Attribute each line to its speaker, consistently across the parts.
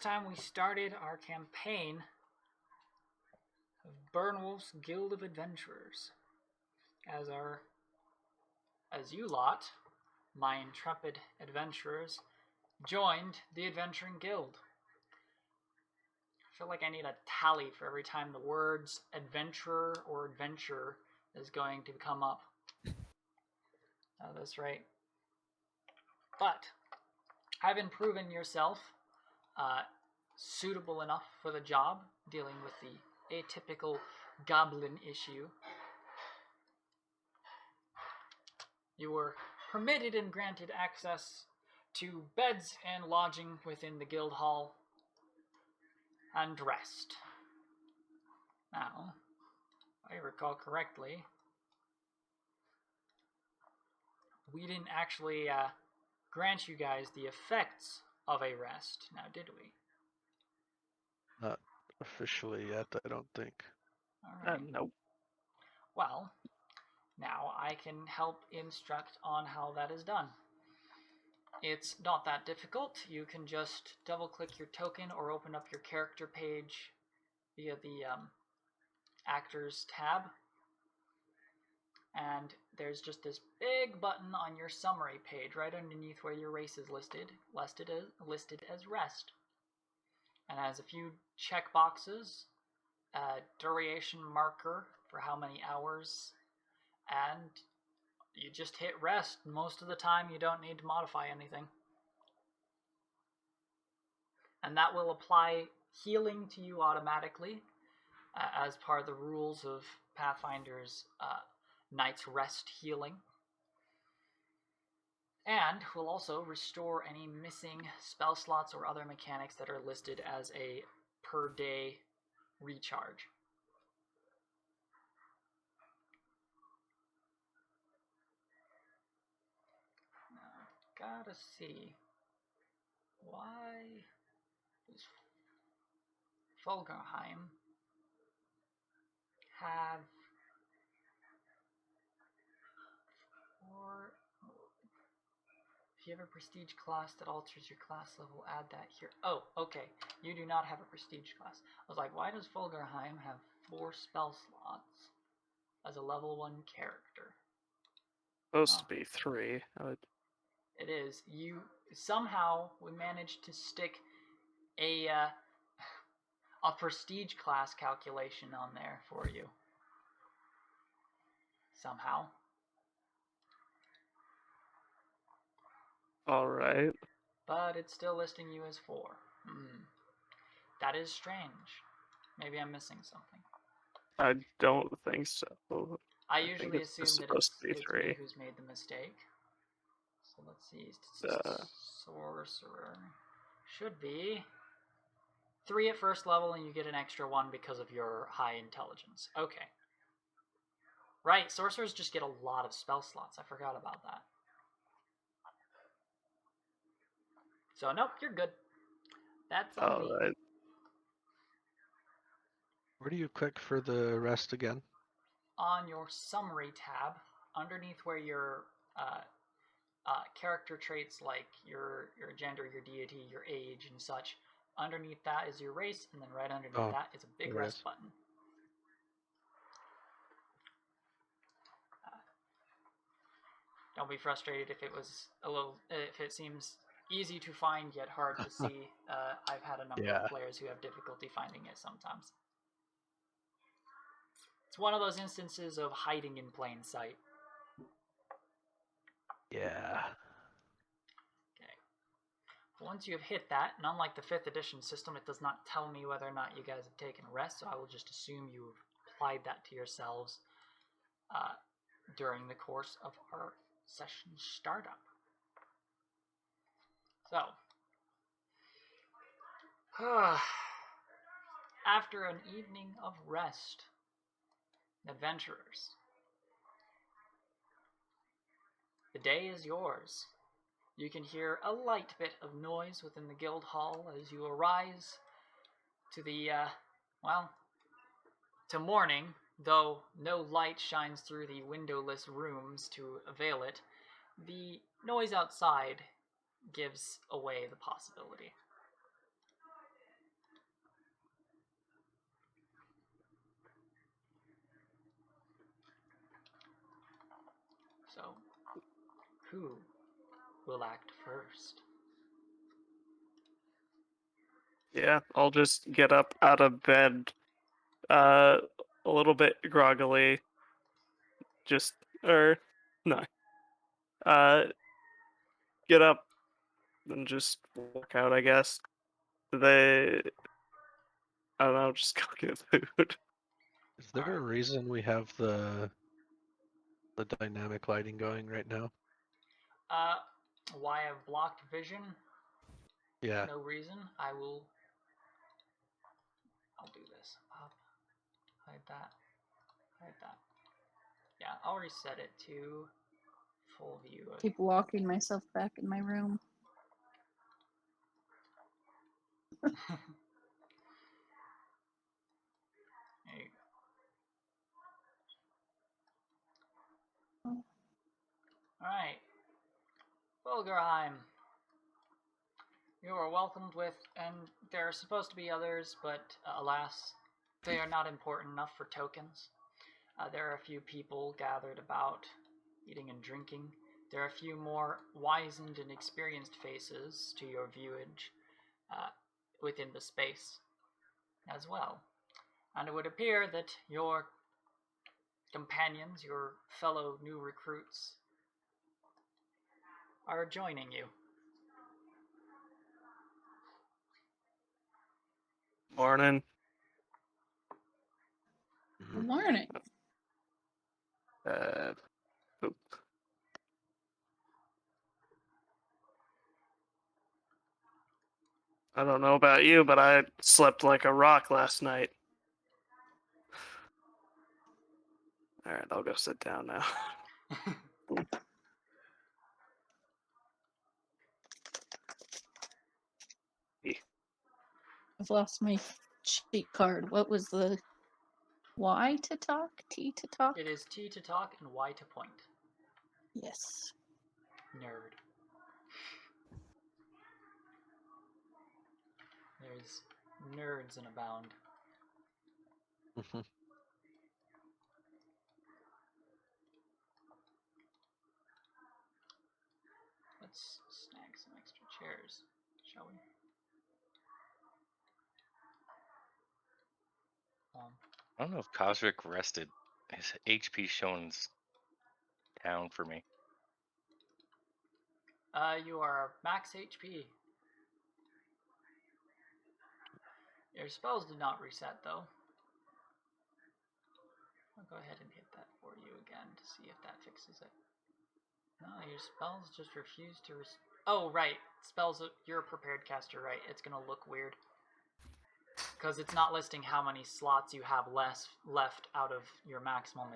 Speaker 1: last time we started our campaign of Burnwolf's Guild of Adventurers. As you lot, my intrepid adventurers, joined the Adventuring Guild. I feel like I need a tally for every time the words adventurer or adventure is going to come up. Oh, that's right. But, having proven yourself suitable enough for the job, dealing with the atypical goblin issue, you were permitted and granted access to beds and lodging within the guild hall and rest. Now, if I recall correctly, we didn't actually grant you guys the effects of a rest, now did we?
Speaker 2: Not officially yet, I don't think.
Speaker 1: All right.
Speaker 3: Nope.
Speaker 1: Well, now I can help instruct on how that is done. It's not that difficult. You can just double-click your token or open up your character page via the Actors tab. And there's just this big button on your summary page right underneath where your race is listed as rest. And it has a few check boxes, a duration marker for how many hours, and you just hit rest. Most of the time you don't need to modify anything. And that will apply healing to you automatically as part of the rules of Pathfinder's Night's Rest healing. And will also restore any missing spell slots or other mechanics that are listed as a per day recharge. Now, gotta see, why does Falgorhiem have if you have a prestige class that alters your class level, add that here. Oh, okay. You do not have a prestige class. I was like, why does Falgorhiem have 4 spell slots as a level 1 character?
Speaker 3: Supposed to be 3.
Speaker 1: It is. Somehow we managed to stick a prestige class calculation on there for you. Somehow.
Speaker 3: Alright.
Speaker 1: But it's still listing you as 4. That is strange. Maybe I'm missing something.
Speaker 3: I don't think so.
Speaker 1: I usually assume that it's me who's made the mistake. So let's see. Sorcerer should be 3 at first level, and you get an extra 1 because of your high intelligence. Okay. Right, sorcerers just get a lot of spell slots. I forgot about that. So, nope, you're good. That's all.
Speaker 3: Alright.
Speaker 2: Where do you click for the rest again?
Speaker 1: On your summary tab, underneath where your character traits like your gender, your deity, your age, and such, underneath that is your race, and then right underneath that is a big rest button. Don't be frustrated if it seems easy to find yet hard to see. I've had a number of players who have difficulty finding it sometimes. It's one of those instances of hiding in plain sight.
Speaker 2: Yeah.
Speaker 1: Okay. Once you have hit that, and unlike the 5th edition system, it does not tell me whether or not you guys have taken a rest, so I will just assume you've applied that to yourselves during the course of our session startup. So, after an evening of rest, adventurers, the day is yours. You can hear a light bit of noise within the guild hall as you arise to to morning, though no light shines through the windowless rooms to avail it. The noise outside gives away the possibility. So, who will act first?
Speaker 3: Yeah, I'll just get up out of bed, a little bit groggily. No. Get up and just walk out, I guess. I don't know, just go get food.
Speaker 2: Is there a
Speaker 1: Alright.
Speaker 2: reason we have the dynamic lighting going right now?
Speaker 1: Why I've blocked vision?
Speaker 2: Yeah.
Speaker 1: No reason. I'll do this. Up. Hide that. Hide that. Yeah, I'll reset it to full view.
Speaker 4: Keep walking myself back in my room.
Speaker 1: There you go. Alright. Falgorhiem. You are welcomed with, and there are supposed to be others, but alas, they are not important enough for tokens. There are a few people gathered about, eating and drinking. There are a few more wizened and experienced faces to your viewage within the space as well. And it would appear that your companions, your fellow new recruits, are joining you.
Speaker 3: Morning.
Speaker 4: Good morning.
Speaker 3: Oop. I don't know about you, but I slept like a rock last night. Alright, I'll go sit down now.
Speaker 4: I've lost my cheat card. What was the Y to talk? T to talk?
Speaker 1: It is T to talk and Y to point.
Speaker 4: Yes.
Speaker 1: Nerd. There's nerds in abound. Let's snag some extra chairs, shall we?
Speaker 5: I don't know if Kauzric rested. His HP shown's down for me.
Speaker 1: You are max HP. Your spells did not reset, though. I'll go ahead and hit that for you again to see if that fixes it. No, your spells just refuse to oh, right. Spells, you're a prepared caster, right? It's gonna look weird. Because it's not listing how many slots you have left out of your maximum.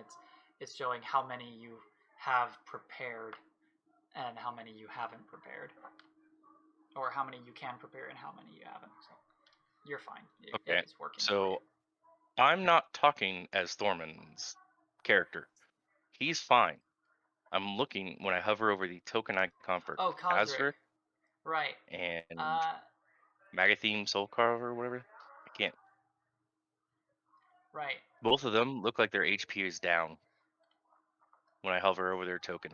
Speaker 1: It's showing how many you have prepared and how many you haven't prepared. Or how many you can prepare and how many you haven't. So you're fine.
Speaker 5: Okay,
Speaker 1: It is working.
Speaker 5: so I'm not talking as Thorman's character. He's fine. I'm looking when I hover over the token icon for
Speaker 1: Kauzric. Right.
Speaker 5: and Magatheme Soul Carver or whatever. I can't.
Speaker 1: Right.
Speaker 5: Both of them look like their HP is down when I hover over their token.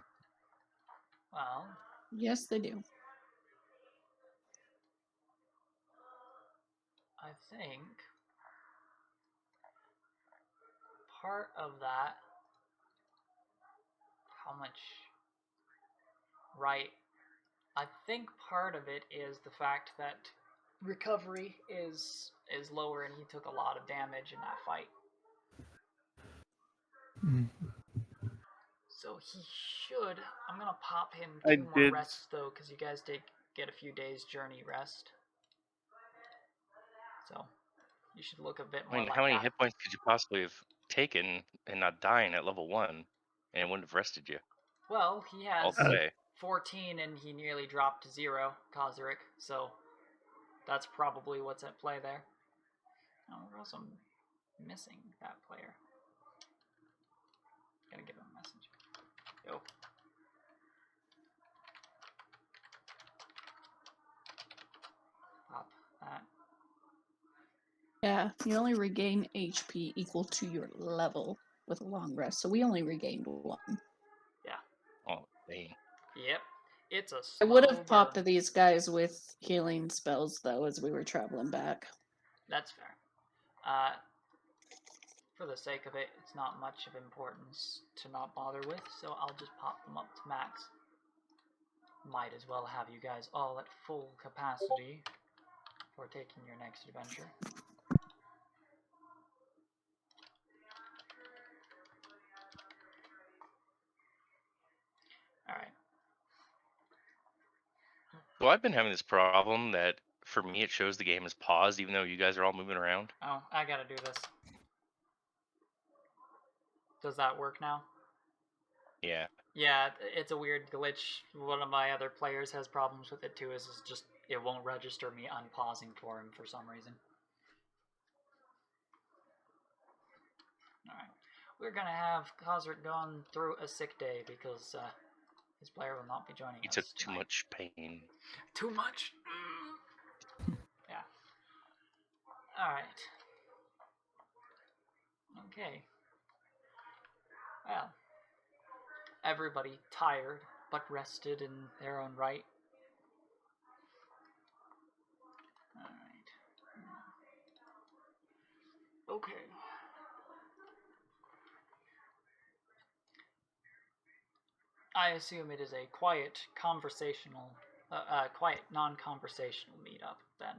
Speaker 1: Well.
Speaker 4: Yes, they do.
Speaker 1: I think part of that, how much, right, I think part of it is the fact that recovery is lower and he took a lot of damage in that fight. So he should, I'm going to pop him 2 more rests though, because you guys did get a few days journey rest. So you should look a bit more like
Speaker 5: how many
Speaker 1: that.
Speaker 5: hit points could you possibly have taken and not dying at level 1 and it wouldn't have rested you?
Speaker 1: Well, he has
Speaker 5: all the way.
Speaker 1: 14 and he nearly dropped to 0, Kauzric, so that's probably what's at play there. Oh, we're also missing that player. Gonna give him a message. Yo. Pop that.
Speaker 4: Yeah, you only regain HP equal to your level with a long rest, so we only regained 1.
Speaker 1: Yeah.
Speaker 5: Oh, dang.
Speaker 1: Yep. It's a
Speaker 4: I
Speaker 1: slow
Speaker 4: would have popped
Speaker 1: burn.
Speaker 4: these guys with healing spells, though, as we were traveling back.
Speaker 1: That's fair. For the sake of it, it's not much of importance to not bother with, so I'll just pop them up to max. Might as well have you guys all at full capacity for taking your next adventure. Alright.
Speaker 5: So I've been having this problem that for me it shows the game is paused even though you guys are all moving around.
Speaker 1: Oh, I gotta do this. Does that work now?
Speaker 5: Yeah.
Speaker 1: Yeah, it's a weird glitch. One of my other players has problems with it too, is just it won't register me unpausing for him for some reason. Alright. We're gonna have Kauzric gone through a sick day because his player will not be joining
Speaker 5: He
Speaker 1: us
Speaker 5: took too
Speaker 1: tonight.
Speaker 5: much pain.
Speaker 1: Too much? Yeah. Alright. Okay. Well. Everybody tired, but rested in their own right. Alright. Okay. I assume it is a quiet, conversational, quiet, non-conversational meetup, then.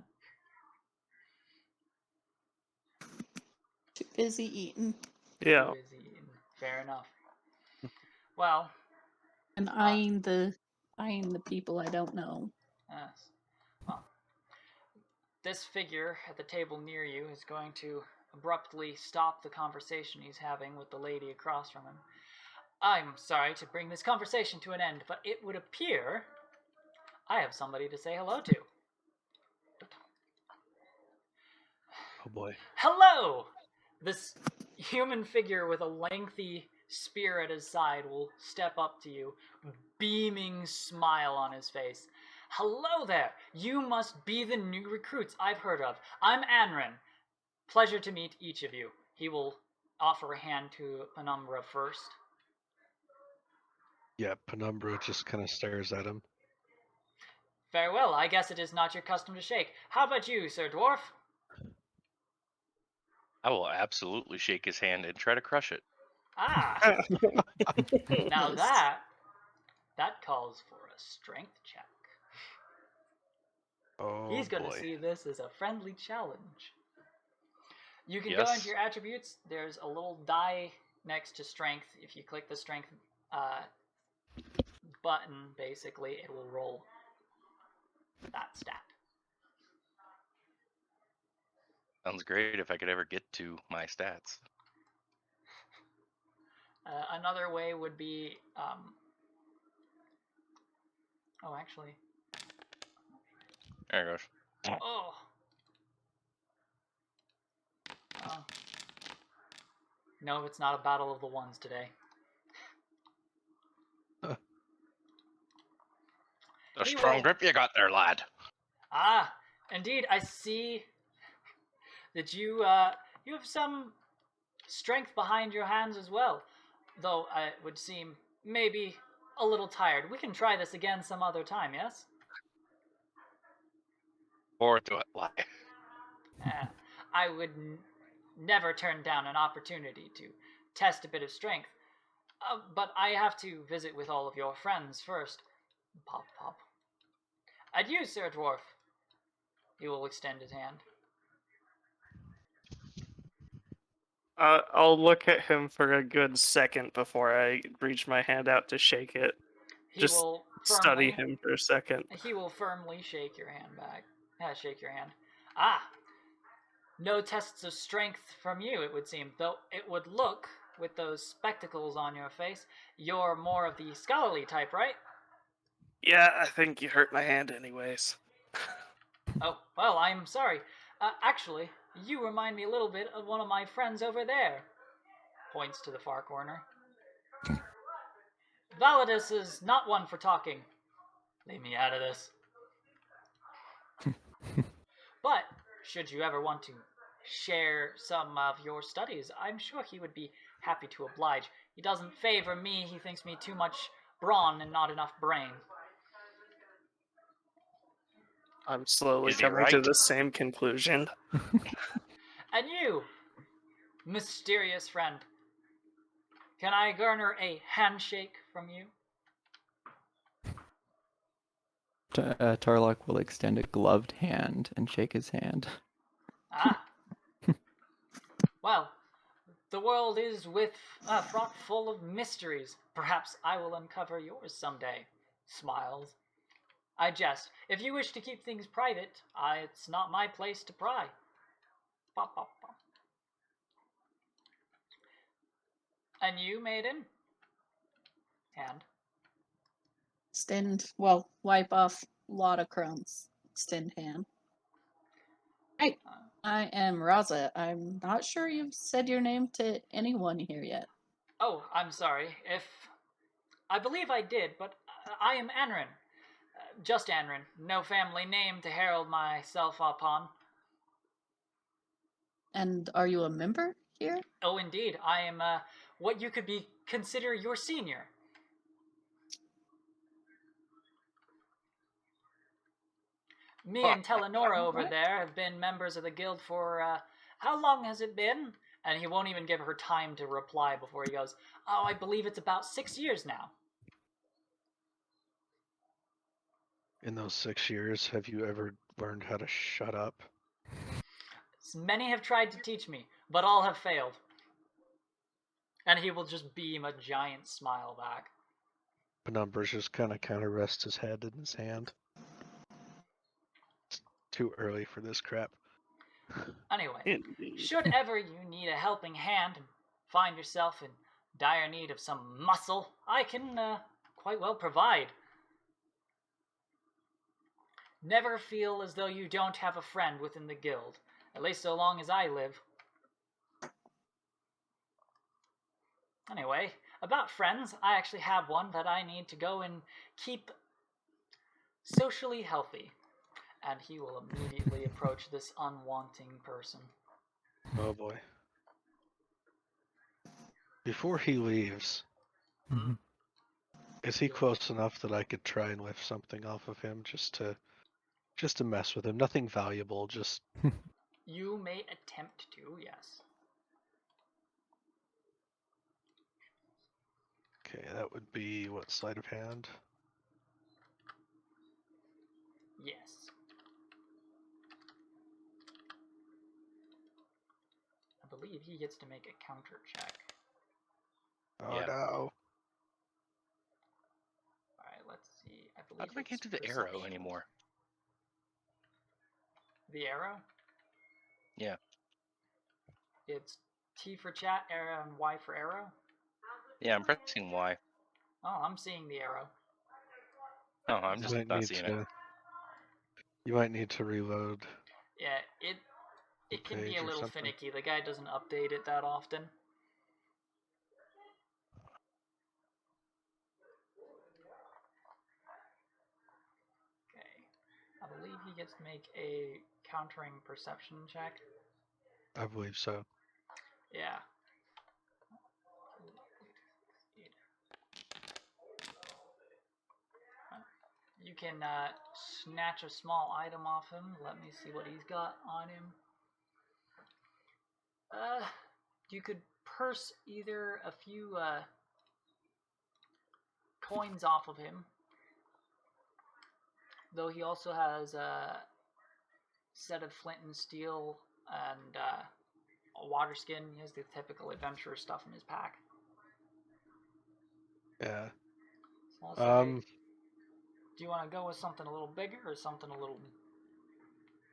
Speaker 4: Too busy eating.
Speaker 3: Yeah.
Speaker 1: Too busy and fair enough. Well,
Speaker 4: And eyeing the people I don't know.
Speaker 1: yes. Well, this figure at the table near you is going to abruptly stop the conversation he's having with the lady across from him. I'm sorry to bring this conversation to an end, but it would appear I have somebody to say hello to.
Speaker 2: Oh boy.
Speaker 1: Hello! This human figure with a lengthy spear at his side will step up to you, beaming smile on his face. Hello there! You must be the new recruits I've heard of. I'm Anrin. Pleasure to meet each of you. He will offer a hand to Penumbra first.
Speaker 2: Yeah, Penumbra just kind of stares at him.
Speaker 1: Very well, I guess it is not your custom to shake. How about you, Sir Dwarf?
Speaker 5: I will absolutely shake his hand and try to crush it.
Speaker 1: Ah, now that calls for a strength check.
Speaker 2: Oh
Speaker 1: He's going to
Speaker 2: boy.
Speaker 1: see this as a friendly challenge. You can go
Speaker 5: Yes.
Speaker 1: into your attributes. There's a little die next to strength. If you click the strength button, basically, it will roll that stat.
Speaker 5: Sounds great if I could ever get to my stats.
Speaker 1: Another way would be... oh, actually...
Speaker 5: There it goes.
Speaker 1: Oh! No, it's not a battle of the ones today.
Speaker 5: A
Speaker 1: He
Speaker 5: strong
Speaker 1: will-
Speaker 5: grip you got there, lad.
Speaker 1: Ah, indeed, I see that you you have some strength behind your hands as well, though it would seem maybe a little tired. We can try this again some other time, yes?
Speaker 5: Or do it, lad.
Speaker 1: I would never turn down an opportunity to test a bit of strength, but I have to visit with all of your friends first. Pop, pop. Adieu, Sir Dwarf. He will extend his hand.
Speaker 3: I'll look at him for a good second before I reach my hand out to shake it.
Speaker 1: He
Speaker 3: Just
Speaker 1: will
Speaker 3: Study
Speaker 1: firmly,
Speaker 3: him for a second.
Speaker 1: he will firmly shake your hand back. Shake your hand. Ah! No tests of strength from you, it would seem. Though it would look, with those spectacles on your face, you're more of the scholarly type, right?
Speaker 3: Yeah, I think you hurt my hand anyways.
Speaker 1: Oh, well, I'm sorry. Actually, you remind me a little bit of one of my friends over there. Points to the far corner. Validus is not one for talking. Leave me out of this. But, should you ever want to share some of your studies, I'm sure he would be happy to oblige. He doesn't favor me, he thinks me too much brawn and not enough brain.
Speaker 3: I'm slowly
Speaker 5: Is he
Speaker 3: coming to
Speaker 5: right?
Speaker 3: the same conclusion.
Speaker 1: And you, mysterious friend, can I garner a handshake from you?
Speaker 6: Tarrlok will extend a gloved hand and shake his hand.
Speaker 1: Ah. Well, the world is fraught full of mysteries. Perhaps I will uncover yours someday. Smiles. I jest. If you wish to keep things private, it's not my place to pry. Pop, pop, pop. And you, maiden? Hand.
Speaker 4: Extend, well, wipe off a lot of crumbs. Extend hand. Hey, I am Raza. I'm not sure you've said your name to anyone here yet.
Speaker 1: Oh, I'm sorry. I believe I did, but I am Anrin. Just Anrin. No family name to herald myself upon.
Speaker 4: And are you a member here?
Speaker 1: Oh, indeed. I am what you could consider your senior. Me and Telenora over there have been members of the guild for, how long has it been? And he won't even give her time to reply before he goes, oh, I believe it's about 6 years now.
Speaker 2: In those 6 years, have you ever learned how to shut up?
Speaker 1: Many have tried to teach me, but all have failed. And he will just beam a giant smile back.
Speaker 2: Penumbra's just kind of rests his head in his hand. It's too early for this crap.
Speaker 1: Anyway,
Speaker 3: Indeed.
Speaker 1: should ever you need a helping hand and find yourself in dire need of some muscle, I can quite well provide. Never feel as though you don't have a friend within the guild, at least so long as I live. Anyway, about friends, I actually have one that I need to go and keep socially healthy. And he will immediately approach this unwanting person.
Speaker 2: Oh boy. Before he leaves,
Speaker 1: Hmm?
Speaker 2: is he close enough that I could try and lift something off of him just to mess with him? Nothing valuable, just
Speaker 1: You may attempt to, yes.
Speaker 2: okay, that would be what, sleight of hand?
Speaker 1: Yes. I believe he gets to make a counter check.
Speaker 2: Oh
Speaker 5: Yeah.
Speaker 2: no.
Speaker 1: Alright, let's see. I
Speaker 5: How
Speaker 1: believe
Speaker 5: do I get
Speaker 1: it's
Speaker 5: to the arrow
Speaker 1: perception.
Speaker 5: anymore?
Speaker 1: The arrow?
Speaker 5: Yeah.
Speaker 1: It's T for chat, arrow, and Y for arrow.
Speaker 5: Yeah, I'm pressing Y.
Speaker 1: Oh, I'm seeing the arrow.
Speaker 5: No, I'm
Speaker 2: You
Speaker 5: just
Speaker 2: might
Speaker 5: not
Speaker 2: need
Speaker 5: seeing
Speaker 2: to
Speaker 5: it.
Speaker 2: you might need to reload.
Speaker 1: Yeah, it can be
Speaker 2: page
Speaker 1: a
Speaker 2: or
Speaker 1: little
Speaker 2: something.
Speaker 1: finicky. The guy doesn't update it that often. Okay. I believe he gets to make a countering perception check.
Speaker 2: I believe so.
Speaker 1: Yeah. You can snatch a small item off him. Let me see what he's got on him. You could purse either a few coins off of him, though he also has a set of flint and steel and a water skin. He has the typical adventurer stuff in his pack.
Speaker 2: Yeah.
Speaker 1: So I'll say, do you want to go with something a little bigger or something a little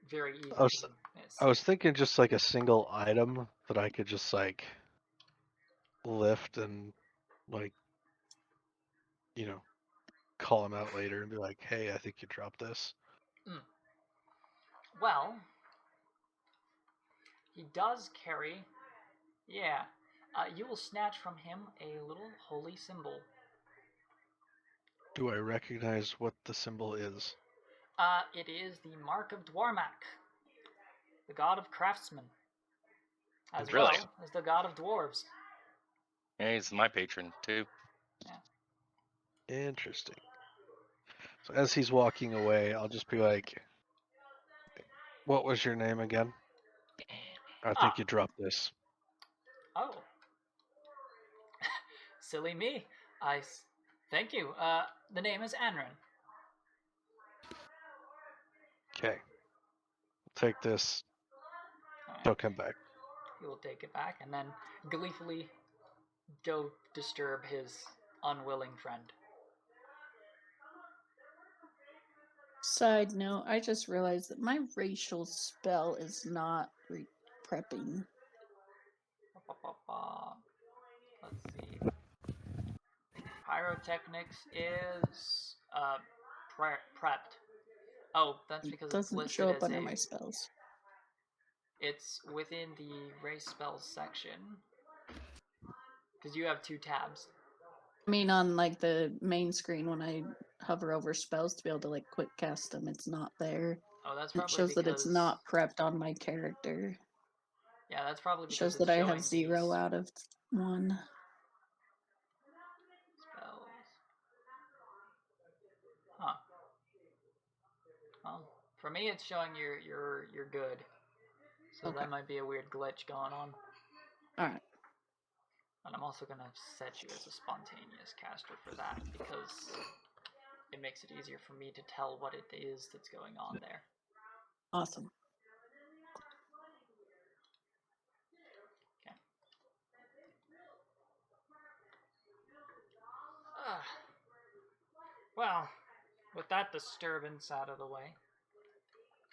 Speaker 1: very easy
Speaker 2: I was,
Speaker 1: to miss?
Speaker 2: I was thinking just like a single item that I could just like lift and like, you know, call him out later and be like, hey, I think you dropped this.
Speaker 1: Well, he does carry, yeah, you will snatch from him a little holy symbol.
Speaker 2: Do I recognize what the symbol is?
Speaker 1: It is the mark of Dwar'mak, the god of craftsmen, as
Speaker 5: Really?
Speaker 1: well as the god of dwarves.
Speaker 5: Yeah, he's my patron too.
Speaker 2: Interesting. So as he's walking away, I'll just be like, "What was your name again? I think you dropped this."
Speaker 1: Oh. Silly me. Thank you. The name is Anrin.
Speaker 2: Okay. Take this.
Speaker 1: Alright.
Speaker 2: Don't come back.
Speaker 1: He will take it back and then gleefully go disturb his unwilling friend.
Speaker 4: Side note, I just realized that my racial spell is not prepping.
Speaker 1: Let's see. Pyrotechnics is prepped. Oh, that's
Speaker 4: It
Speaker 1: because it's
Speaker 4: doesn't
Speaker 1: listed
Speaker 4: show up
Speaker 1: as
Speaker 4: under
Speaker 1: a.
Speaker 4: my spells.
Speaker 1: It's within the race spells section. Because you have 2 tabs.
Speaker 4: I mean, on like the main screen, when I hover over spells to be able to like quick cast them, it's not there.
Speaker 1: Oh, that's
Speaker 4: It
Speaker 1: probably
Speaker 4: shows
Speaker 1: because
Speaker 4: that it's not prepped on my character.
Speaker 1: Yeah, that's probably
Speaker 4: It
Speaker 1: because
Speaker 4: shows
Speaker 1: it's
Speaker 4: that I
Speaker 1: showing
Speaker 4: have 0
Speaker 1: these
Speaker 4: out of 1.
Speaker 1: spells. Huh. Well, for me, it's showing you're good. So
Speaker 4: Okay.
Speaker 1: that might be a weird glitch going on.
Speaker 4: Alright.
Speaker 1: And I'm also gonna set you as a spontaneous caster for that because it makes it easier for me to tell what it is that's going on there.
Speaker 4: Awesome.
Speaker 1: Okay. Well, with that disturbance out of the way,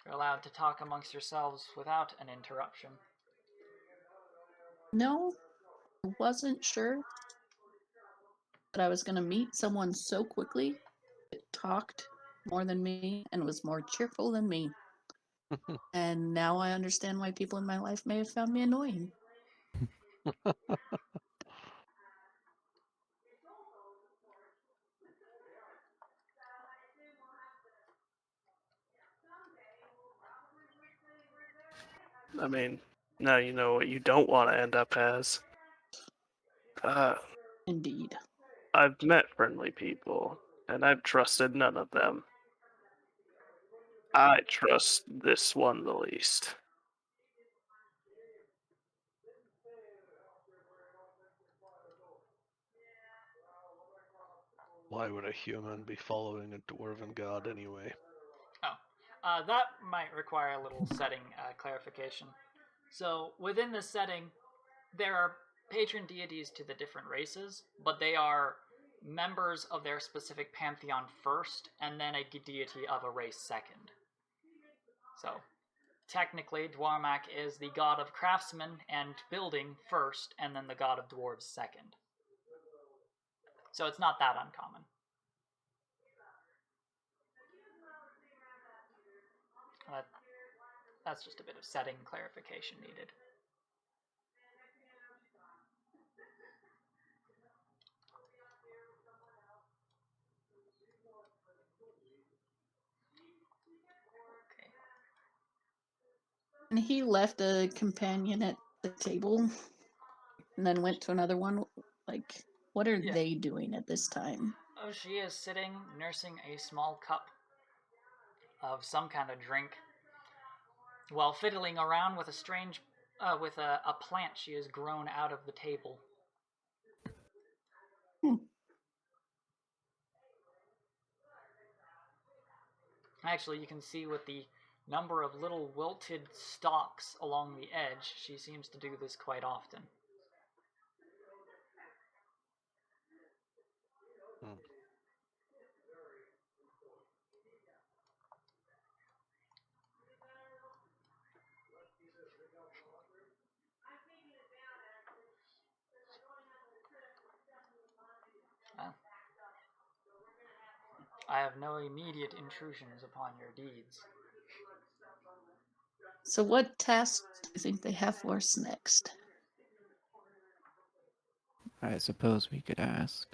Speaker 1: you're allowed to talk amongst yourselves without an interruption.
Speaker 4: No, I wasn't sure that I was going to meet someone so quickly that talked more than me and was more cheerful than me. And now I understand why people in my life may have found me annoying.
Speaker 3: I mean, now you know what you don't want to end up as.
Speaker 4: Indeed.
Speaker 3: I've met friendly people, and I've trusted none of them. I trust this one the least.
Speaker 2: Why would a human be following a dwarven god anyway?
Speaker 1: Oh, that might require a little setting clarification. So within the setting, there are patron deities to the different races, but they are members of their specific pantheon first, and then a deity of a race second. So, technically, Dwar'mak is the god of craftsmen and building first, and then the god of dwarves second. So it's not that uncommon. That's just a bit of setting clarification needed. Okay.
Speaker 4: And he left a companion at the table and then went to another one. Like, what are they doing at this time?
Speaker 1: Oh, she is sitting, nursing a small cup of some kind of drink, while fiddling around with a strange, with a plant she has grown out of the table. Actually, you can see with the number of little wilted stalks along the edge, she seems to do this quite often. Well, I have no immediate intrusions upon your deeds.
Speaker 4: So what tasks do you think they have for us next?
Speaker 6: I suppose we could ask.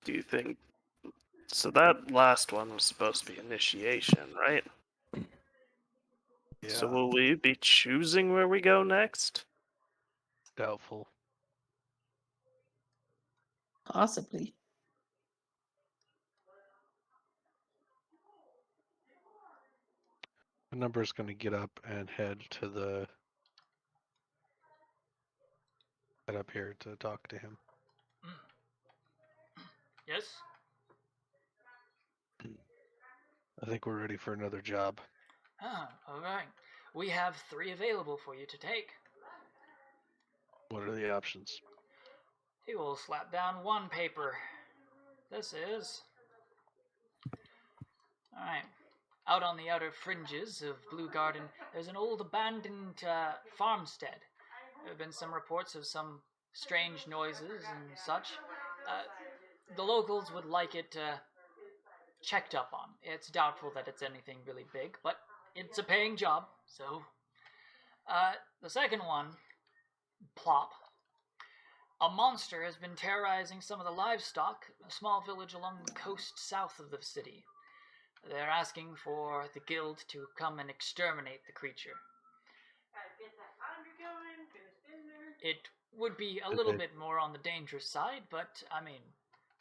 Speaker 3: Do you think... So that last one was supposed to be initiation, right?
Speaker 2: Yeah.
Speaker 3: So will we be choosing where we go next?
Speaker 2: Doubtful.
Speaker 4: Possibly.
Speaker 2: Penumbra's going to get up and head up here to talk to him.
Speaker 1: Yes?
Speaker 2: I think we're ready for another job.
Speaker 1: Ah, alright. We have 3 available for you to take.
Speaker 2: What are the options?
Speaker 1: He will slap down 1 paper. This is... Alright. Out on the outer fringes of Blue Garden, there's an old abandoned farmstead. There have been some reports of some strange noises and such. The locals would like it checked up on. It's doubtful that it's anything really big, but it's a paying job, so... the second one, plop. A monster has been terrorizing some of the livestock, a small village along the coast south of the city. They're asking for the guild to come and exterminate the creature. It would be a little bit more on the dangerous side, but, I mean,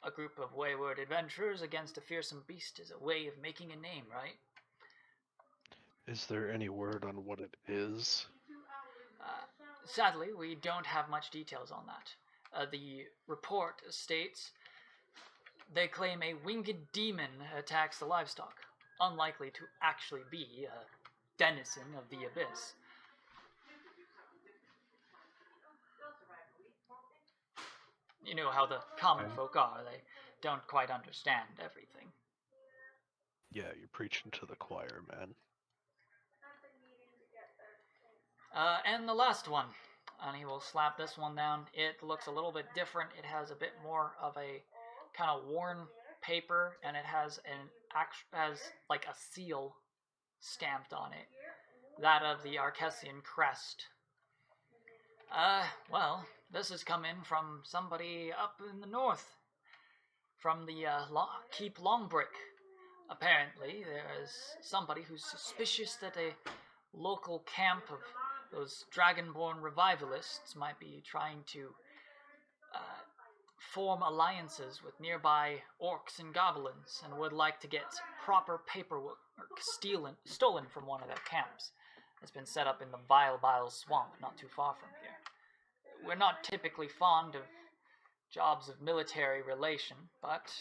Speaker 1: a group of wayward adventurers against a fearsome beast is a way of making a name, right?
Speaker 2: Is there any word on what it is?
Speaker 1: Sadly, we don't have much details on that. The report states they claim a winged demon attacks the livestock, unlikely to actually be a denizen of the abyss. You know how the common folk are, they don't quite understand everything.
Speaker 2: Yeah, you're preaching to the choir, man.
Speaker 1: And the last one, and he will slap this one down. It looks a little bit different. It has a bit more of a kind of worn paper, and it has like a seal stamped on it, that of the Archescene Crest. Well, this has come in from somebody up in the north, from the Keep Longbrick. Apparently, there is somebody who's suspicious that a local camp of those dragonborn revivalists might be trying to form alliances with nearby orcs and goblins, and would like to get proper paperwork stolen from one of their camps. It's been set up in the Vile Swamp, not too far from here. We're not typically fond of jobs of military relation, but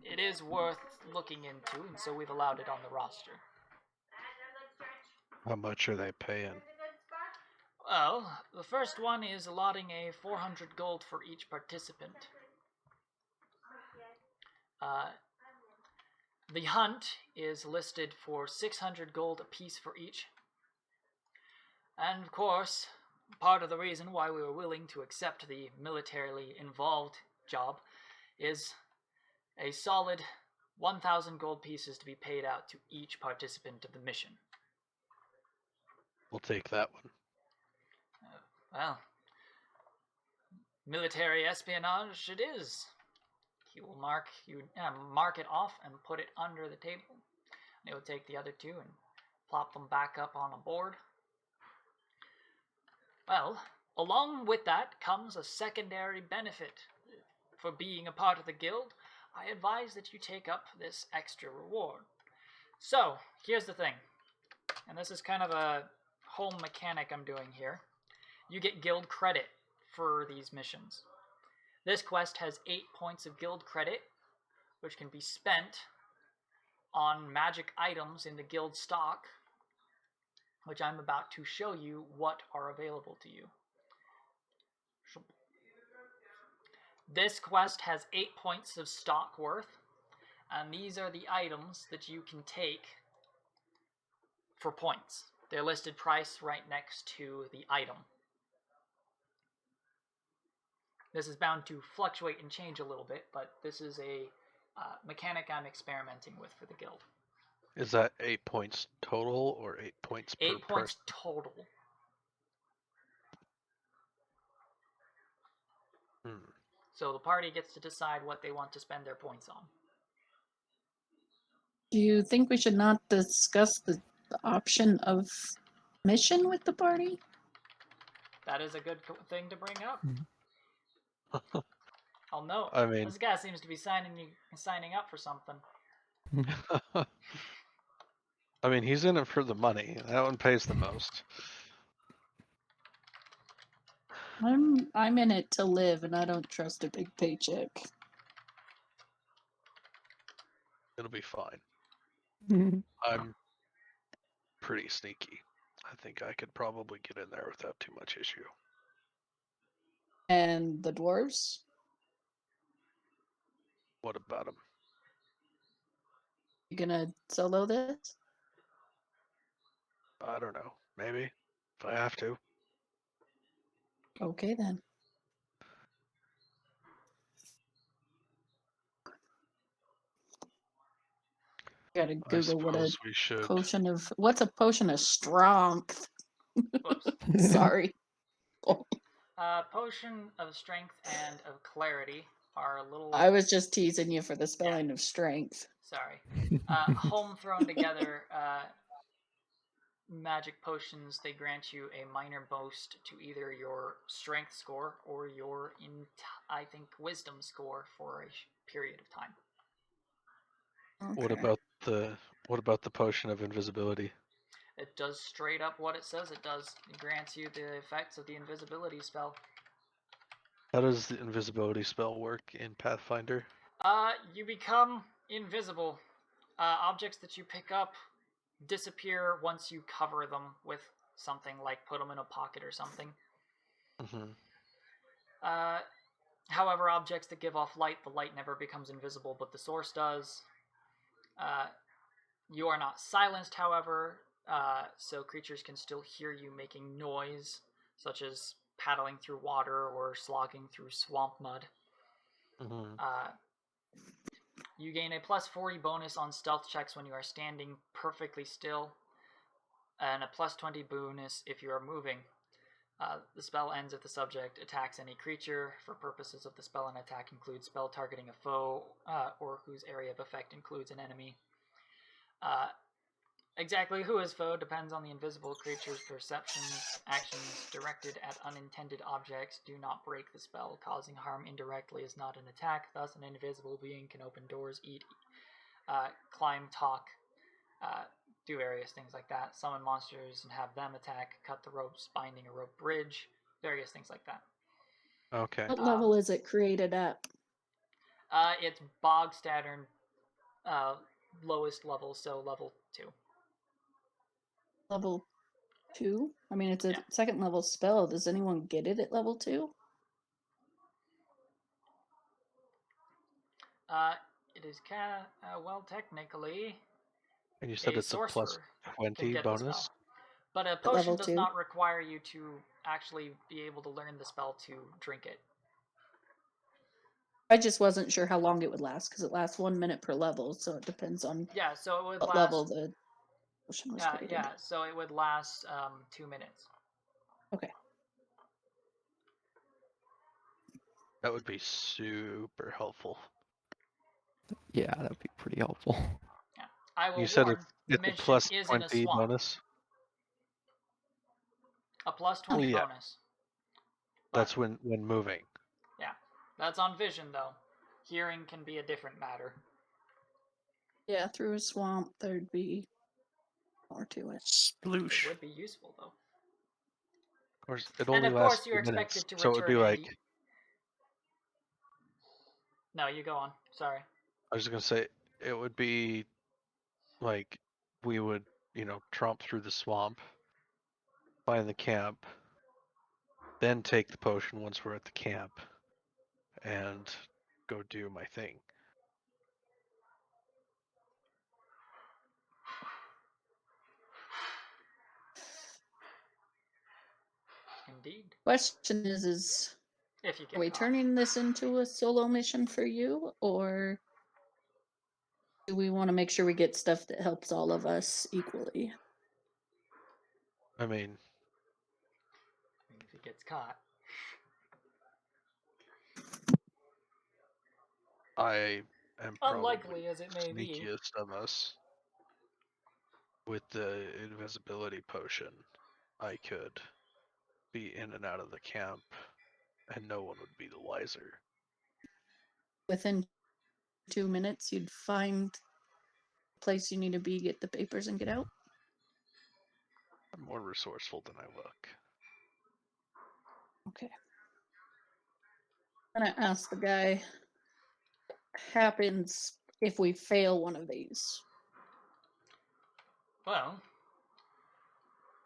Speaker 1: it is worth looking into, and so we've allowed it on the roster.
Speaker 2: How much are they paying?
Speaker 1: Well, the first one is allotting a 400 gold for each participant. The hunt is listed for 600 gold apiece for each. And of course, part of the reason why we were willing to accept the militarily involved job is a solid 1,000 gold pieces to be paid out to each participant of the mission.
Speaker 2: We'll take that one.
Speaker 1: Well, military espionage it is. He will mark it off and put it under the table. They will take the other 2 and plop them back up on a board. Well, along with that comes a secondary benefit. For being a part of the guild, I advise that you take up this extra reward. So, here's the thing. And this is kind of a home mechanic I'm doing here. You get guild credit for these missions. This quest has 8 points of guild credit, which can be spent on magic items in the guild stock, which I'm about to show you what are available to you. This quest has 8 points of stock worth, and these are the items that you can take for points. They're listed price right next to the item. This is bound to fluctuate and change a little bit, but this is a mechanic I'm experimenting with for the guild.
Speaker 2: Is that 8 points total or 8 points per
Speaker 1: 8 points total. So the party gets to decide what they want to spend their points on.
Speaker 4: Do you think we should not discuss the option of mission with the party?
Speaker 1: That is a good thing to bring up. I'll note.
Speaker 2: I mean,
Speaker 1: This guy seems to be signing up for something.
Speaker 2: I mean, he's in it for the money. That one pays the most.
Speaker 4: I'm in it to live, and I don't trust a big paycheck.
Speaker 2: It'll be fine. I'm pretty sneaky. I think I could probably get in there without too much issue.
Speaker 4: And the dwarves?
Speaker 2: What about him?
Speaker 4: You gonna solo this?
Speaker 2: I don't know. Maybe. If I have to.
Speaker 4: Okay then. Gotta
Speaker 2: I
Speaker 4: Google what a
Speaker 2: suppose we should.
Speaker 4: what's a potion of strength?
Speaker 1: Whoops.
Speaker 4: Sorry.
Speaker 1: Potion of strength and of clarity are a little.
Speaker 4: I was just teasing you for the spelling of strength.
Speaker 1: Sorry. Home thrown together. Magic potions, they grant you a minor boost to either your strength score or your, I think, wisdom score for a period of time.
Speaker 4: Okay.
Speaker 2: What about the potion of invisibility?
Speaker 1: It does straight up what it says it does. It grants you the effects of the invisibility spell.
Speaker 2: How does the invisibility spell work in Pathfinder?
Speaker 1: You become invisible. Objects that you pick up disappear once you cover them with something, like put them in a pocket or something.
Speaker 2: Mm-hmm.
Speaker 1: However, objects that give off light, the light never becomes invisible, but the source does. You are not silenced, however, so creatures can still hear you making noise, such as paddling through water or slogging through swamp mud.
Speaker 2: Mm-hmm.
Speaker 1: You gain a plus 40 bonus on stealth checks when you are standing perfectly still, and a plus 20 bonus if you are moving. The spell ends if the subject attacks any creature. For purposes of the spell, an attack includes spell targeting a foe, or whose area of effect includes an enemy. Exactly who is foe depends on the invisible creature's perceptions. Actions directed at unintended objects do not break the spell. Causing harm indirectly is not an attack. Thus, an invisible being can open doors, eat, climb, talk, do various things like that. Summon monsters and have them attack. Cut the ropes, binding a rope bridge. Various things like that.
Speaker 2: Okay.
Speaker 4: What level is it created at?
Speaker 1: It's bog standard, lowest level, so level 2.
Speaker 4: Level 2? I mean, it's a
Speaker 1: Yeah.
Speaker 4: second level spell. Does anyone get it at level 2?
Speaker 1: It is well, technically,
Speaker 2: And you said it's a plus
Speaker 1: sorcerer
Speaker 2: 20
Speaker 1: can get the
Speaker 2: bonus?
Speaker 1: spell. But a
Speaker 4: level
Speaker 1: potion does
Speaker 4: 2?
Speaker 1: not require you to actually be able to learn the spell to drink it.
Speaker 4: I just wasn't sure how long it would last, because it lasts 1 minute per level, so it depends on
Speaker 1: Yeah, so it would
Speaker 4: what
Speaker 1: last.
Speaker 4: level the potion was created.
Speaker 1: Yeah, so it would last 2 minutes.
Speaker 4: Okay.
Speaker 2: That would be super helpful.
Speaker 6: Yeah, that would be pretty helpful.
Speaker 1: Yeah, I will
Speaker 2: You said
Speaker 1: warn, the
Speaker 2: it's a
Speaker 1: mission
Speaker 2: plus
Speaker 1: is in a
Speaker 2: 20
Speaker 1: swamp.
Speaker 2: bonus?
Speaker 1: A plus 20
Speaker 2: yeah.
Speaker 1: bonus.
Speaker 2: That's when moving.
Speaker 1: Yeah, that's on vision though. Hearing can be a different matter.
Speaker 4: Yeah, through a swamp, there'd be more to it.
Speaker 3: Sploosh.
Speaker 1: It would be useful though.
Speaker 2: Of course, it
Speaker 1: And
Speaker 2: only
Speaker 1: of
Speaker 2: lasts
Speaker 1: course, you're
Speaker 2: 2 minutes,
Speaker 1: expected to
Speaker 2: so it would be
Speaker 1: return.
Speaker 2: like.
Speaker 1: No, you go on. Sorry.
Speaker 2: I was just gonna say it would be like we would, tromp through the swamp, find the camp, then take the potion once we're at the camp, and go do my thing.
Speaker 1: Indeed.
Speaker 4: Question is
Speaker 1: If you get
Speaker 4: are we
Speaker 1: caught.
Speaker 4: turning this into a solo mission for you, or do we want to make sure we get stuff that helps all of us equally?
Speaker 2: I mean,
Speaker 1: If he gets caught.
Speaker 2: I am
Speaker 1: Unlikely
Speaker 2: probably
Speaker 1: as it may be.
Speaker 2: sneakiest of us. With the invisibility potion, I could be in and out of the camp, and no one would be the wiser.
Speaker 4: Within 2 minutes, you'd find the place you need to be, get the papers, and get out.
Speaker 2: I'm more resourceful than I look.
Speaker 4: Okay. I'm gonna ask the guy, happens if we fail one of these?
Speaker 1: Well,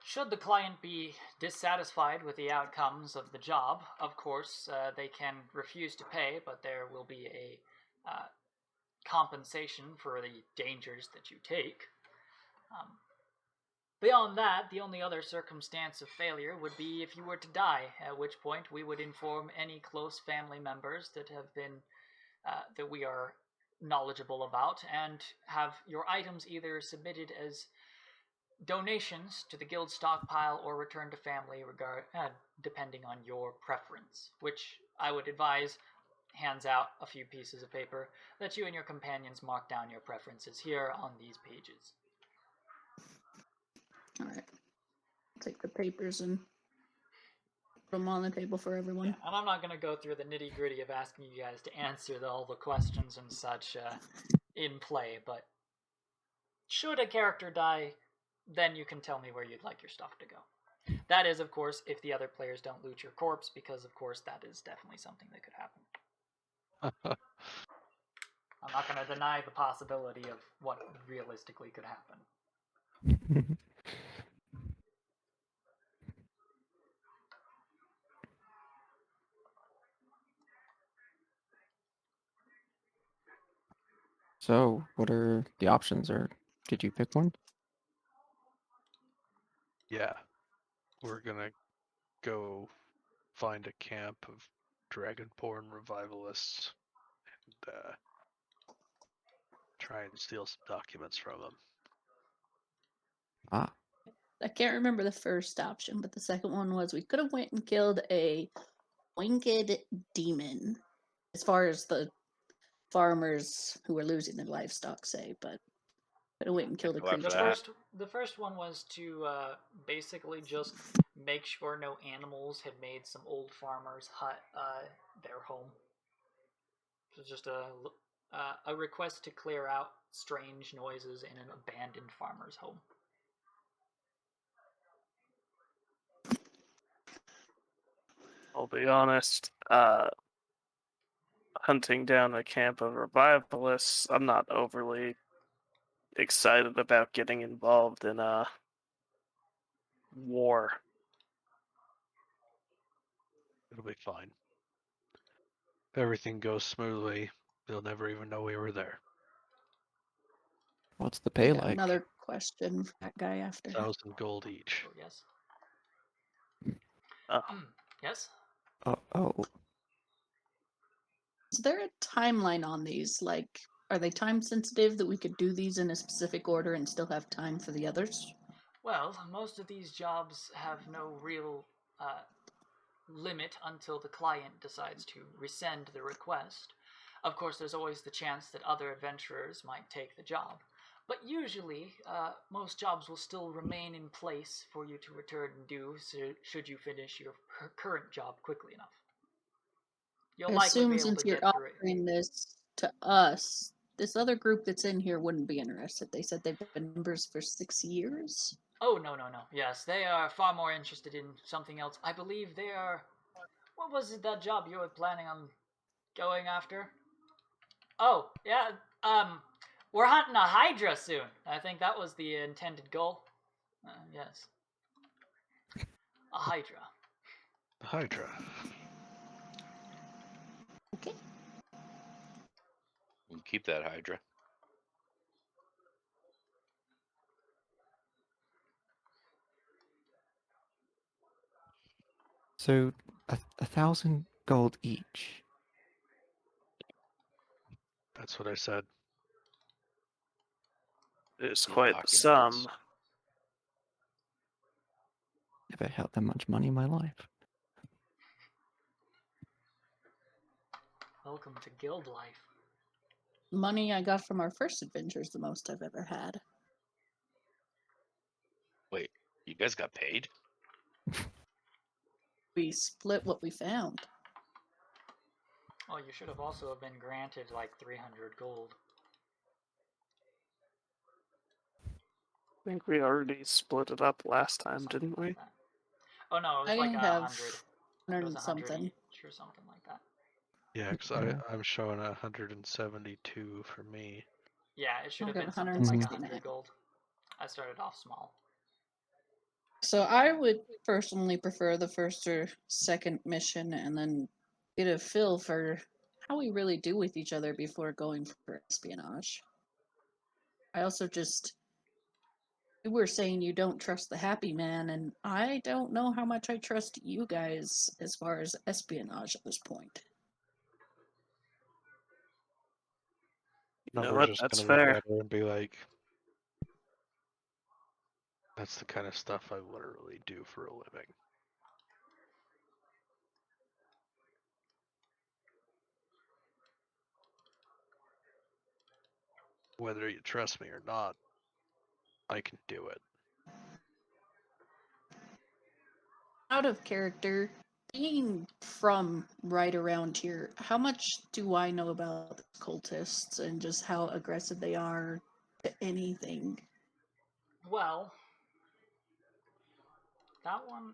Speaker 1: should the client be dissatisfied with the outcomes of the job, of course, they can refuse to pay, but there will be a compensation for the dangers that you take. Beyond that, the only other circumstance of failure would be if you were to die, at which point we would inform any close family members that have been that we are knowledgeable about, and have your items either submitted as donations to the guild stockpile or returned to family, depending on your preference, which I would advise hands out a few pieces of paper that you and your companions mark down your preferences here on these pages.
Speaker 4: Alright. Take the papers and put them on the table for everyone.
Speaker 1: Yeah, and I'm not going to go through the nitty-gritty of asking you guys to answer all the questions and such in play, but should a character die, then you can tell me where you'd like your stuff to go. That is, of course, if the other players don't loot your corpse, because, of course, that is definitely something that could happen. I'm not going to deny the possibility of what realistically could happen.
Speaker 6: So, what are the options, or did you pick one?
Speaker 2: Yeah. We're gonna go find a camp of Dragonborn revivalists and try and steal some documents from them.
Speaker 6: Ah,
Speaker 4: I can't remember the first option, but the second one was we could have went and killed a winged demon, as far as the farmers who were losing their livestock say, but could have went and killed a
Speaker 5: go after
Speaker 4: creature.
Speaker 5: that.
Speaker 1: The first one was to basically just make sure no animals had made some old farmer's hut their home. It was just a request to clear out strange noises in an abandoned farmer's home.
Speaker 3: I'll be honest. Hunting down a camp of revivalists, I'm not overly excited about getting involved in a war.
Speaker 2: It'll be fine. If everything goes smoothly, they'll never even know we were there.
Speaker 6: what's the
Speaker 4: I
Speaker 6: pay
Speaker 4: got
Speaker 6: like?
Speaker 4: another question for that guy after.
Speaker 2: 1,000 gold each.
Speaker 1: Oh, yes.
Speaker 3: Oh,
Speaker 1: Yes?
Speaker 6: Oh,
Speaker 4: Is there a timeline on these? Like, are they time sensitive that we could do these in a specific order and still have time for the others?
Speaker 1: Well, most of these jobs have no real limit until the client decides to rescind the request. Of course, there's always the chance that other adventurers might take the job, but usually most jobs will still remain in place for you to return and do should you finish your current job quickly enough. You'll
Speaker 4: I
Speaker 1: likely be
Speaker 4: assume
Speaker 1: able
Speaker 4: since
Speaker 1: to
Speaker 4: you're
Speaker 1: get through it.
Speaker 4: offering this to us, this other group that's in here wouldn't be interested. They said they've been members for 6 years.
Speaker 1: Oh, no. Yes, they are far more interested in something else. I believe they are... What was it, that job you were planning on going after? Oh, yeah, we're hunting a Hydra soon. I think that was the intended goal. Yes. A Hydra.
Speaker 2: The Hydra.
Speaker 4: Okay.
Speaker 5: You can keep that Hydra.
Speaker 6: so 1,000 gold each.
Speaker 2: That's what I said.
Speaker 3: it's
Speaker 5: Yeah,
Speaker 3: quite the
Speaker 5: documents.
Speaker 3: sum.
Speaker 6: Never had that much money in my life.
Speaker 1: Welcome to guild life.
Speaker 4: Money I got from our first adventure is the most I've ever had.
Speaker 5: Wait, you guys got paid?
Speaker 4: We split what we found.
Speaker 1: Oh, you should have also been granted like 300 gold.
Speaker 3: I think we already split it up last time,
Speaker 1: Something
Speaker 3: didn't
Speaker 1: like
Speaker 3: we?
Speaker 1: that. Oh no, it was
Speaker 4: I
Speaker 1: like
Speaker 4: have
Speaker 1: 100. It
Speaker 4: 100
Speaker 1: was
Speaker 4: and
Speaker 1: 100
Speaker 4: something.
Speaker 1: each or something like that.
Speaker 2: Yeah, because
Speaker 6: Yeah.
Speaker 2: I'm showing 172 for me.
Speaker 1: Yeah, it should
Speaker 4: I've
Speaker 1: have
Speaker 4: got
Speaker 1: been something like
Speaker 4: 169.
Speaker 1: 100 gold. I started off small.
Speaker 4: So I would personally prefer the first or second mission and then get a feel for how we really do with each other before going for espionage. I also just, you were saying you don't trust the happy man, and I don't know how much I trust you guys as far as espionage at this point.
Speaker 3: You know
Speaker 2: Number's
Speaker 3: what?
Speaker 2: just
Speaker 3: That's
Speaker 2: gonna look
Speaker 3: fair.
Speaker 2: at her and be like, "That's the kind of stuff I literally do for a living." Whether you trust me or not, I can do it.
Speaker 4: Out of character, being from right around here, how much do I know about the cultists and just how aggressive they are to anything?
Speaker 1: Well, that one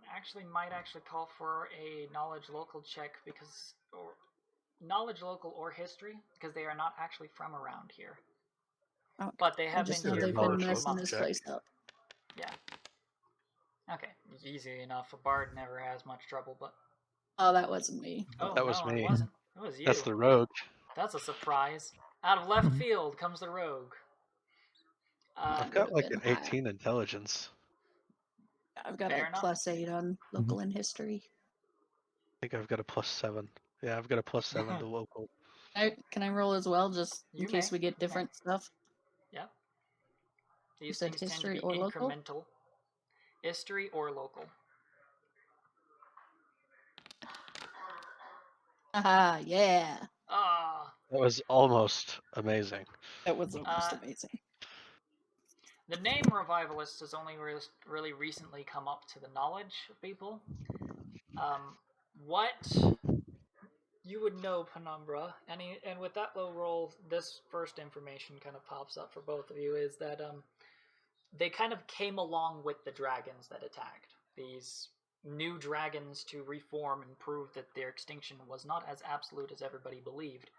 Speaker 1: might actually call for a knowledge local check because, or knowledge local or history, because they are not actually from around here.
Speaker 4: Oh,
Speaker 1: But they
Speaker 4: I
Speaker 1: have
Speaker 4: just
Speaker 1: been
Speaker 4: know
Speaker 1: here
Speaker 4: they've
Speaker 1: for
Speaker 4: been
Speaker 2: knowledge
Speaker 4: messing
Speaker 2: local
Speaker 4: this
Speaker 2: check.
Speaker 4: place up.
Speaker 1: Yeah. Okay, easy enough. A bard never has much trouble, but
Speaker 4: Oh, that wasn't me.
Speaker 1: oh
Speaker 2: That was
Speaker 1: no,
Speaker 2: me.
Speaker 1: it wasn't. It was you.
Speaker 2: That's the rogue.
Speaker 1: That's a surprise. Out of left field comes the rogue.
Speaker 2: I've
Speaker 4: Would
Speaker 2: got
Speaker 4: have
Speaker 2: like
Speaker 4: been
Speaker 2: an
Speaker 4: high.
Speaker 2: 18 intelligence.
Speaker 4: I've got
Speaker 1: Fair
Speaker 4: a
Speaker 1: enough.
Speaker 4: +8 on local and history.
Speaker 2: I think I've got a +7. Yeah, I've got a +7 to local.
Speaker 4: Can I roll as well, just in
Speaker 1: You
Speaker 4: case
Speaker 1: may,
Speaker 4: we get
Speaker 1: you may.
Speaker 4: different stuff?
Speaker 1: Yeah. These
Speaker 4: said
Speaker 1: things tend to
Speaker 4: history
Speaker 1: be
Speaker 4: or local?
Speaker 1: incremental. History or local.
Speaker 4: Haha, yeah.
Speaker 1: Ah.
Speaker 2: That was almost amazing.
Speaker 4: That was almost
Speaker 1: Uh,
Speaker 4: amazing.
Speaker 1: The name revivalist has only really recently come up to the knowledge of people. What you would know, Penumbra, and with that low roll, this first information kind of pops up for both of you, is that they kind of came along with the dragons that attacked. These new dragons to reform and prove that their extinction was not as absolute as everybody believed.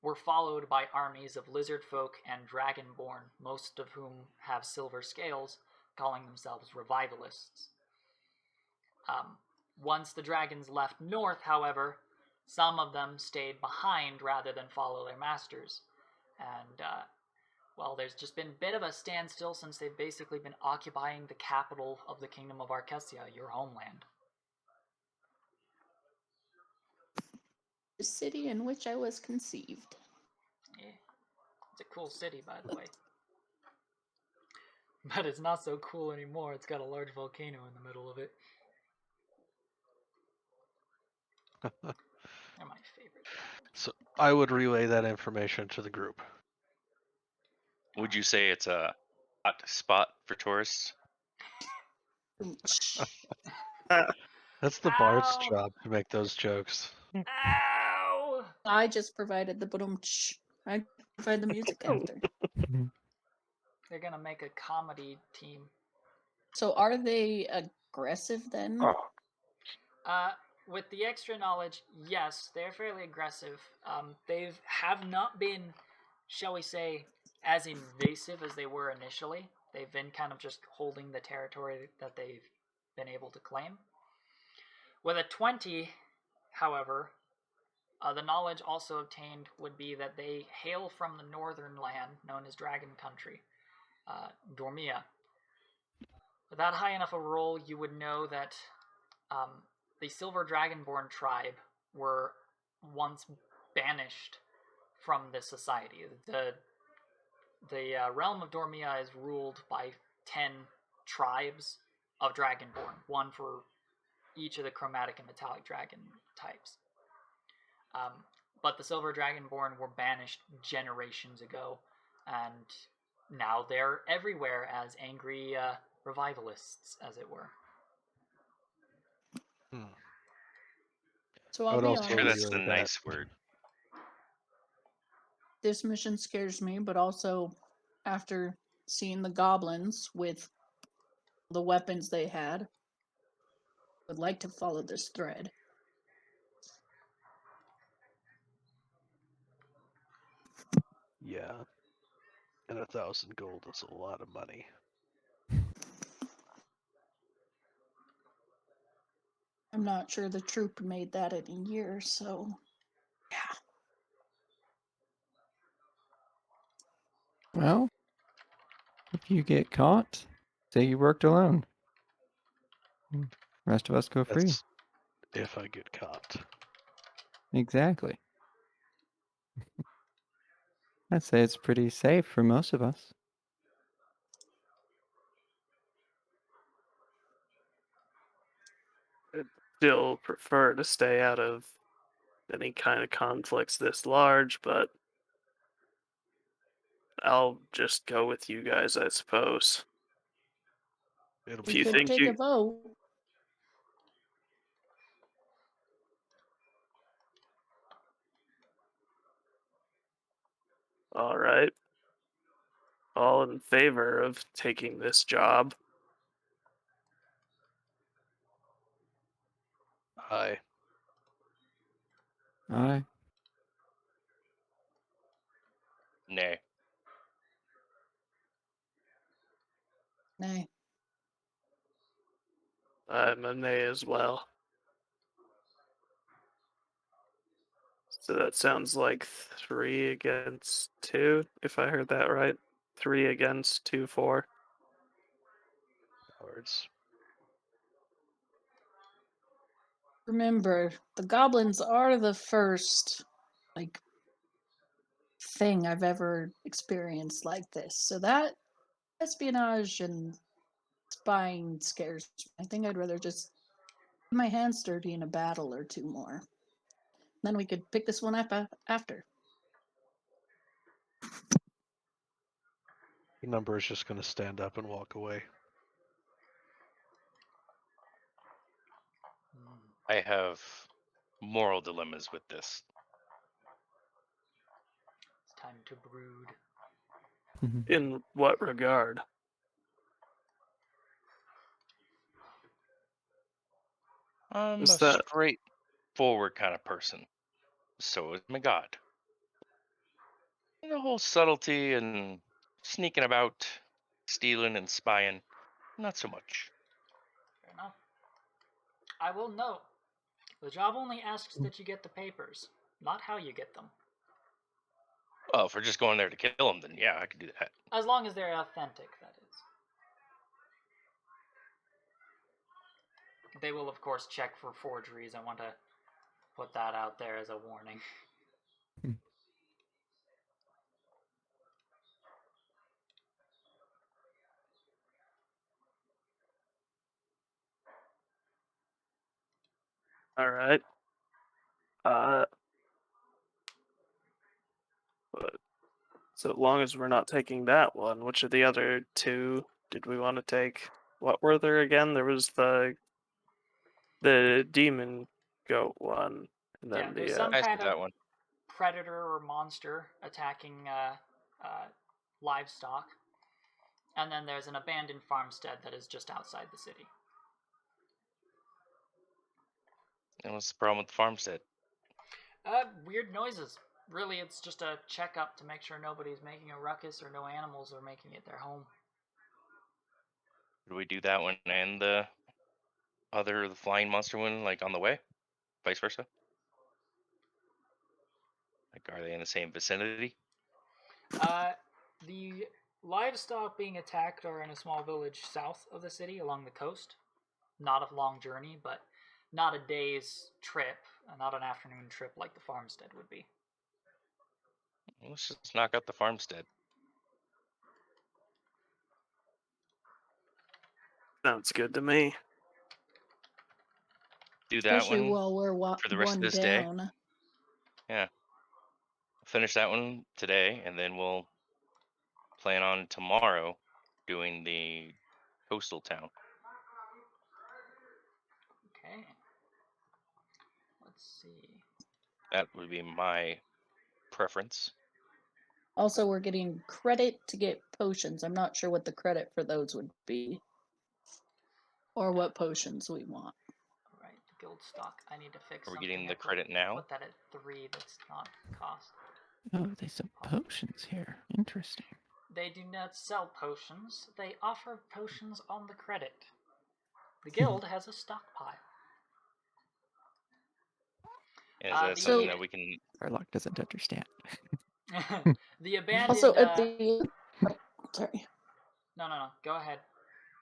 Speaker 1: Were followed by armies of lizard folk and dragonborn, most of whom have silver scales, calling themselves revivalists. Once the dragons left north, however, some of them stayed behind rather than follow their masters. And, well, there's just been a bit of a standstill since they've basically been occupying the capital of the Kingdom of Archescene, your homeland.
Speaker 4: The city in which I was conceived.
Speaker 1: Yeah. It's a cool city, by the way. But it's not so cool anymore. It's got a large volcano in the middle of it. They're my favorite.
Speaker 2: So I would relay that information to the group.
Speaker 5: Would you say it's a hot spot for tourists?
Speaker 2: That's the bard's
Speaker 1: Ow!
Speaker 2: job to make those jokes.
Speaker 1: Ow!
Speaker 4: I just provided the boom-ch. I provide the music after.
Speaker 1: They're gonna make a comedy team.
Speaker 4: So are they aggressive then?
Speaker 1: With the extra knowledge, yes, they're fairly aggressive. They have not been, shall we say, as invasive as they were initially. They've been kind of just holding the territory that they've been able to claim. With a 20, however, the knowledge also obtained would be that they hail from the northern land known as Dragon Country, Dormia. With that high enough a roll, you would know that the Silver Dragonborn tribe were once banished from this society. The realm of Dormia is ruled by 10 tribes of Dragonborn, one for each of the chromatic and metallic dragon types. But the Silver Dragonborn were banished generations ago, and now they're everywhere as angry revivalists, as it were.
Speaker 4: So
Speaker 2: I
Speaker 4: I'll
Speaker 2: would
Speaker 4: be
Speaker 2: also
Speaker 5: Sure,
Speaker 2: agree
Speaker 5: that's
Speaker 4: honest,
Speaker 5: the
Speaker 2: with that.
Speaker 5: nice word.
Speaker 4: this mission scares me, but also after seeing the goblins with the weapons they had, would like to follow this thread.
Speaker 2: Yeah. And 1,000 gold is a lot of money.
Speaker 4: I'm not sure the troop made that in a year, so yeah.
Speaker 6: Well, if you get caught, say you worked alone. Rest of us go free.
Speaker 2: That's if I get caught.
Speaker 6: Exactly. I'd say it's pretty safe for most of us.
Speaker 3: I'd still prefer to stay out of any kind of conflicts this large, but I'll just go with you guys, I suppose.
Speaker 2: It'll
Speaker 3: If
Speaker 4: We
Speaker 2: be
Speaker 3: you
Speaker 4: could
Speaker 2: fun.
Speaker 3: think
Speaker 4: take
Speaker 3: you-
Speaker 4: a vote.
Speaker 3: All right. All in favor of taking this job?
Speaker 2: Aye.
Speaker 6: Aye.
Speaker 5: Nay.
Speaker 4: Nay.
Speaker 3: I'm a nay as well. So that sounds like 3 against 2, if I heard that right. 3 against 2, 4.
Speaker 2: Cowards.
Speaker 4: Remember, the goblins are the first, like, thing I've ever experienced like this. So that espionage and spying scares me. I think I'd rather just get my hands dirty in a battle or two more. Then we could pick this one up after.
Speaker 2: Penumbra is just going to stand up and walk away.
Speaker 5: I have moral dilemmas with this.
Speaker 1: It's time to brood.
Speaker 3: In what regard?
Speaker 5: I'm
Speaker 3: Is
Speaker 5: a
Speaker 3: that-
Speaker 5: straightforward kind of person. So is my god. The whole subtlety and sneaking about, stealing and spying, not so much.
Speaker 1: Fair enough. I will note, the job only asks that you get the papers, not how you get them.
Speaker 5: Well, if we're just going there to kill them, then yeah, I could do that.
Speaker 1: As long as they're authentic, that is. They will, of course, check for forgeries. I want to put that out there as a warning.
Speaker 3: All right. But so long as we're not taking that one, which of the other 2 did we want to take? What were there again? There was the demon goat one, and
Speaker 1: Yeah,
Speaker 3: then
Speaker 1: there's
Speaker 3: the
Speaker 1: some
Speaker 5: I see
Speaker 1: kind of
Speaker 5: that one.
Speaker 1: predator or monster attacking livestock. And then there's an abandoned farmstead that is just outside the city.
Speaker 5: And what's the problem with the farmstead?
Speaker 1: Weird noises. Really, it's just a checkup to make sure nobody's making a ruckus or no animals are making it their home.
Speaker 5: Did we do that one and the flying monster one, like on the way? Vice versa? Like, are they in the same vicinity?
Speaker 1: The livestock being attacked are in a small village south of the city along the coast. Not a long journey, but not a day's trip, not an afternoon trip like the farmstead would be.
Speaker 5: Let's just knock out the farmstead.
Speaker 3: sounds good to me.
Speaker 5: Do that
Speaker 4: Especially
Speaker 5: one
Speaker 4: while we're
Speaker 5: for the rest of
Speaker 4: one
Speaker 5: this day.
Speaker 4: down.
Speaker 5: Yeah. Finish that one today, and then we'll plan on tomorrow doing the coastal town.
Speaker 1: Okay. Let's see.
Speaker 5: That would be my preference.
Speaker 4: Also, we're getting credit to get potions. I'm not sure what the credit for those would be. Or what potions we want.
Speaker 1: Alright, the guild stock. I need to fix
Speaker 5: Are we
Speaker 1: something.
Speaker 5: getting
Speaker 1: I
Speaker 5: the credit now?
Speaker 1: Put that at 3. That's not cost.
Speaker 6: Oh, they sell potions here. Interesting.
Speaker 1: They do not sell potions. They offer potions on the credit. The guild has a stockpile.
Speaker 5: And is that
Speaker 1: the-
Speaker 5: something that we can?
Speaker 6: Tarrlok doesn't understand.
Speaker 1: The abandoned.
Speaker 4: Also, at the sorry.
Speaker 1: No. Go ahead.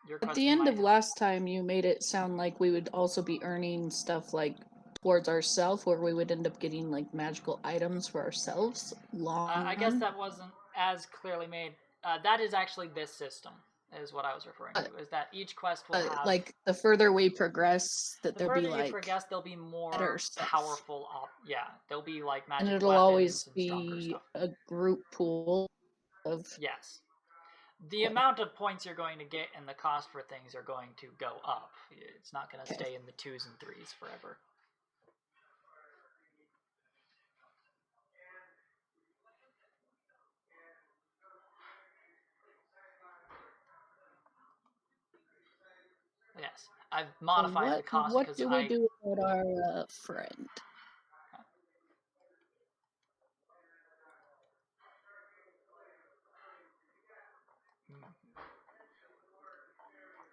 Speaker 1: Your
Speaker 4: At the
Speaker 1: question
Speaker 4: end
Speaker 1: might
Speaker 4: of
Speaker 1: have-
Speaker 4: last time, you made it sound like we would also be earning stuff like towards ourselves, where we would end up getting like magical items for ourselves.
Speaker 1: I guess that wasn't as clearly made. That is actually this system, is what I was referring to. Is that each quest will have
Speaker 4: like the further we progress, that
Speaker 1: the
Speaker 4: there'll
Speaker 1: further
Speaker 4: be
Speaker 1: you
Speaker 4: like
Speaker 1: progress, there'll be more
Speaker 4: better stuff.
Speaker 1: powerful. Yeah, there'll be like magic
Speaker 4: and it'll
Speaker 1: weapons
Speaker 4: always
Speaker 1: and stronger
Speaker 4: be
Speaker 1: stuff.
Speaker 4: a group pool of
Speaker 1: Yes. The amount of points you're going to get and the cost for things are going to go up. It's not going to
Speaker 4: Okay.
Speaker 1: stay in the 2s and 3s forever. Yes, I've modified the cost
Speaker 4: what
Speaker 1: because
Speaker 4: do we do with our friend?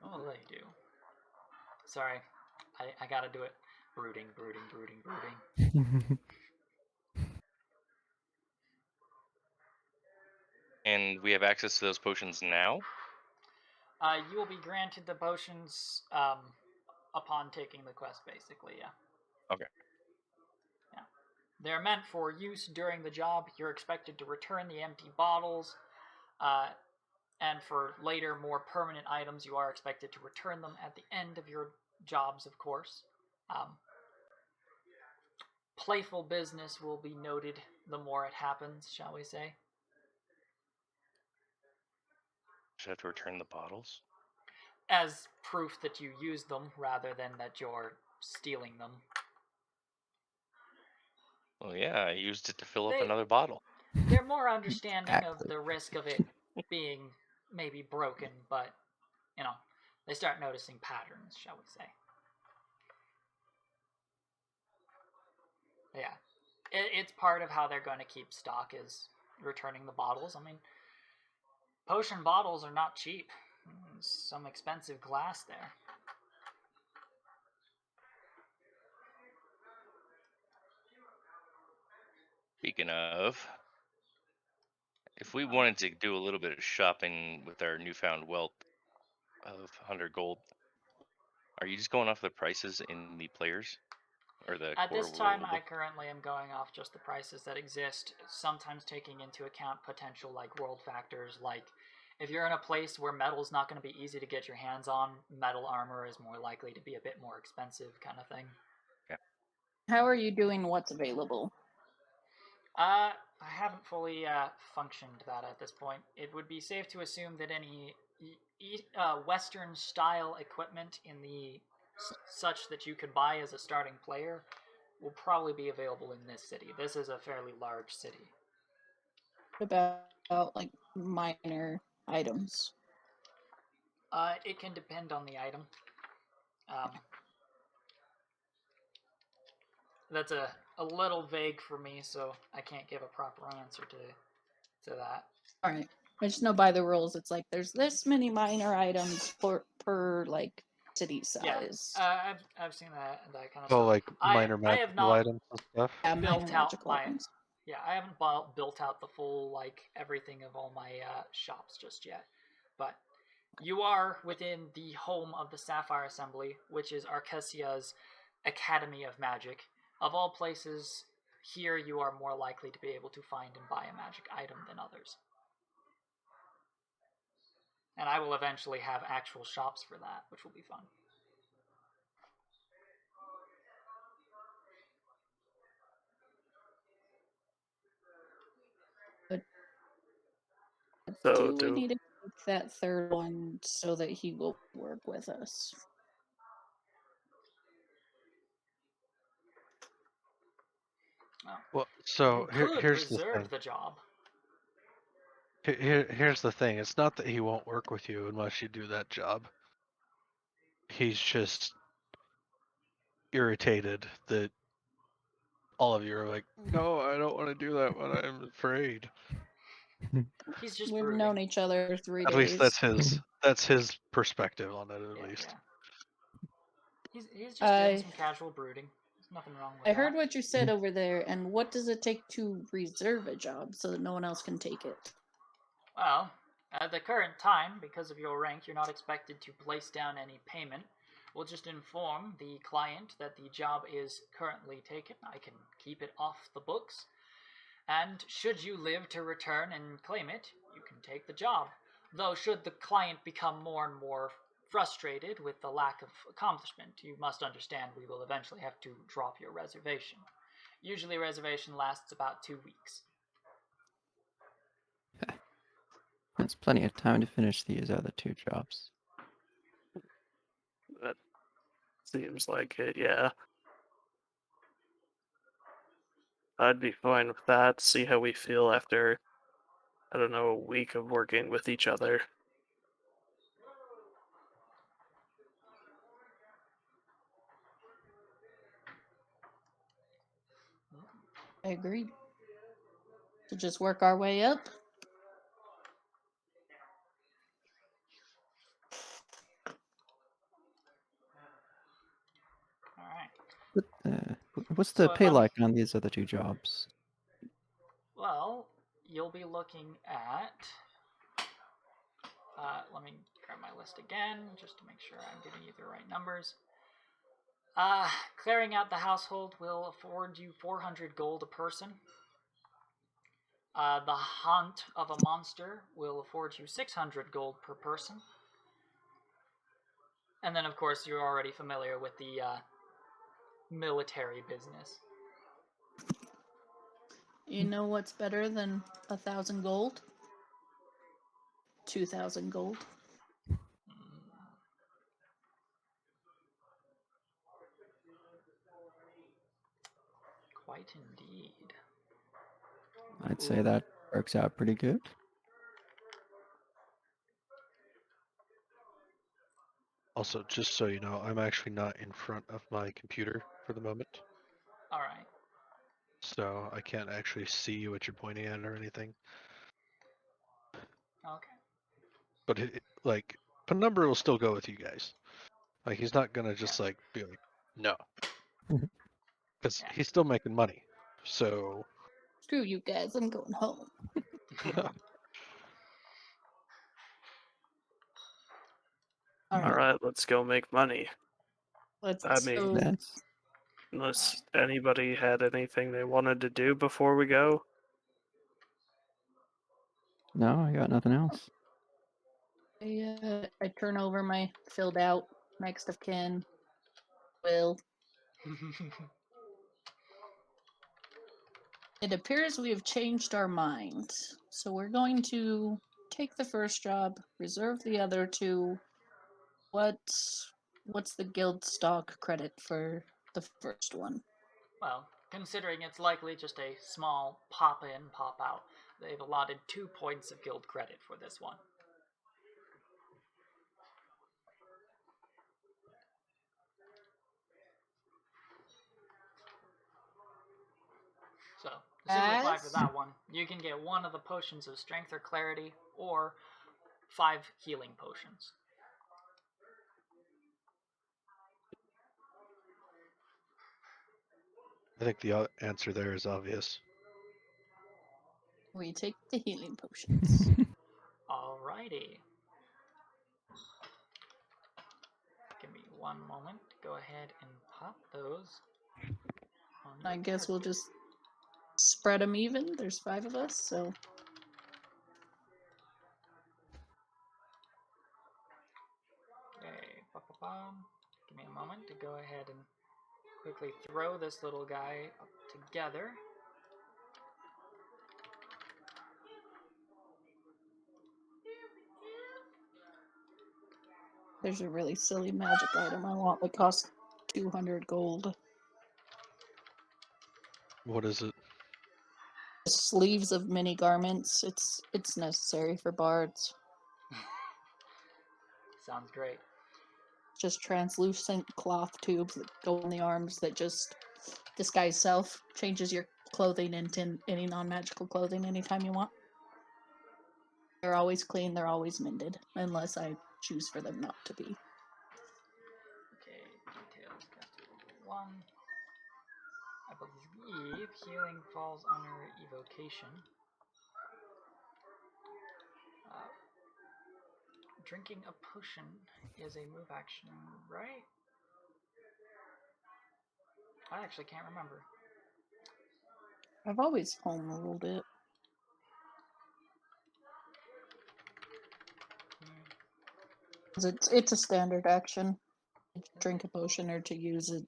Speaker 1: What will they do? Sorry, I gotta do it. Brooding.
Speaker 5: And we have access to those potions now.
Speaker 1: You will be granted the potions upon taking the quest, basically, yeah.
Speaker 5: Okay.
Speaker 1: Yeah. They're meant for use during the job. You're expected to return the empty bottles, and for later, more permanent items, you are expected to return them at the end of your jobs, of course. Playful business will be noted the more it happens, shall we say.
Speaker 5: Just have to return the bottles.
Speaker 1: As proof that you used them rather than that you're stealing them.
Speaker 5: Well, yeah, I used it to fill up
Speaker 1: They-
Speaker 5: another bottle.
Speaker 1: They're more understanding of
Speaker 6: Exactly.
Speaker 1: the risk of it being maybe broken, but, you know, they start noticing patterns, shall we say. Yeah. It's part of how they're going to keep stock is returning the bottles. I mean, potion bottles are not cheap. There's some expensive glass there.
Speaker 5: Speaking of, if we wanted to do a little bit of shopping with our newfound wealth of 100 gold, are you just going off the prices in the players? Or the
Speaker 1: At
Speaker 5: core
Speaker 1: this time,
Speaker 5: world?
Speaker 1: I currently am going off just the prices that exist, sometimes taking into account potential like world factors, like if you're in a place where metal's not going to be easy to get your hands on, metal armor is more likely to be a bit more expensive kind of thing.
Speaker 4: How are you doing what's available?
Speaker 1: I haven't fully functioned that at this point. It would be safe to assume that any Western style equipment in the such that you could buy as a starting player will probably be available in this city. This is a fairly large city.
Speaker 4: What about like minor items?
Speaker 1: It can depend on the item. That's a little vague for me, so I can't give a proper answer to that.
Speaker 4: All right. I just know by the rules, it's like there's this many minor items per like city size.
Speaker 1: Yeah, I've seen that kind of
Speaker 2: So
Speaker 1: stuff.
Speaker 2: like minor
Speaker 1: I have
Speaker 2: magical
Speaker 1: not
Speaker 2: items and stuff.
Speaker 4: Yeah,
Speaker 1: built
Speaker 4: minor
Speaker 1: out
Speaker 4: magical
Speaker 1: my
Speaker 4: items.
Speaker 1: yeah. I haven't built out the full like everything of all my shops just yet, but you are within the home of the Sapphire Assembly, which is Archesia's Academy of Magic. Of all places, here you are more likely to be able to find and buy a magic item than others. And I will eventually have actual shops for that, which will be fun.
Speaker 3: So
Speaker 4: Do we need to make that third one so that he will work with us?
Speaker 2: Well, so
Speaker 1: You could
Speaker 2: here's the
Speaker 1: reserve
Speaker 2: thing.
Speaker 1: the job.
Speaker 2: Here's the thing. It's not that he won't work with you unless you do that job. He's just irritated that all of you are like, no, I don't want to do that one. I'm afraid.
Speaker 1: He's just
Speaker 4: We've
Speaker 1: brooding.
Speaker 4: known each other 3
Speaker 2: At
Speaker 4: days.
Speaker 2: least that's his perspective on it. At
Speaker 1: Yeah,
Speaker 2: least.
Speaker 1: yeah. He's just doing
Speaker 4: I
Speaker 1: some casual brooding. There's nothing wrong with
Speaker 4: I
Speaker 1: that.
Speaker 4: heard what you said over there, and what does it take to reserve a job so that no one else can take it?
Speaker 1: Well, at the current time, because of your rank, you're not expected to place down any payment. We'll just inform the client that the job is currently taken. I can keep it off the books. And should you live to return and claim it, you can take the job. Though should the client become more and more frustrated with the lack of accomplishment, you must understand we will eventually have to drop your reservation. Usually reservation lasts about 2 weeks.
Speaker 6: That's plenty of time to finish these other 2 jobs.
Speaker 3: That seems like it, yeah. I'd be fine with that. See how we feel after, I don't know, a week of working with each other.
Speaker 4: I agree. To just work our way up.
Speaker 1: Alright.
Speaker 6: What's
Speaker 1: So
Speaker 6: the
Speaker 1: if
Speaker 6: pay
Speaker 1: I'm-
Speaker 6: like on these other 2 jobs?
Speaker 1: Well, you'll be looking at... let me grab my list again, just to make sure I'm giving you the right numbers. Clearing out the household will afford you 400 gold a person. The hunt of a monster will afford you 600 gold per person. And then, of course, you're already familiar with the military business.
Speaker 4: You know what's better than 1,000 gold? 2,000 gold.
Speaker 1: Quite indeed.
Speaker 6: I'd say that works out pretty good.
Speaker 2: Also, just so you know, I'm actually not in front of my computer for the moment,
Speaker 1: Alright.
Speaker 2: so I can't actually see what you're pointing at or anything.
Speaker 1: Okay.
Speaker 2: But like, Penumbra will still go with you guys. Like, he's not gonna just like be like, no, because
Speaker 1: Yeah.
Speaker 2: he's still making money. So
Speaker 4: Screw you guys, I'm going home.
Speaker 3: Alright, let's go make money.
Speaker 4: Let's
Speaker 3: I mean,
Speaker 4: go.
Speaker 6: That's
Speaker 3: unless anybody had anything they wanted to do before we go.
Speaker 6: no, I got nothing else.
Speaker 4: I turn over my filled out next of kin. Will. It appears we have changed our mind. So we're going to take the first job, reserve the other 2. What's the guild stock credit for the first one?
Speaker 1: Well, considering it's likely just a small pop in, pop out, they've allotted 2 points of guild credit for this one. So, to simplify for
Speaker 4: As?
Speaker 1: that one, you can get 1 of the potions of strength or clarity, or 5 healing potions.
Speaker 2: I think the answer there is obvious.
Speaker 4: We take the healing potions.
Speaker 1: Alrighty. Give me 1 moment to go ahead and pop those. On
Speaker 4: I
Speaker 1: your
Speaker 4: guess we'll
Speaker 1: character.
Speaker 4: just spread them even. There's 5 of us, so.
Speaker 1: Okay, give me a moment to go ahead and quickly throw this little guy up together.
Speaker 4: There's a really silly magic item I want that costs 200 gold.
Speaker 2: What is it?
Speaker 4: Sleeves of mini garments. It's necessary for bards.
Speaker 1: Sounds great.
Speaker 4: Just translucent cloth tubes that go on the arms that just disguise self. Changes your clothing into any non-magical clothing anytime you want. They're always clean. They're always mended, unless I choose for them not to be.
Speaker 1: Okay, details. Cast 1. I believe healing falls under evocation. Drinking a potion is a move action, right? I actually can't remember.
Speaker 4: I've always home ruled it. 'Cause it's a standard action. To drink a potion or to use an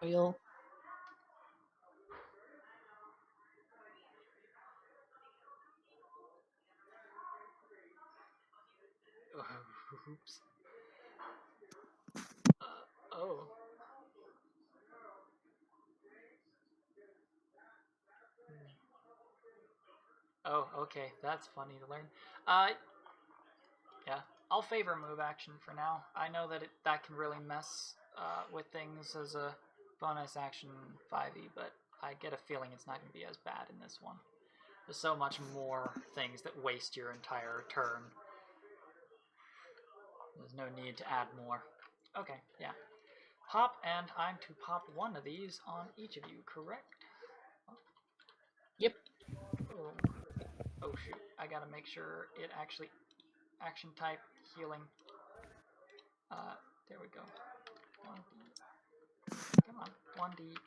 Speaker 4: oil.
Speaker 1: Oops. Oh. Oh, okay. That's funny to learn. Yeah. I'll favor move action for now. I know that that can really mess with things as a bonus action 5e, but I get a feeling it's not going to be as bad in this one. There's so much more things that waste your entire turn. There's no need to add more. Okay, yeah. Pop, and I'm to pop one of these on each of you, correct?
Speaker 4: Yep.
Speaker 1: Oh, oh shoot. I gotta make sure it actually... Action type, healing. There we go. 1d... Come on. 1d8.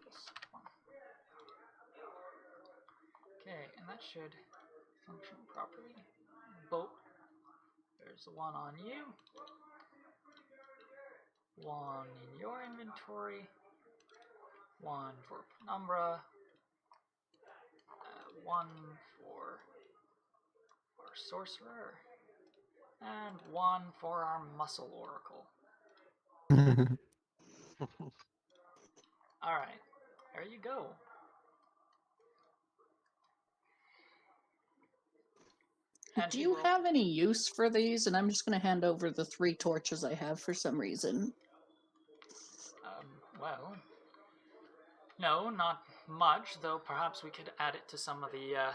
Speaker 1: Plus 1. Okay, and that should function properly. Boat. There's one on you. One in your inventory. One for Penumbra. One for our Sorcerer. And one for our Muscle Oracle. Alright, there you go.
Speaker 4: Do you have any use for these? And I'm just going to hand over the 3 torches I have for some reason.
Speaker 1: Well, no, not much, though perhaps we could add it to some of the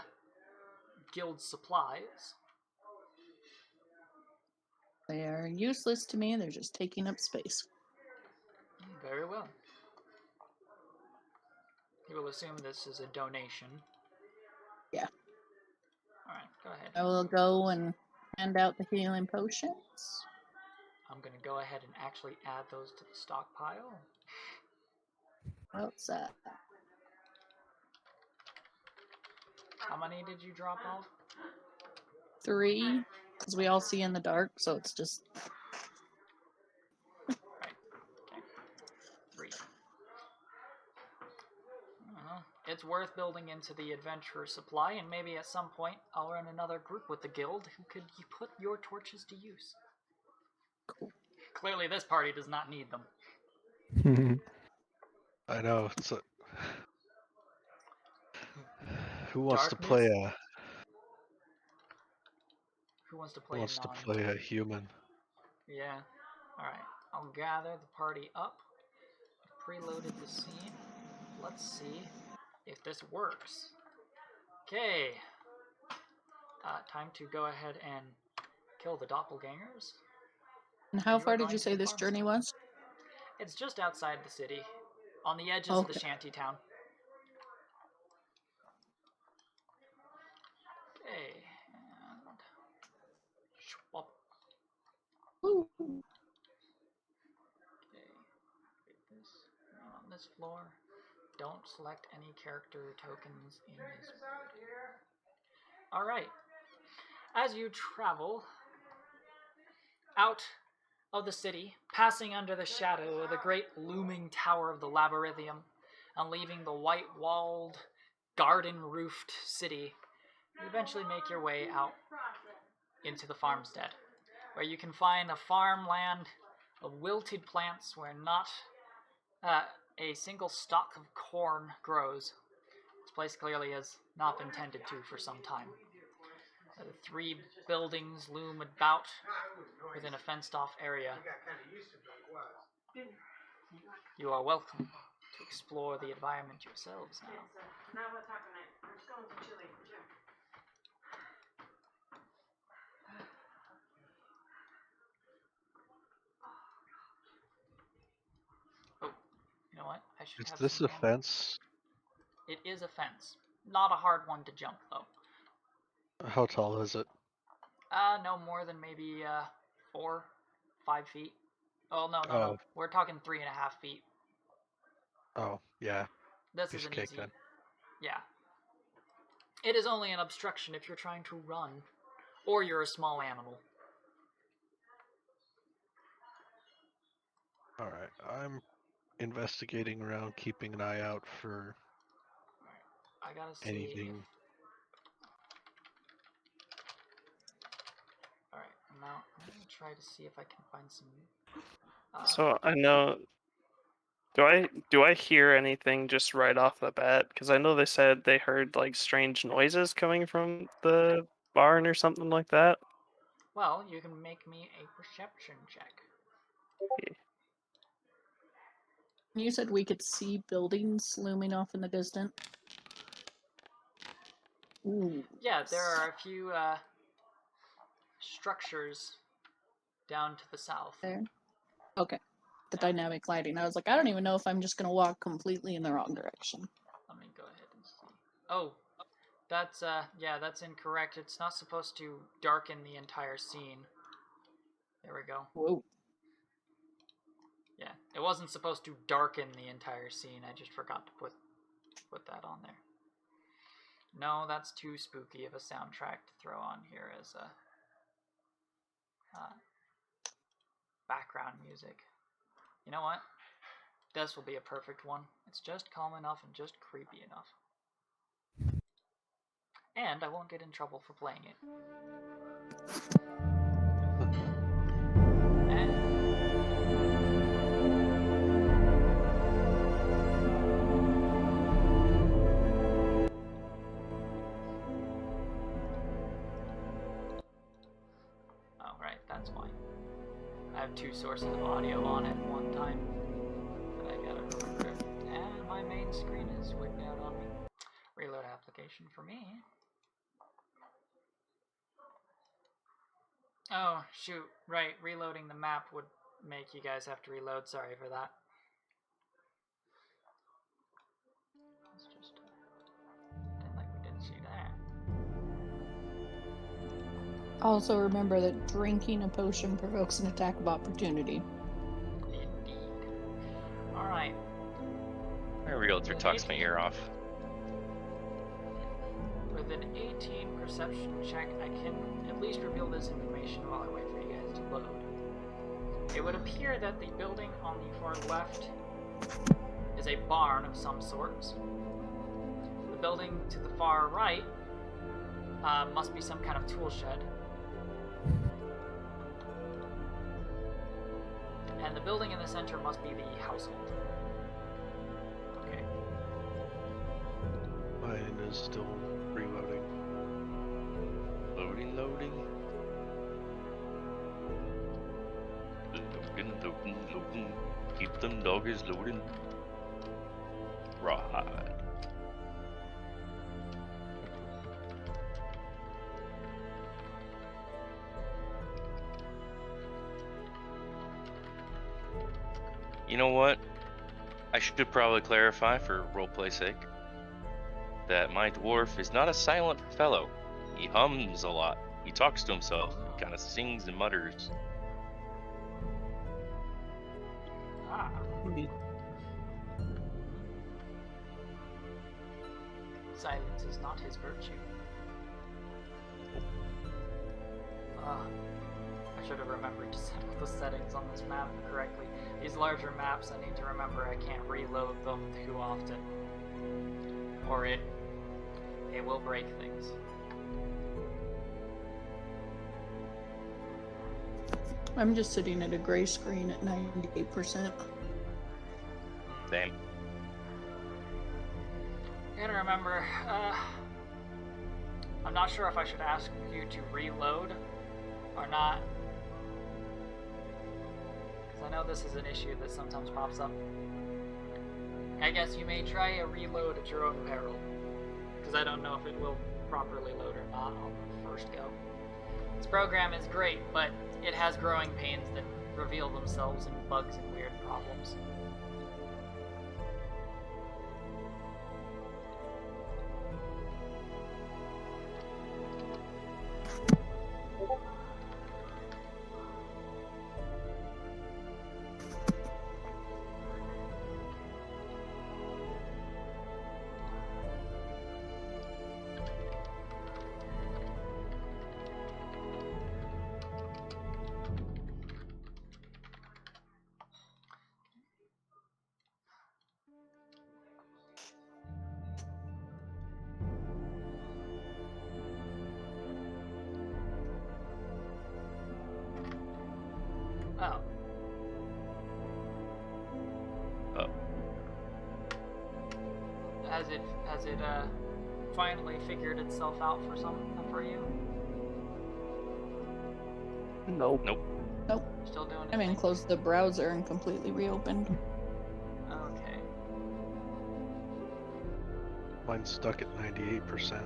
Speaker 1: guild supplies.
Speaker 4: They are useless to me, they're just taking up space.
Speaker 1: Very well. You will assume this is a donation.
Speaker 4: Yeah.
Speaker 1: Alright, go ahead.
Speaker 4: I will go and hand out the healing potions.
Speaker 1: I'm going to go ahead and actually add those to the stockpile.
Speaker 4: What's that?
Speaker 1: How many did you drop off?
Speaker 4: 3, because we all see in the dark, so it's just...
Speaker 1: Right. Okay. 3. It's worth building into the adventurer supply, and maybe at some point I'll run another group with the guild who could put your torches to use.
Speaker 4: Cool.
Speaker 1: Clearly this party does not need them.
Speaker 2: I know. It's a... Who wants
Speaker 1: Darkness?
Speaker 2: to play a...
Speaker 1: Who wants to
Speaker 2: Who
Speaker 1: play
Speaker 2: wants
Speaker 1: a
Speaker 2: to
Speaker 1: non?
Speaker 2: play a human?
Speaker 1: Yeah. Alright. I'll gather the party up. Preloaded the scene. Let's see if this works. Okay. Time to go ahead and kill the doppelgangers.
Speaker 4: And how
Speaker 1: You
Speaker 4: far
Speaker 1: are
Speaker 4: did
Speaker 1: going
Speaker 4: you
Speaker 1: to
Speaker 4: say
Speaker 1: the
Speaker 4: this
Speaker 1: farm
Speaker 4: journey
Speaker 1: stand.
Speaker 4: was?
Speaker 1: It's just outside the city, on the edges of the shanty town. Okay, and swap.
Speaker 4: Ooh.
Speaker 1: Okay, get this on this floor. Don't select any character tokens in this. All right. As you travel out of the city, passing under the shadow of the great looming tower of the Labyrinthum, and leaving the white-walled, garden-roofed city, you eventually make your way out into the farmstead, where you can find a farmland of wilted plants where not a single stalk of corn grows. This place clearly has not been tended to for some time. The 3 buildings loom about within a fenced-off area. You are welcome to explore the environment yourselves now. Oh, you know what? I should
Speaker 2: Is
Speaker 1: have
Speaker 2: this
Speaker 1: some
Speaker 2: a
Speaker 1: ammo.
Speaker 2: fence?
Speaker 1: It is a fence. Not a hard one to jump, though.
Speaker 2: How tall is it?
Speaker 1: No more than maybe 4, 5 feet. Oh, no.
Speaker 2: Oh.
Speaker 1: We're talking 3.5 feet.
Speaker 2: Oh, yeah.
Speaker 1: This
Speaker 2: Piece
Speaker 1: is
Speaker 2: of
Speaker 1: an
Speaker 2: cake
Speaker 1: easy.
Speaker 2: then.
Speaker 1: Yeah. It is only an obstruction if you're trying to run, or you're a small animal.
Speaker 2: Alright, I'm investigating around, keeping an eye out for
Speaker 1: I gotta see.
Speaker 2: anything.
Speaker 1: Alright, now I'm gonna try to see if I can find some.
Speaker 3: So I know. Do I hear anything just right off the bat? Because I know they said they heard like strange noises coming from the barn or something like that.
Speaker 1: Well, you can make me a perception check.
Speaker 4: You said we could see buildings looming off in the distance. Ooh.
Speaker 1: Yeah, there are a few structures down to the south.
Speaker 4: There. Okay. The dynamic lighting. I was like, I don't even know if I'm just gonna walk completely in the wrong direction.
Speaker 1: Let me go ahead and see. Oh, that's that's incorrect. It's not supposed to darken the entire scene. There we go.
Speaker 4: Whoa.
Speaker 1: Yeah, it wasn't supposed to darken the entire scene. I just forgot to put that on there. No, that's too spooky of a soundtrack to throw on here as a background music. You know what? This will be a perfect one. It's just calm enough and just creepy enough. And I won't get in trouble for playing it. And oh, right, that's why. I have 2 sources of audio on at one time. But I gotta remember it. And my main screen is wigged out on me. Reload application for me. Oh, shoot. Right, reloading the map would make you guys have to reload. Sorry for that. Let's just pretend like we didn't see that.
Speaker 4: Also remember that drinking a potion provokes an attack of opportunity.
Speaker 1: Indeed. Alright.
Speaker 5: My realtor talks my ear off.
Speaker 1: With an 18 perception check, I can at least reveal this information while I wait for you guys to load. It would appear that the building on the far left is a barn of some sorts. The building to the far right must be some kind of tool shed. And the building in the center must be the household. Okay.
Speaker 2: Mine is still reloading.
Speaker 5: Loading. Loading. Keep them doggies loading. Right. You know what? I should probably clarify for roleplay sake that my dwarf is not a silent fellow. He hums a lot. He talks to himself. He kind of sings and mutters.
Speaker 1: Ah. Silence is not his virtue. I should have remembered to set the settings on this map correctly. These larger maps, I need to remember I can't reload them too often. Or it will break things.
Speaker 4: I'm just sitting at a gray screen at 98%.
Speaker 5: Damn.
Speaker 1: And remember, I'm not sure if I should ask you to reload or not. Because I know this is an issue that sometimes pops up. I guess you may try a reload at your own peril. Because I don't know if it will properly load or not on the first go. This program is great, but it has growing pains that reveal themselves in bugs and weird problems. Oh.
Speaker 5: Oh.
Speaker 1: Has it finally figured itself out for you?
Speaker 3: Nope.
Speaker 5: Nope.
Speaker 4: Nope.
Speaker 1: Still doing it?
Speaker 4: I mean, closed the browser and completely reopened.
Speaker 1: Okay.
Speaker 2: Mine's stuck at 98%.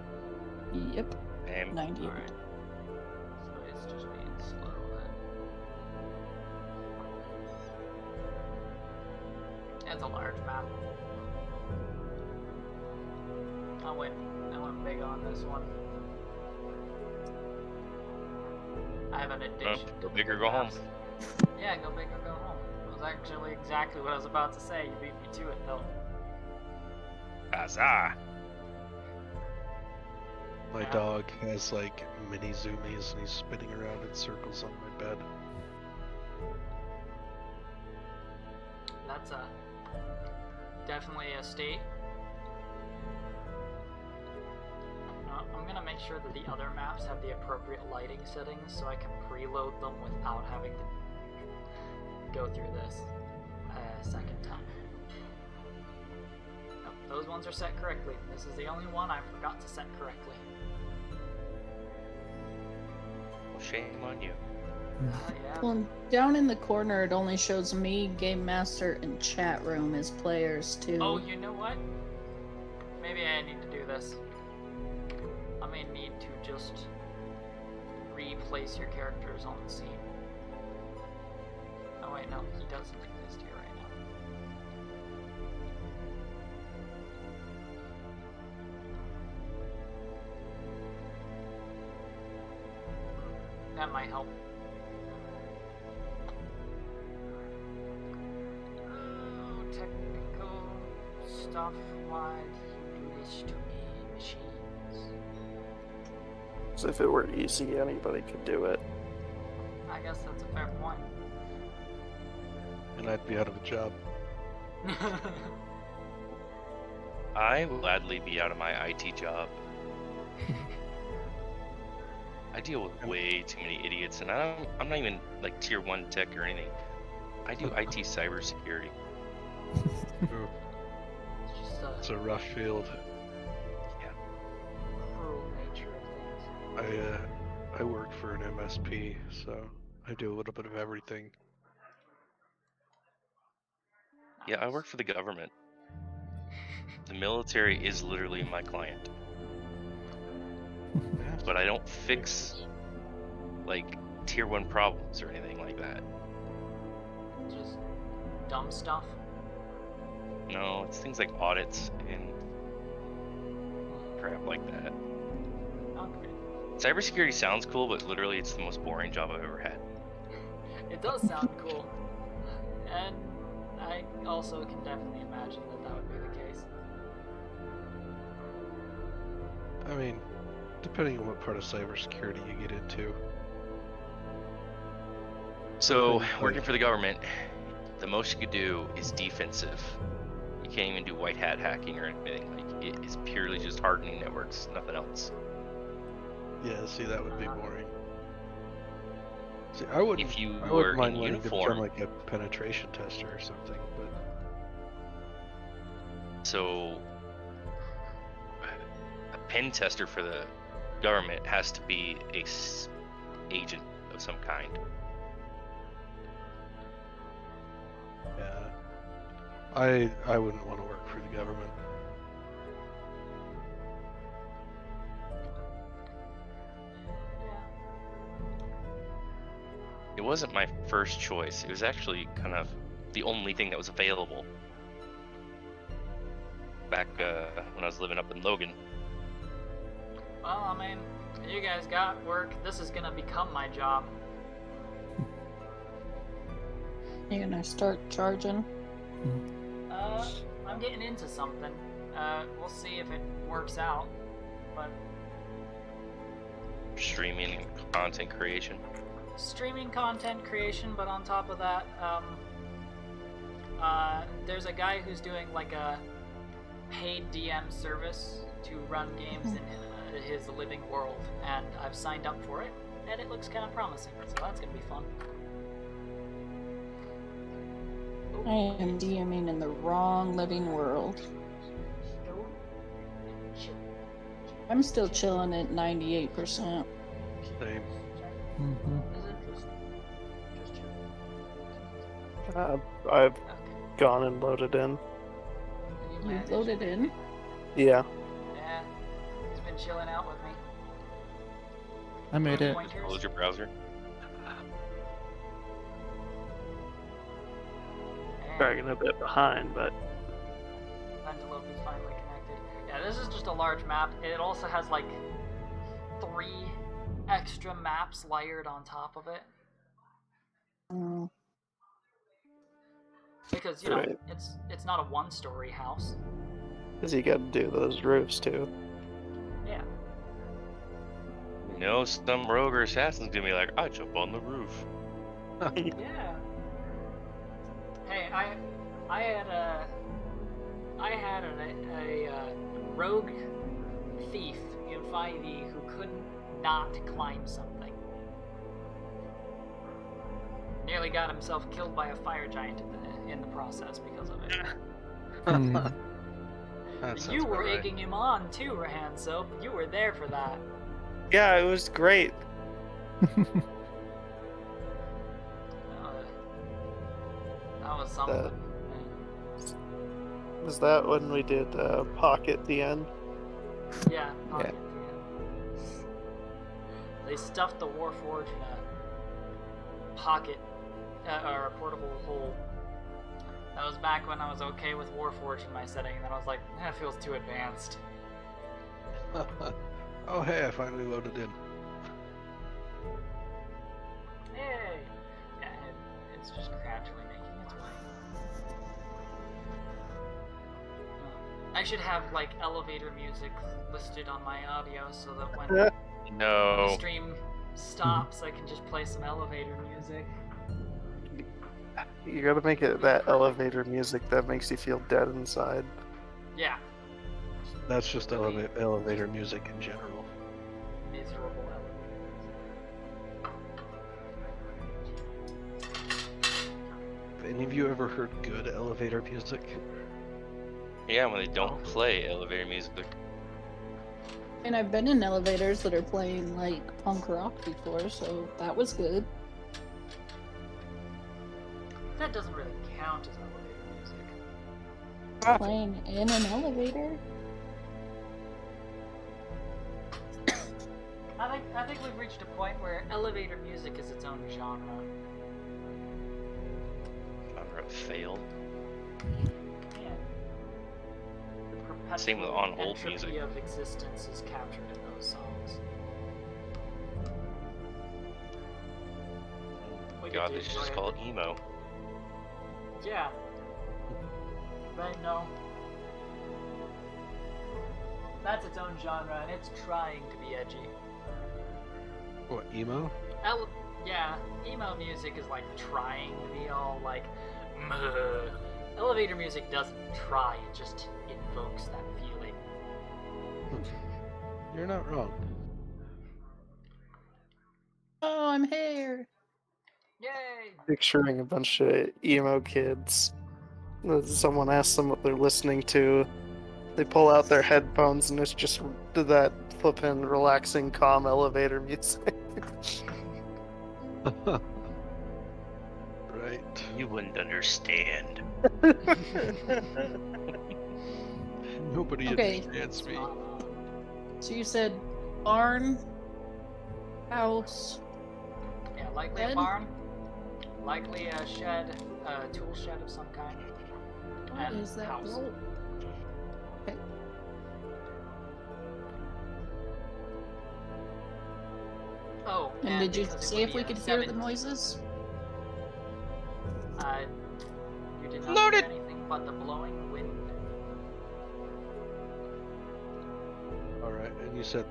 Speaker 4: Yep.
Speaker 5: Damn.
Speaker 4: 98.
Speaker 1: Alright. So it's just being slow then. It's a large map. I went big on this one. I have an addition.
Speaker 5: Go
Speaker 1: to
Speaker 5: big
Speaker 1: the
Speaker 5: or go home.
Speaker 1: maps. Yeah, go big or go home. It was actually exactly what I was about to say. You beat me to it though.
Speaker 5: Raza.
Speaker 2: My
Speaker 1: Yeah.
Speaker 2: dog has like mini zoomies and he's spinning around in circles on my bed.
Speaker 1: That's definitely a state. I'm gonna make sure that the other maps have the appropriate lighting settings so I can preload them without having to go through this a second time. Nope, those ones are set correctly. This is the only one I forgot to set correctly.
Speaker 5: Well, shame on you.
Speaker 1: Yeah.
Speaker 4: Well, down in the corner, it only shows me, Game Master, and chat room as players too.
Speaker 1: Oh, you know what? Maybe I need to do this. I may need to just replace your characters on the scene. Oh wait, no, he doesn't exist here right now. That might help. Oh, technical stuff. Why do you do this to me, machines?
Speaker 3: So if it were easy, anybody could do it.
Speaker 1: I guess that's a fair point.
Speaker 2: And I'd be out of a job.
Speaker 5: I will gladly be out of my IT job. I deal with way too many idiots, and I'm not even like tier 1 tech or anything. I do IT cybersecurity.
Speaker 2: Ooh,
Speaker 1: It's just
Speaker 2: it's a rough field.
Speaker 1: cruel nature of things.
Speaker 2: I work for an MSP, so I do a little bit of everything.
Speaker 5: Yeah, I work for the government. The military is literally my client.
Speaker 2: Yeah,
Speaker 5: But I don't fix like tier 1 problems or anything like that.
Speaker 1: Just dumb stuff.
Speaker 5: No, it's things like audits and crap like that.
Speaker 1: Okay.
Speaker 5: Cybersecurity sounds cool, but literally it's the most boring job I've ever had.
Speaker 1: It does sound cool. And I also can definitely imagine that that would be the case.
Speaker 2: I mean, depending on what part of cybersecurity you get into.
Speaker 5: So,
Speaker 2: Pretty
Speaker 5: working
Speaker 2: quick.
Speaker 5: for the government, the most you could do is defensive. You can't even do white hat hacking or anything. Like, it is purely just hardening networks, nothing else.
Speaker 2: Yeah, see, that would be boring. See, I wouldn't.
Speaker 5: If you
Speaker 2: I
Speaker 5: were
Speaker 2: wouldn't mind
Speaker 5: in
Speaker 2: learning to become
Speaker 5: uniform,
Speaker 2: like a penetration tester or something, but
Speaker 5: so pen tester for the government has to be a agent of some kind.
Speaker 2: Yeah. I wouldn't want to work for the government.
Speaker 5: It wasn't my first choice. It was actually kind of the only thing that was available back when I was living up in Logan.
Speaker 1: Well, I mean, you guys got work. This is gonna become my job.
Speaker 4: You're gonna start charging?
Speaker 1: I'm getting into something. We'll see if it works out. But
Speaker 5: Streaming and content creation.
Speaker 1: streaming content creation, but on top of that, there's a guy who's doing like a paid DM service to run games in his living world, and I've signed up for it, and it looks kind of promising, so that's gonna be fun.
Speaker 4: I am DMing in the wrong living world. I'm still chilling at 98%.
Speaker 2: Same.
Speaker 6: Mm-hmm.
Speaker 3: I've gone and loaded in.
Speaker 4: You loaded in?
Speaker 3: Yeah.
Speaker 1: Yeah, he's been chilling out with me.
Speaker 6: I made it.
Speaker 1: Pointers?
Speaker 5: Close your browser.
Speaker 3: Dragging a bit behind, but
Speaker 1: Pentolope is finally connected. Yeah, this is just a large map. It also has like 3 extra maps layered on top of it.
Speaker 4: Mm.
Speaker 1: Because, you know,
Speaker 3: Right.
Speaker 1: it's not a one-story house.
Speaker 3: because you got to do those roofs too.
Speaker 1: Yeah.
Speaker 5: You know, some rogue or assassin's gonna be like, I jump on the roof.
Speaker 1: Yeah. Hey, I had a rogue thief in 5e who couldn't not climb something. Nearly got himself killed by a fire giant in the process because of it.
Speaker 2: That sounds
Speaker 1: You were
Speaker 2: about right.
Speaker 1: egging him on too, RainbowHandsoap. You were there for that.
Speaker 3: Yeah, it was great.
Speaker 1: That was something.
Speaker 3: Was that when we did Pocket at the end?
Speaker 1: Yeah, pocket, yeah. They stuffed the Warforged in a pocket, or a portable hole. That was back when I was okay with Warforged in my setting, and then I was like, that feels too advanced.
Speaker 2: Oh hey, I finally loaded in.
Speaker 1: Yay! Yeah, it's just gradually making its way. I should have, like, elevator music listed on my audio so that when the
Speaker 5: No.
Speaker 1: stream stops, I can just play some elevator music.
Speaker 3: You gotta make it that elevator music that makes you feel dead inside.
Speaker 1: Yeah.
Speaker 2: That's just elevator music in general.
Speaker 1: Miserable elevator music.
Speaker 2: Have any of you ever heard good elevator music?
Speaker 5: Yeah, when they don't play elevator music.
Speaker 4: And I've been in elevators that are playing like punk rock before, so that was good.
Speaker 1: That doesn't really count as elevator music.
Speaker 4: Playing in an elevator?
Speaker 1: I think we've reached a point where elevator music is its own genre.
Speaker 5: Genre failed.
Speaker 1: Yeah. The perpetual
Speaker 5: Same with on-hold
Speaker 1: entropy
Speaker 5: music.
Speaker 1: of existence is captured in those songs. We
Speaker 5: God,
Speaker 1: get
Speaker 5: they
Speaker 1: to
Speaker 5: should just
Speaker 1: enjoy
Speaker 5: call it emo.
Speaker 1: Yeah. Right, no. That's its own genre, and it's trying to be edgy.
Speaker 2: What, emo?
Speaker 1: Yeah, emo music is like trying to be all like, "Meh." Elevator music doesn't try, it just invokes that feeling.
Speaker 2: You're not wrong.
Speaker 4: Oh, I'm here.
Speaker 1: Yay!
Speaker 3: Picturing a bunch of emo kids. Someone asks them what they're listening to, They pull out their headphones and it's just that flippin' relaxing, calm elevator music.
Speaker 2: Right.
Speaker 5: You wouldn't understand.
Speaker 2: Nobody
Speaker 4: Okay.
Speaker 2: understands me.
Speaker 4: So you said barn, house.
Speaker 1: Yeah, likely a
Speaker 4: Shed?
Speaker 1: barn. Likely a shed, a tool shed of some kind.
Speaker 4: What
Speaker 1: And
Speaker 4: is that
Speaker 1: house.
Speaker 4: roll? Okay.
Speaker 1: Oh,
Speaker 4: And did you
Speaker 1: because it
Speaker 4: say
Speaker 1: would
Speaker 4: if
Speaker 1: be
Speaker 4: we
Speaker 1: a
Speaker 4: could hear the
Speaker 1: 17.
Speaker 4: noises?
Speaker 1: You did not
Speaker 5: Loaded.
Speaker 1: hear anything but the blowing wind.
Speaker 2: Alright, and you said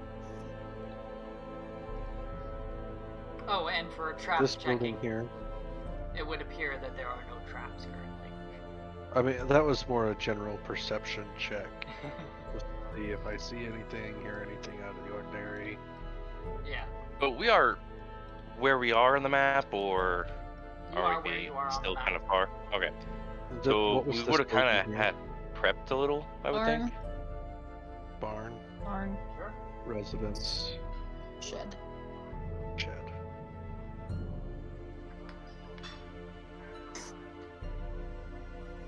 Speaker 1: Oh, and for trap
Speaker 2: this
Speaker 1: checking,
Speaker 2: building here.
Speaker 1: it would appear that there are no traps currently.
Speaker 2: I mean, that was more a general perception check. Just to see if I see anything, hear anything out of the ordinary.
Speaker 1: Yeah,
Speaker 5: But we are where we are on the map, or
Speaker 1: you
Speaker 5: are
Speaker 1: are
Speaker 5: we
Speaker 1: where you are on
Speaker 5: still
Speaker 1: the map.
Speaker 5: kind of far? Okay.
Speaker 2: What
Speaker 5: So
Speaker 2: was
Speaker 5: we
Speaker 2: this
Speaker 5: would have kind
Speaker 2: building
Speaker 5: of
Speaker 2: here?
Speaker 5: had prepped a little, I would
Speaker 4: Barn,
Speaker 5: think.
Speaker 2: Barn,
Speaker 4: barn,
Speaker 1: Sure.
Speaker 2: residence,
Speaker 4: shed.
Speaker 2: shed.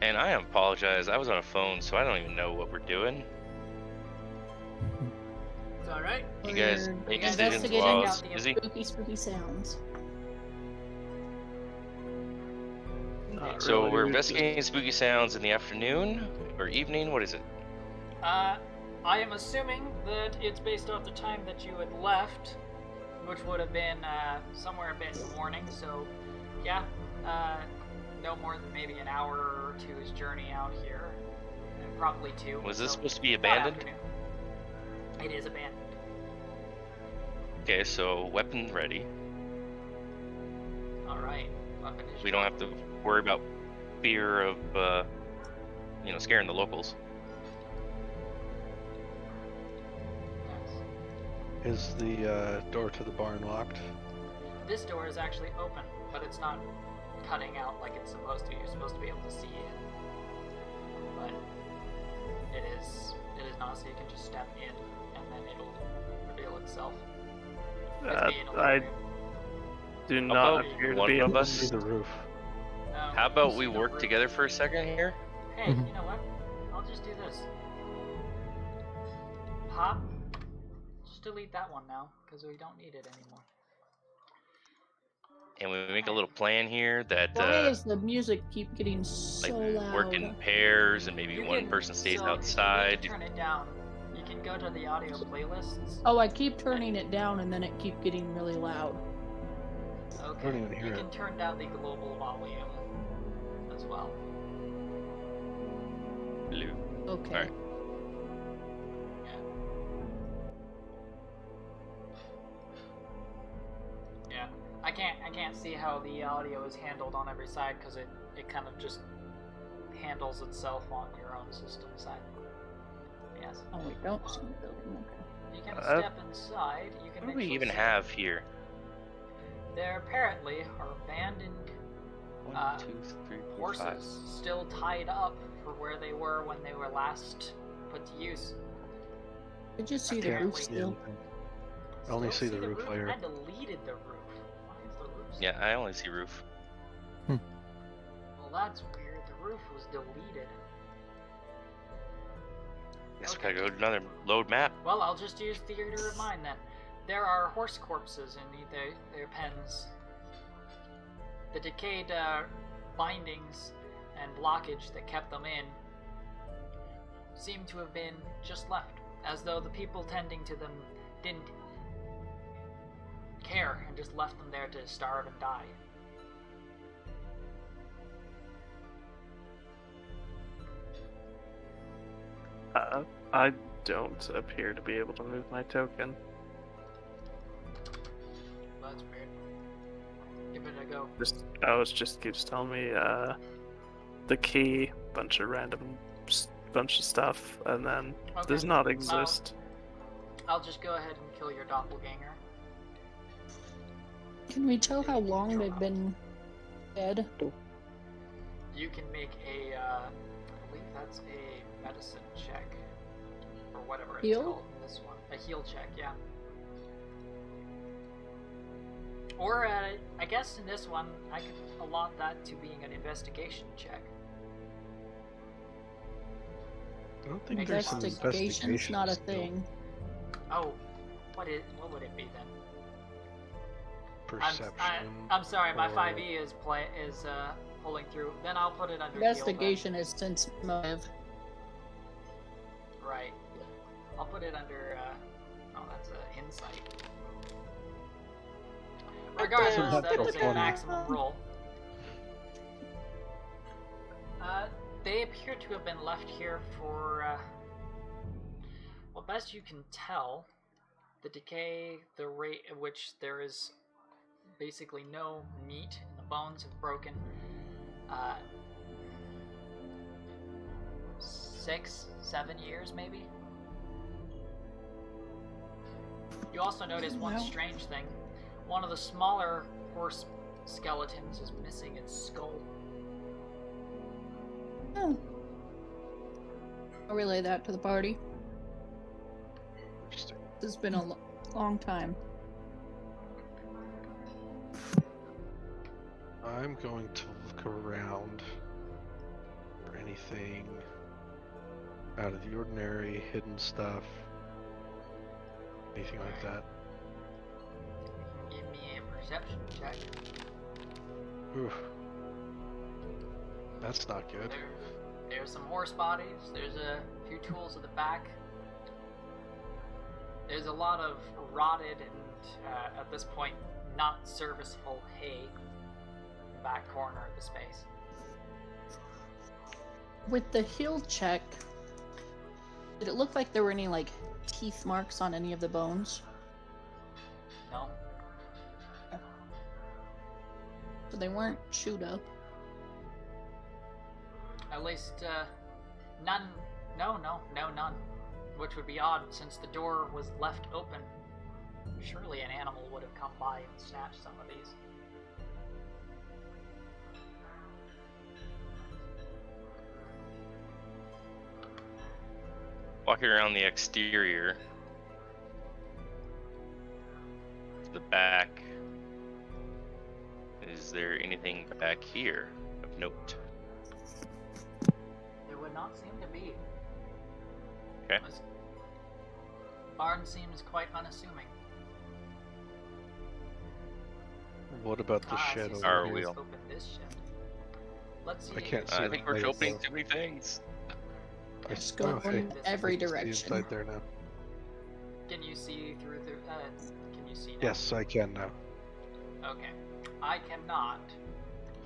Speaker 5: And I apologize, I was on a phone, so I don't even know what we're doing.
Speaker 1: It's alright.
Speaker 5: You guys
Speaker 4: We're
Speaker 5: make decisions
Speaker 4: investigating
Speaker 5: while I
Speaker 1: out
Speaker 5: was
Speaker 1: the
Speaker 5: busy.
Speaker 4: spooky sounds.
Speaker 3: Not
Speaker 5: So
Speaker 3: really,
Speaker 5: we're
Speaker 3: we just-
Speaker 5: investigating spooky sounds in the afternoon or evening. What is it?
Speaker 1: I am assuming that it's based off the time that you had left, which would have been somewhere a bit in the morning. So, yeah, no more than maybe an hour or two's journey out here, and probably two.
Speaker 5: Was this
Speaker 1: so
Speaker 5: supposed to be
Speaker 1: about
Speaker 5: abandoned?
Speaker 1: afternoon. It is abandoned.
Speaker 5: Okay, so weapon ready.
Speaker 1: All right, weapon is
Speaker 5: We don't have to worry about fear of, scaring the locals.
Speaker 1: Yes.
Speaker 2: Is the door to the barn locked?
Speaker 1: This door is actually open, but it's not cutting out like it's supposed to. You're supposed to be able to see it, but it is not. So you can just step in, and then it'll reveal itself. It's being a
Speaker 3: I
Speaker 1: little
Speaker 3: do
Speaker 5: How
Speaker 3: not
Speaker 5: about
Speaker 3: appear to
Speaker 5: one
Speaker 3: be
Speaker 5: of
Speaker 3: able
Speaker 5: us-
Speaker 2: See the roof.
Speaker 5: How about we
Speaker 1: see the
Speaker 5: work
Speaker 1: roof.
Speaker 5: together for a second here?
Speaker 1: Hey, you know what? I'll just do this. Pop. Just delete that one now, because we don't need it anymore.
Speaker 5: And we make a little plan here that
Speaker 4: Why does the music keep getting so loud?
Speaker 5: work in pairs and maybe
Speaker 1: You
Speaker 5: one
Speaker 1: can-
Speaker 5: person stays
Speaker 1: so if you
Speaker 5: outside.
Speaker 1: need to turn it down, you can go to the audio playlists.
Speaker 4: Oh, I keep turning it down and then it keep getting really loud.
Speaker 1: Okay.
Speaker 2: don't even hear
Speaker 1: You
Speaker 2: it.
Speaker 1: can turn down the global volume as well.
Speaker 5: Blue.
Speaker 4: Okay.
Speaker 5: Alright.
Speaker 1: Yeah. I can't see how the audio is handled on every side because it kind of just handles itself on your own system side. Yes.
Speaker 4: Oh, we don't see the building. Okay.
Speaker 1: You can step inside. You can
Speaker 5: What do we
Speaker 1: actually
Speaker 5: even
Speaker 1: see
Speaker 5: have here?
Speaker 1: there apparently are abandoned
Speaker 5: 1, 2, 3, 4, 5.
Speaker 1: horses still tied up for where they were when they were last put to use.
Speaker 4: Did you see the
Speaker 1: Apparently.
Speaker 4: roof
Speaker 2: See
Speaker 4: still?
Speaker 2: anything. I only
Speaker 1: Still
Speaker 2: see the roof layer.
Speaker 1: I deleted the roof. Why is the roof still
Speaker 5: Yeah, I only see roof.
Speaker 1: Well, that's weird. The roof was deleted.
Speaker 5: Guess
Speaker 1: Okay.
Speaker 5: we gotta go to another load map.
Speaker 1: Well, I'll just use theater of mind then. There are horse corpses in their pens. The decayed bindings and blockage that kept them in seem to have been just left, as though the people tending to them didn't care and just left them there to starve and die.
Speaker 3: I don't appear to be able to move my token.
Speaker 1: That's weird. Give it a go.
Speaker 3: Just keeps telling me the key, bunch of random bunch of stuff, and then
Speaker 1: Okay.
Speaker 3: does not exist.
Speaker 1: I'll just go ahead and kill your doppelganger.
Speaker 4: Can we tell how long they've been dead?
Speaker 1: You can make a, I believe that's a medicine check. or whatever it's
Speaker 4: Heal?
Speaker 1: called in this one. A heal check, yeah. Or I guess in this one, I could allot that to being an investigation check.
Speaker 2: I don't think there's an
Speaker 4: Investigation's
Speaker 2: investigation
Speaker 4: not a
Speaker 2: skill.
Speaker 4: thing.
Speaker 1: Oh, what would it be then?
Speaker 2: Perception.
Speaker 1: I'm sorry, my
Speaker 2: or-
Speaker 1: 5e is pulling through. Then I'll put it under
Speaker 4: Investigation is sense motive.
Speaker 1: Heal then. Right. I'll put it under. Oh, that's insight. Regardless,
Speaker 2: That's
Speaker 1: that is a
Speaker 2: 20.
Speaker 1: maximum roll. They appear to have been left here for, well, best you can tell, the decay, the rate at which there is basically no meat, and the bones have broken. 6, 7 years, maybe? You also notice one
Speaker 4: Wow.
Speaker 1: strange thing. One of the smaller horse skeletons is missing its skull.
Speaker 4: Oh. I'll relay that to the party.
Speaker 2: Interesting.
Speaker 4: This has been a long time.
Speaker 2: I'm going to look around for anything out of the ordinary, hidden stuff, anything like that.
Speaker 1: Give me a perception check.
Speaker 2: Oof. That's not good.
Speaker 1: There's some horse bodies. There's a few tools at the back. There's a lot of rotted and, at this point, not serviceable hay in the back corner of the space.
Speaker 4: With the heal check, did it look like there were any, like, teeth marks on any of the bones?
Speaker 1: No?
Speaker 4: So they weren't chewed up.
Speaker 1: At least, none. No, none. Which would be odd, since the door was left open. Surely an animal would have come by and snatched some of these.
Speaker 5: Walking around the exterior, to the back, is there anything back here of note?
Speaker 1: There would not seem to be.
Speaker 5: Okay.
Speaker 1: This barn seems quite unassuming.
Speaker 2: What about the
Speaker 1: I
Speaker 2: shed
Speaker 1: see
Speaker 2: over
Speaker 5: Our
Speaker 1: someone
Speaker 2: here?
Speaker 1: has
Speaker 5: wheel.
Speaker 1: opened this shed. Let's see.
Speaker 2: I can't see
Speaker 5: I
Speaker 2: the
Speaker 5: think we're
Speaker 2: lights,
Speaker 5: opening
Speaker 2: though.
Speaker 5: too many things.
Speaker 2: I
Speaker 4: Just go
Speaker 2: hey,
Speaker 4: in every
Speaker 2: I can see
Speaker 4: direction.
Speaker 2: inside there now.
Speaker 1: Can you see through the? Can you see now?
Speaker 2: Yes, I can now.
Speaker 1: Okay. I cannot,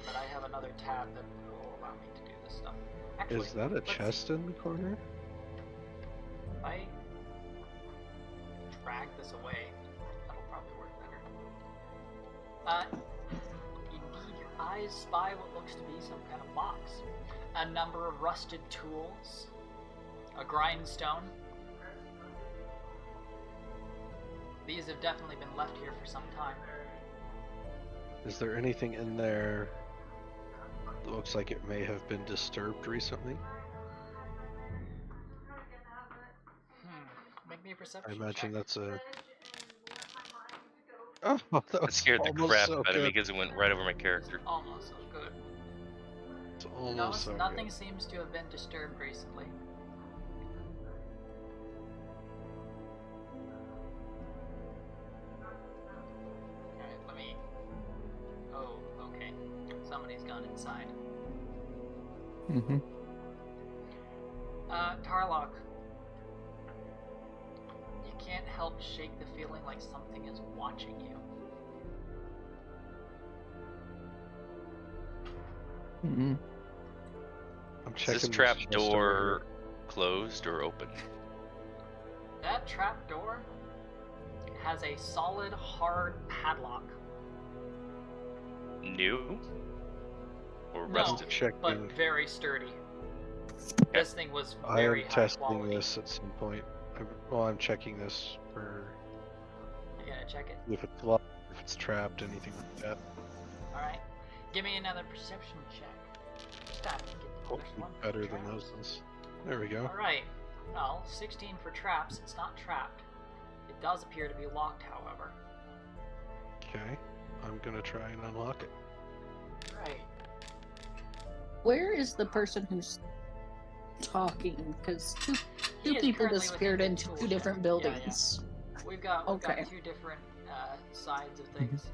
Speaker 1: but I have another tab that will allow me to do this stuff. Actually,
Speaker 2: Is that a
Speaker 1: let's
Speaker 2: chest
Speaker 1: see.
Speaker 2: in the corner?
Speaker 1: If I drag this away, that'll probably work better. Indeed, your eyes spy what looks to be some kind of box. A number of rusted tools, a grindstone. These have definitely been left here for some time.
Speaker 2: Is there anything in there that looks like it may have been disturbed recently?
Speaker 1: Make me a
Speaker 2: I
Speaker 1: perception
Speaker 2: imagine
Speaker 1: check.
Speaker 2: that's a... Oh, that
Speaker 5: That
Speaker 2: was
Speaker 5: scared the
Speaker 2: almost
Speaker 5: crap
Speaker 2: so
Speaker 5: out of me
Speaker 2: good.
Speaker 5: because it went right over my character.
Speaker 1: Almost so good.
Speaker 2: It's
Speaker 1: No,
Speaker 2: almost so
Speaker 1: nothing
Speaker 2: good.
Speaker 1: seems to have been disturbed recently. Alright, let me... Oh, okay. Somebody's gone inside.
Speaker 6: Mm-hmm.
Speaker 1: Tarrlok. You can't help shake the feeling like something is watching you.
Speaker 6: Mm-hmm.
Speaker 2: I'm
Speaker 5: Is
Speaker 2: checking
Speaker 5: this trap
Speaker 2: chest over
Speaker 5: door closed or open?
Speaker 1: That trap door has a solid, hard padlock.
Speaker 5: New? Or
Speaker 1: No.
Speaker 5: rusted?
Speaker 2: here.
Speaker 1: But
Speaker 2: Checking.
Speaker 1: very sturdy. This thing was
Speaker 2: I
Speaker 1: very
Speaker 2: am
Speaker 1: high
Speaker 2: testing
Speaker 1: quality.
Speaker 2: this at some point. I'm checking this for
Speaker 1: You gonna check it?
Speaker 2: if it's locked, if it's trapped, anything like that.
Speaker 1: Alright. Give me another perception check. Stop. Get the
Speaker 2: Hopefully
Speaker 1: first one.
Speaker 2: better than
Speaker 1: Traps.
Speaker 2: those ones. There we go.
Speaker 1: Alright. Well, 16 for traps. It's not trapped. It does appear to be locked, however.
Speaker 2: Okay. I'm gonna try and unlock it.
Speaker 1: Right.
Speaker 4: Where is the person who's talking? Because two
Speaker 1: He is
Speaker 4: people
Speaker 1: currently
Speaker 4: disappeared
Speaker 1: within the
Speaker 4: into
Speaker 1: tool
Speaker 4: two
Speaker 1: shed.
Speaker 4: different
Speaker 1: Yeah,
Speaker 4: buildings.
Speaker 1: We've got
Speaker 4: Okay.
Speaker 1: two different sides of things.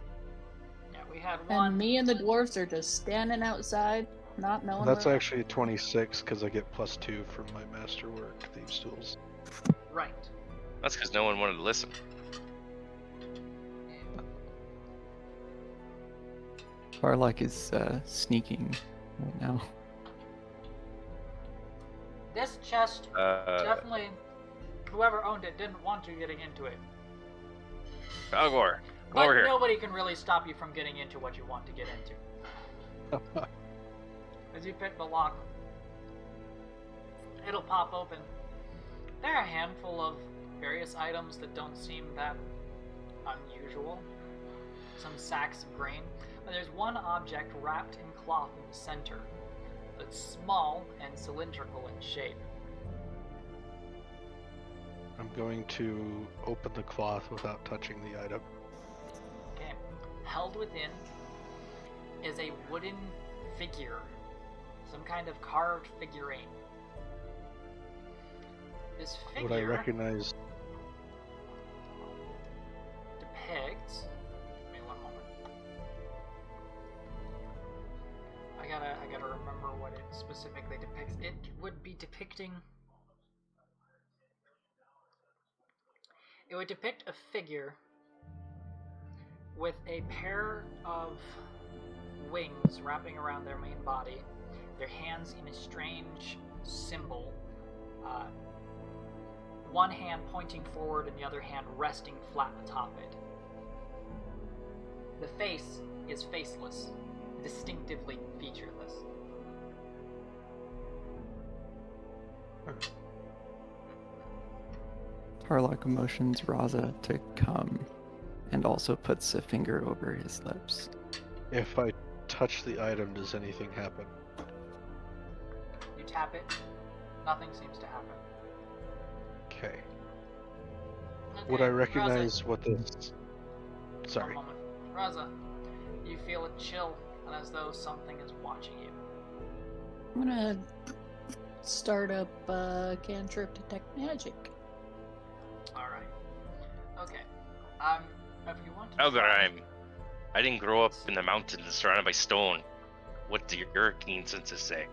Speaker 1: Yeah, we had one.
Speaker 4: And me and the dwarves are just standing outside, not knowing
Speaker 2: That's
Speaker 4: where.
Speaker 2: actually a 26 because I get +2 from my Masterwork Thieves Tools.
Speaker 1: Right.
Speaker 5: That's because no one wanted to listen.
Speaker 6: Tarrlok is sneaking right now.
Speaker 1: This chest, definitely, whoever owned it didn't want you getting into it.
Speaker 5: Falgor, come
Speaker 1: But
Speaker 5: over here.
Speaker 1: nobody can really stop you from getting into what you want to get into. As you pick the lock, it'll pop open. There are a handful of various items that don't seem that unusual. Some sacks of grain. But there's one object wrapped in cloth in the center that's small and cylindrical in shape.
Speaker 2: I'm going to open the cloth without touching the item.
Speaker 1: Okay. Held within is a wooden figure. Some kind of carved figurine. This figure
Speaker 2: Would I recognize?
Speaker 1: depicts. Give me one moment. I gotta remember what it specifically depicts. It would be depicting. It would depict a figure with a pair of wings wrapping around their main body, their hands in a strange symbol, one hand pointing forward and the other hand resting flat atop it. The face is faceless, distinctively featureless.
Speaker 6: Tarrlok motions Raza to come and also puts a finger over his lips.
Speaker 2: If I touch the item, does anything happen?
Speaker 1: You tap it, nothing seems to happen.
Speaker 2: Okay.
Speaker 1: Okay,
Speaker 2: Would I
Speaker 1: Raza,
Speaker 2: recognize what this?
Speaker 1: one
Speaker 2: Sorry.
Speaker 1: moment. Raza, you feel a chill and as though something is watching you.
Speaker 4: I'm gonna start up cantrip detect magic.
Speaker 1: Alright. Okay. If you want to
Speaker 5: Falgorhiem, I didn't grow up in the mountains surrounded by stone. What do your keen senses say?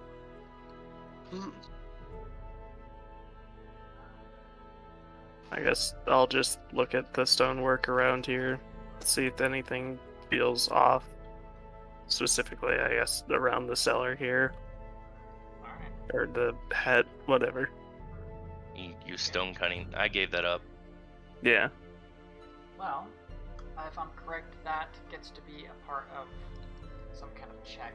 Speaker 3: I guess I'll just look at the stonework around here, see if anything feels off. Specifically, I guess, around the cellar here.
Speaker 1: Alright.
Speaker 3: Or the head, whatever.
Speaker 5: You stone cunning. I gave that up.
Speaker 3: Yeah.
Speaker 1: Well, if I'm correct, that gets to be a part of some kind of check.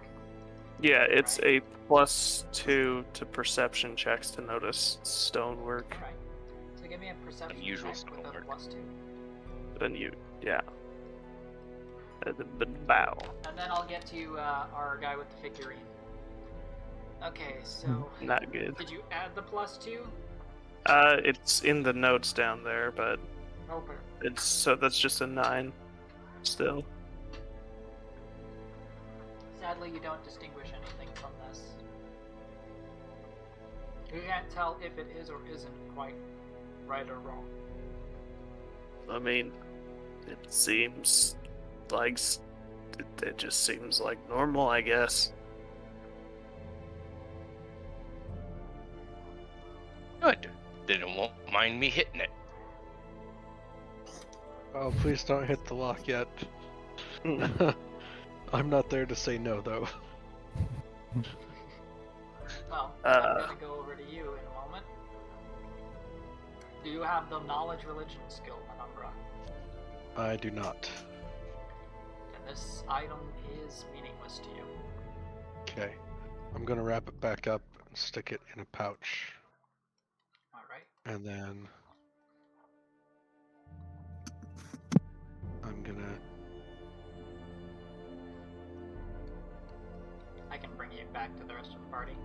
Speaker 3: Yeah, it's
Speaker 1: Right.
Speaker 3: a +2 to perception checks to notice stonework.
Speaker 1: Alright. So give me a perception
Speaker 5: Unusual
Speaker 1: check with a
Speaker 5: stonework.
Speaker 1: +2.
Speaker 3: And you, yeah. The bow.
Speaker 1: And then I'll get to our guy with the figurine. Okay, so
Speaker 3: Not good.
Speaker 1: did you add the +2?
Speaker 3: It's in the notes down there, but
Speaker 1: Okay.
Speaker 3: that's just a 9 still.
Speaker 1: Sadly, you don't distinguish anything from this. You can't tell if it is or isn't quite right or wrong.
Speaker 3: I mean, it seems like it just seems like normal, I guess.
Speaker 5: Good. Then it won't mind me hitting it.
Speaker 2: Oh, please don't hit the lock yet. I'm not there to say no, though.
Speaker 1: Well, I'm gonna go over to you in a moment. Do you have the knowledge religion skill, Penumbra?
Speaker 2: I do not.
Speaker 1: Then this item is meaningless to you.
Speaker 2: Okay. I'm gonna wrap it back up and stick it in a pouch.
Speaker 1: Alright.
Speaker 2: And then I'm gonna...
Speaker 1: I can bring you back to the rest of the party.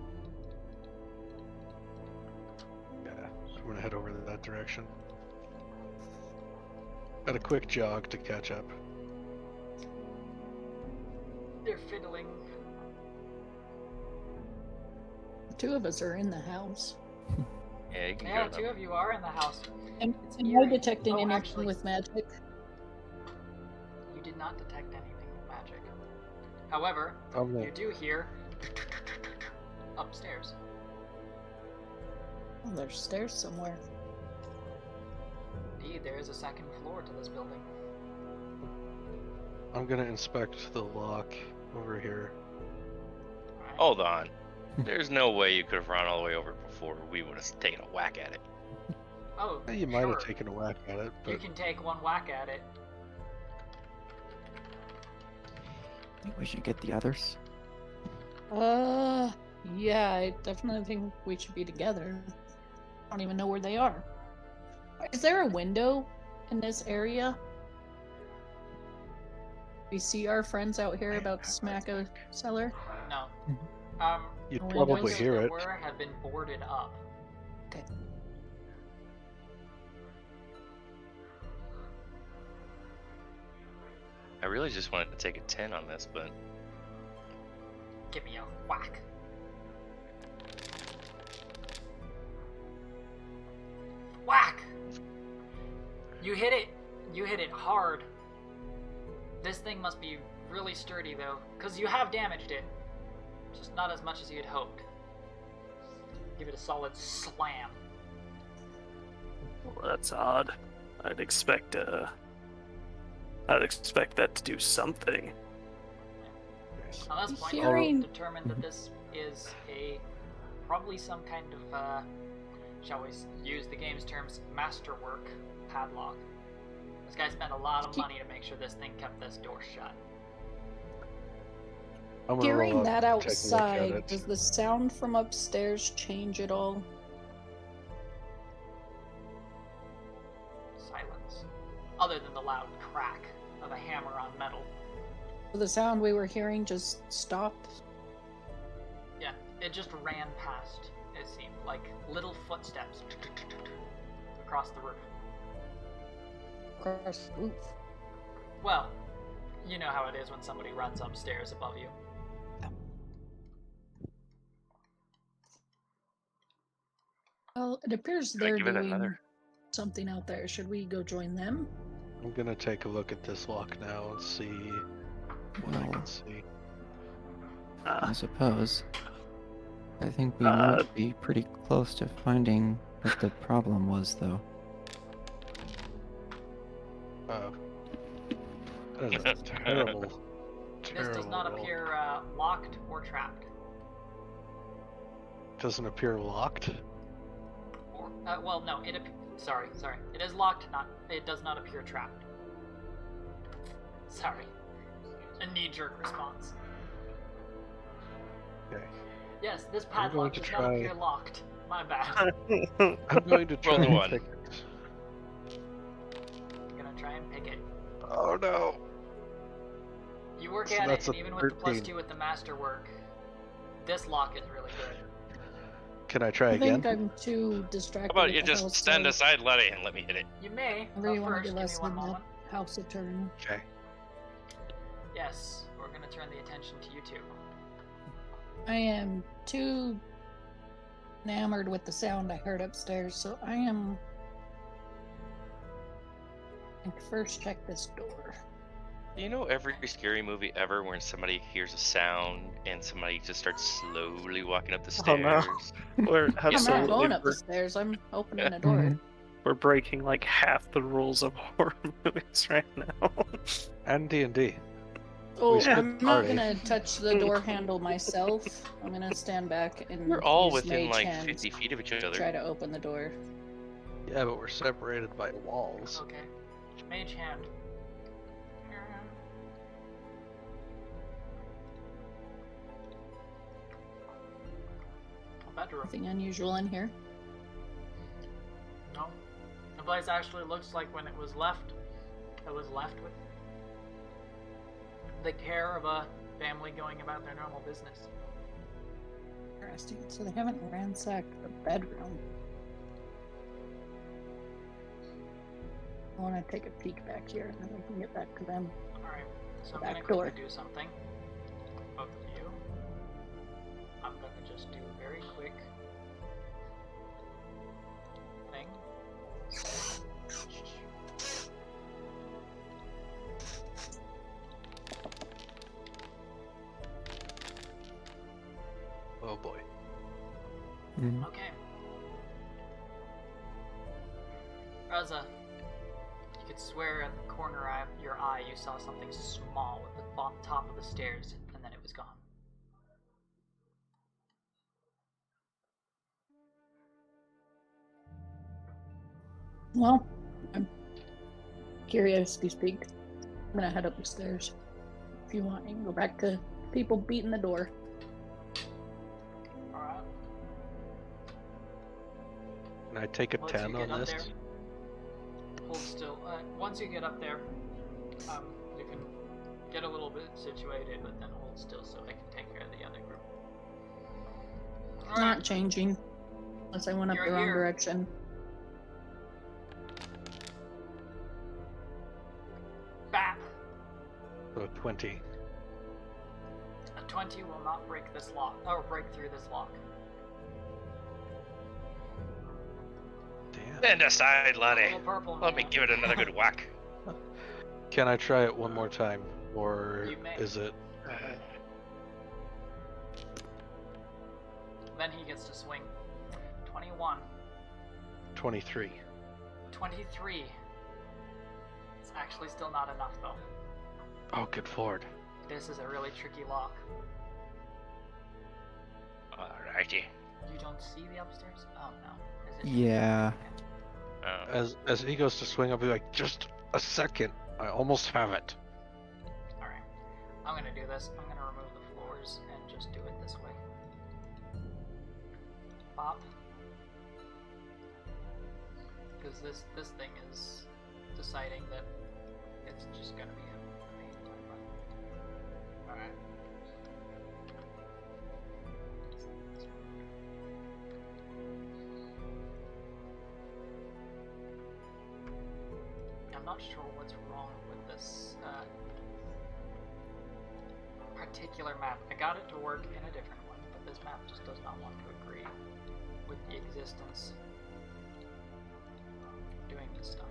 Speaker 2: Yeah. I'm gonna head over that direction. Got a quick jog to catch up.
Speaker 1: They're fiddling.
Speaker 4: The two of us are in the house.
Speaker 5: Yeah, you can
Speaker 1: Yeah,
Speaker 5: go
Speaker 1: two of you are in the house.
Speaker 4: Am I
Speaker 1: You're-
Speaker 4: detecting
Speaker 1: oh,
Speaker 4: anything
Speaker 1: actually-
Speaker 4: with magic?
Speaker 1: You did not detect anything with magic. However,
Speaker 2: I'm
Speaker 1: you do hear upstairs.
Speaker 4: Oh, there's stairs somewhere.
Speaker 1: Indeed, there is a second floor to this building.
Speaker 2: gonna inspect the lock over here.
Speaker 1: Alright.
Speaker 5: Hold on. There's no way you could have run all the way over before we would have taken a whack at it.
Speaker 1: Oh,
Speaker 2: You might
Speaker 1: sure.
Speaker 2: have taken a whack at it,
Speaker 1: You
Speaker 2: but
Speaker 1: can take one whack at it.
Speaker 6: I think we should get the others.
Speaker 4: Yeah, I definitely think we should be together. I don't even know where they are. Is there a window in this area? We see our friends out here about to smack a cellar?
Speaker 1: No.
Speaker 6: Mhm.
Speaker 2: you'd
Speaker 4: the
Speaker 2: probably
Speaker 1: windows
Speaker 2: hear
Speaker 1: that
Speaker 2: it.
Speaker 1: were have been boarded up.
Speaker 4: Okay.
Speaker 5: I really just wanted to take a 10 on this, but
Speaker 1: Give me a whack. Whack! You hit it. You hit it hard. This thing must be really sturdy, though, because you have damaged it. Just not as much as you had hoped. Give it a solid slam.
Speaker 3: Well, that's odd. I'd expect that to do something.
Speaker 1: Now this point,
Speaker 4: Hearing-
Speaker 1: you've determined that this is probably some kind of, shall we use the game's terms, masterwork padlock. This guy spent a lot of money to make sure this thing kept this door shut.
Speaker 2: I'm gonna
Speaker 4: Hearing
Speaker 2: roll
Speaker 4: that
Speaker 2: up and take a look at
Speaker 4: outside,
Speaker 2: it.
Speaker 4: does the sound from upstairs change at all?
Speaker 1: Silence. Other than the loud crack of a hammer on metal.
Speaker 4: The sound we were hearing just stopped?
Speaker 1: Yeah, it just ran past, it seemed, like little footsteps across the roof.
Speaker 4: Across the roof.
Speaker 1: Well, you know how it is when somebody runs upstairs above you.
Speaker 4: Well, it appears
Speaker 5: Could I
Speaker 4: they're
Speaker 5: give it
Speaker 4: doing
Speaker 5: another?
Speaker 4: something out there. Should we go join them?
Speaker 2: I'm gonna take a look at this lock now and see what I
Speaker 6: Well,
Speaker 2: can see.
Speaker 6: I suppose. I think we might be pretty close to finding what the problem was, though.
Speaker 2: Oh. That is a terrible,
Speaker 1: This
Speaker 2: terrible
Speaker 1: does not
Speaker 2: roll.
Speaker 1: appear locked or trapped.
Speaker 2: Doesn't appear locked?
Speaker 1: Or, well, no, sorry. It is locked, it does not appear trapped. Sorry. A knee-jerk response.
Speaker 2: Okay.
Speaker 1: Yes, this
Speaker 2: I'm going
Speaker 1: padlock
Speaker 2: to
Speaker 1: does not
Speaker 2: try-
Speaker 1: appear locked. My bad.
Speaker 2: I'm going to try
Speaker 5: Roll the
Speaker 2: and
Speaker 5: one.
Speaker 2: pick it.
Speaker 1: I'm gonna try and pick it.
Speaker 2: Oh no!
Speaker 1: You work
Speaker 2: So
Speaker 1: at it,
Speaker 2: that's
Speaker 1: and
Speaker 2: a
Speaker 1: even with the
Speaker 2: 13.
Speaker 1: +2 with the masterwork, this lock is really good.
Speaker 2: Can I try
Speaker 4: I
Speaker 2: again?
Speaker 4: think I'm too distracted.
Speaker 5: how about
Speaker 4: with
Speaker 5: you
Speaker 4: the
Speaker 5: just
Speaker 4: house,
Speaker 5: stand
Speaker 4: so
Speaker 5: aside, let it, and let me hit it.
Speaker 1: You may,
Speaker 4: whenever
Speaker 1: but
Speaker 4: you want to
Speaker 1: first,
Speaker 4: give
Speaker 1: give
Speaker 4: us
Speaker 1: me one
Speaker 4: the
Speaker 1: moment.
Speaker 4: house a turn.
Speaker 2: Okay.
Speaker 1: Yes, we're gonna turn the attention to you two.
Speaker 4: I am too enamored with the sound I heard upstairs, so I am. And first check this door.
Speaker 5: You know every scary movie ever where somebody hears a sound and somebody just starts slowly walking up the
Speaker 3: Oh, no.
Speaker 5: stairs?
Speaker 3: We're
Speaker 4: I'm not
Speaker 3: absolutely
Speaker 4: going up the
Speaker 3: we're,
Speaker 4: stairs. I'm opening a door.
Speaker 3: we're breaking like half the rules of horror movies right now.
Speaker 2: And D&D.
Speaker 4: Oh,
Speaker 2: split
Speaker 4: I'm
Speaker 2: the
Speaker 4: not
Speaker 2: party.
Speaker 4: gonna touch the door handle myself. I'm gonna stand back and
Speaker 5: We're all
Speaker 4: use
Speaker 5: within
Speaker 4: mage
Speaker 5: like
Speaker 4: hand
Speaker 5: 50 feet of each
Speaker 4: to
Speaker 5: other.
Speaker 4: try to open the door.
Speaker 2: Yeah, but we're separated by walls.
Speaker 1: Okay. Mage hand. A bedroom.
Speaker 4: Nothing unusual in here.
Speaker 1: No. The place actually looks like when it was left with the care of a family going about their normal business.
Speaker 4: Interesting. So they haven't ransacked the bedroom. I want to take a peek back here, and then we can get back to them.
Speaker 1: Alright, so I'm
Speaker 4: Back
Speaker 1: gonna quickly
Speaker 4: door.
Speaker 1: do something. Both of you. I'm gonna just do a very quick thing.
Speaker 2: Oh boy.
Speaker 6: Mhm.
Speaker 1: Okay. Raza, you could swear at the corner of your eye you saw something small at the top of the stairs, and then it was gone.
Speaker 4: Well, I'm curious to speak. I'm gonna head up the stairs. If you want, you can go back to people beating the door.
Speaker 1: Alright.
Speaker 2: Can I take a
Speaker 1: Once you
Speaker 2: 10
Speaker 1: get
Speaker 2: on
Speaker 1: up
Speaker 2: this?
Speaker 1: there, hold still. Once you get up there, you can get a little bit situated, but then hold still so I can take care of the other group.
Speaker 4: Not changing. Unless I went up
Speaker 1: You're
Speaker 4: the wrong
Speaker 1: here.
Speaker 4: direction.
Speaker 1: Bap!
Speaker 2: So 20.
Speaker 1: A 20 will not break this lock, or break through this lock.
Speaker 2: Damn.
Speaker 5: Stand aside, laddie.
Speaker 1: Little purple
Speaker 5: Let me
Speaker 1: man.
Speaker 5: give it another good whack.
Speaker 2: Can I try it one more time? Or
Speaker 1: You may.
Speaker 2: is it...
Speaker 1: Then he gets to swing. 21.
Speaker 2: 23?
Speaker 1: 23. It's actually still not enough, though.
Speaker 2: Oh, good lord.
Speaker 1: This is a really tricky lock.
Speaker 5: Alrighty.
Speaker 1: You don't see the upstairs? Oh, no. Is it?
Speaker 6: Yeah.
Speaker 5: Oh.
Speaker 2: As he goes to swing, I'll be like, just a second. I almost have it.
Speaker 1: Alright. I'm gonna do this. I'm gonna remove the floors and just do it this way. Bop. Because this thing is deciding that it's just gonna be a pain in my butt. Alright. I'm not sure what's wrong with this particular map. I got it to work in a different one, but this map just does not want to agree with the existence of doing this stuff.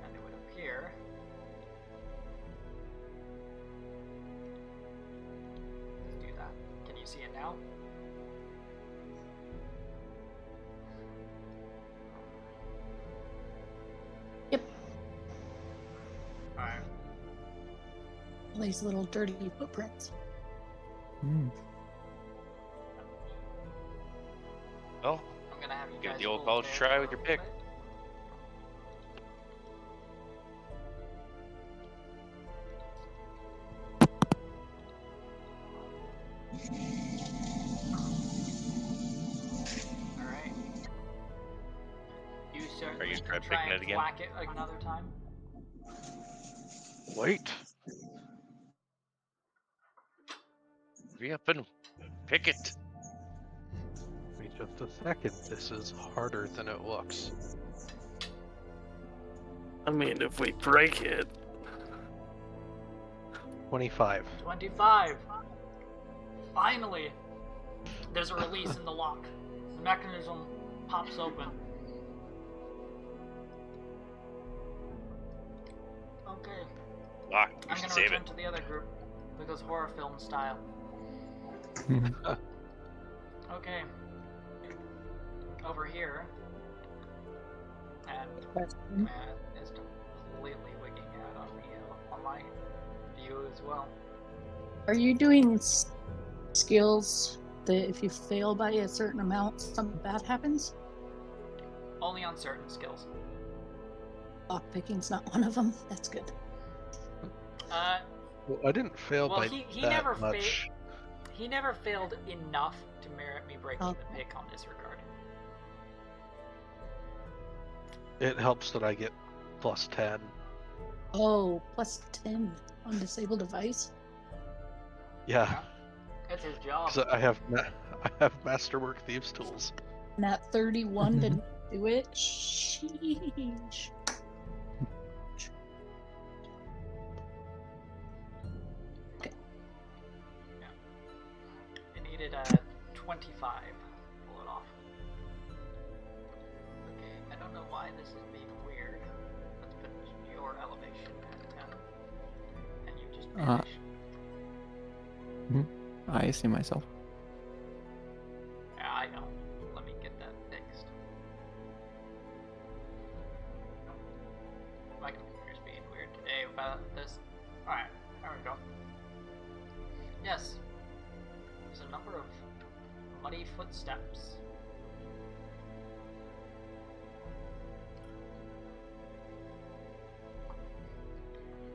Speaker 1: And it would appear to do that. Can you see it now?
Speaker 4: Yep.
Speaker 1: Alright.
Speaker 4: All these little dirty footprints.
Speaker 6: Hmm.
Speaker 5: Well,
Speaker 1: I'm gonna have you
Speaker 5: give it
Speaker 1: guys
Speaker 5: the old
Speaker 1: hold
Speaker 5: college
Speaker 1: there
Speaker 5: try
Speaker 1: for
Speaker 5: with
Speaker 1: a
Speaker 5: your
Speaker 1: little
Speaker 5: pick.
Speaker 1: bit. Alright. You certainly
Speaker 5: try
Speaker 1: can try
Speaker 5: picking it
Speaker 1: and
Speaker 5: again?
Speaker 1: whack it another time.
Speaker 2: Wait.
Speaker 5: Hurry up and pick it.
Speaker 2: Wait just a second. This is harder than it looks.
Speaker 3: I mean, if we break it,
Speaker 2: 25.
Speaker 1: 25. Finally, there's a release in the lock. The mechanism pops open. Okay,
Speaker 5: Lock. We
Speaker 1: I'm
Speaker 5: should
Speaker 1: gonna
Speaker 5: save
Speaker 1: return
Speaker 5: it.
Speaker 1: to the other group because horror film style. Okay, over here, and
Speaker 4: Question.
Speaker 1: man is completely wigging out on me on my view as well.
Speaker 4: Are you doing skills that if you fail by a certain amount, something bad happens?
Speaker 1: Only on certain skills.
Speaker 4: Lockpicking's not one of them. That's good.
Speaker 2: Well, I didn't fail
Speaker 1: Well,
Speaker 2: by
Speaker 1: he
Speaker 2: that
Speaker 1: never
Speaker 2: much.
Speaker 1: He never failed enough to merit me breaking
Speaker 4: Oh.
Speaker 1: the pick on disregard.
Speaker 2: It helps that I get plus 10.
Speaker 4: Oh, plus 10 on disable device.
Speaker 2: Yeah,
Speaker 1: It's his job.
Speaker 2: because I have Masterwork Thieves Tools.
Speaker 4: And that 31 didn't Do it. Sheesh.
Speaker 1: It needed a 25 to pull it off. Okay, I don't know why this is being weird. Let's put your elevation at 10. And you just vanish.
Speaker 6: I see myself.
Speaker 1: Yeah, I know. Let me get that fixed. My computer's being weird today about this. Alright, there we go. Yes. There's a number of muddy footsteps.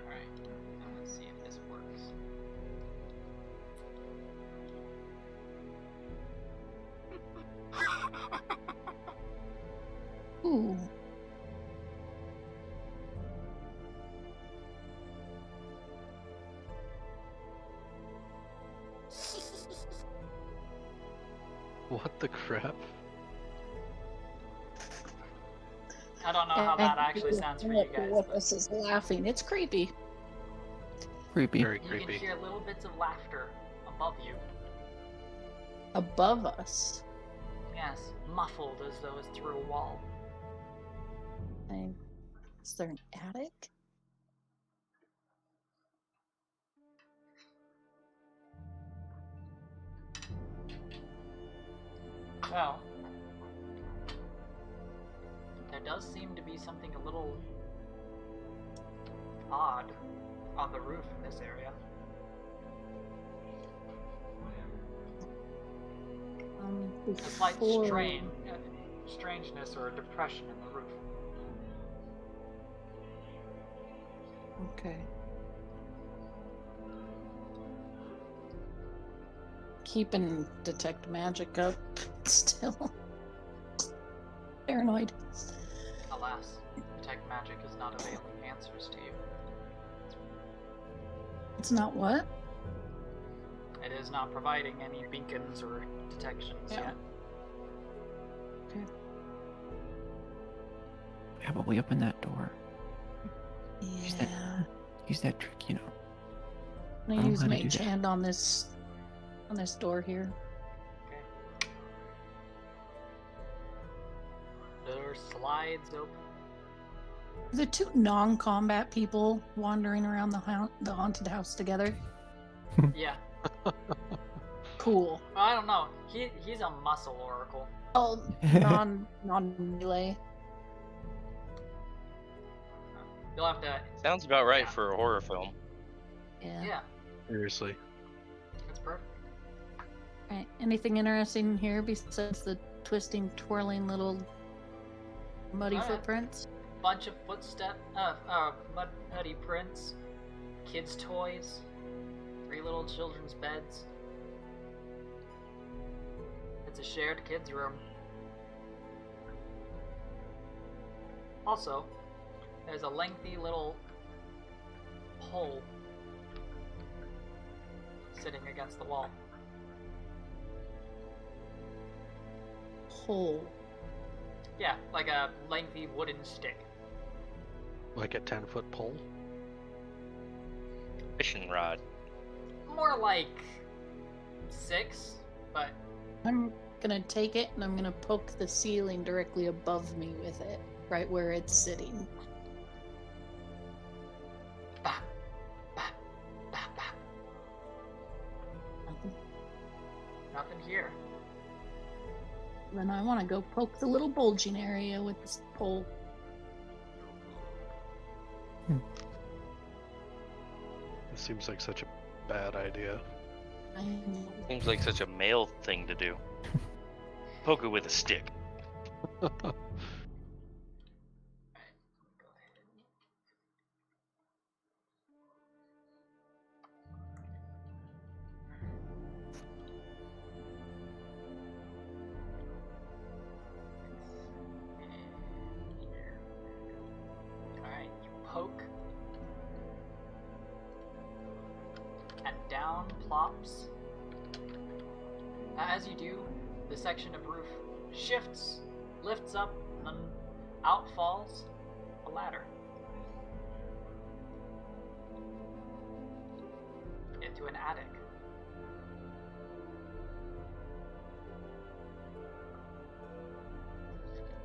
Speaker 1: Alright, let's see if this works.
Speaker 4: Ooh.
Speaker 2: What the crap?
Speaker 1: I don't know how that actually sounds for you guys.
Speaker 4: What
Speaker 1: But
Speaker 4: this is laughing. It's creepy.
Speaker 6: Creepy.
Speaker 2: Very
Speaker 1: you
Speaker 2: creepy.
Speaker 1: can hear little bits of laughter above you.
Speaker 4: Above us.
Speaker 1: Yes, muffled as though it's through a wall.
Speaker 4: Is there an attic?
Speaker 1: Well, there does seem to be something a little odd on the roof in this area. A slight
Speaker 4: Before-
Speaker 1: strangeness or a depression in the roof.
Speaker 4: Okay. Keeping detect magic up still. Paranoid.
Speaker 1: Alas, detect magic is not availing answers to you.
Speaker 4: It's not what?
Speaker 1: It is not providing any beacons or detections
Speaker 4: Yeah.
Speaker 1: yet.
Speaker 6: How about we open that door? Use that-
Speaker 4: Yeah.
Speaker 6: Use that trick, you know.
Speaker 4: I'm
Speaker 6: I
Speaker 4: gonna
Speaker 6: don't
Speaker 4: use
Speaker 6: know how to do
Speaker 4: mage
Speaker 6: that.
Speaker 4: hand on this door here.
Speaker 1: Okay. Door slides open.
Speaker 4: The two non-combat people wandering around the haunted house together.
Speaker 1: Yeah.
Speaker 4: Cool.
Speaker 1: Well, I don't know. He's a muscle oracle.
Speaker 4: Oh, non-melee.
Speaker 1: You'll have to.
Speaker 5: Sounds about right
Speaker 1: Yeah.
Speaker 5: for a horror film.
Speaker 4: Yeah.
Speaker 1: Yeah,
Speaker 2: Seriously.
Speaker 1: that's perfect.
Speaker 4: Right. Anything interesting here besides the twisting, twirling little muddy
Speaker 1: Alright.
Speaker 4: footprints?
Speaker 1: Bunch of muddy prints, kids' toys, 3 little children's beds. It's a shared kids' room. Also, there's a lengthy little pole sitting against the wall.
Speaker 4: Hole.
Speaker 1: Yeah, like a lengthy wooden stick.
Speaker 2: Like a 10-foot pole?
Speaker 5: Fishing rod.
Speaker 1: More like 6, but
Speaker 4: I'm gonna take it and I'm gonna poke the ceiling directly above me with it, right where it's sitting.
Speaker 1: bap, bap, bap, bap.
Speaker 4: Nothing.
Speaker 1: Nothing here.
Speaker 4: Then I want to go poke the little bulging area with this pole.
Speaker 2: It seems like such a bad idea.
Speaker 4: I know.
Speaker 5: Seems like such a male thing to do. Poke it with a stick.
Speaker 1: Alright, you poke. And down plops. As you do, the section of roof shifts, lifts up, and then out falls a ladder into an attic.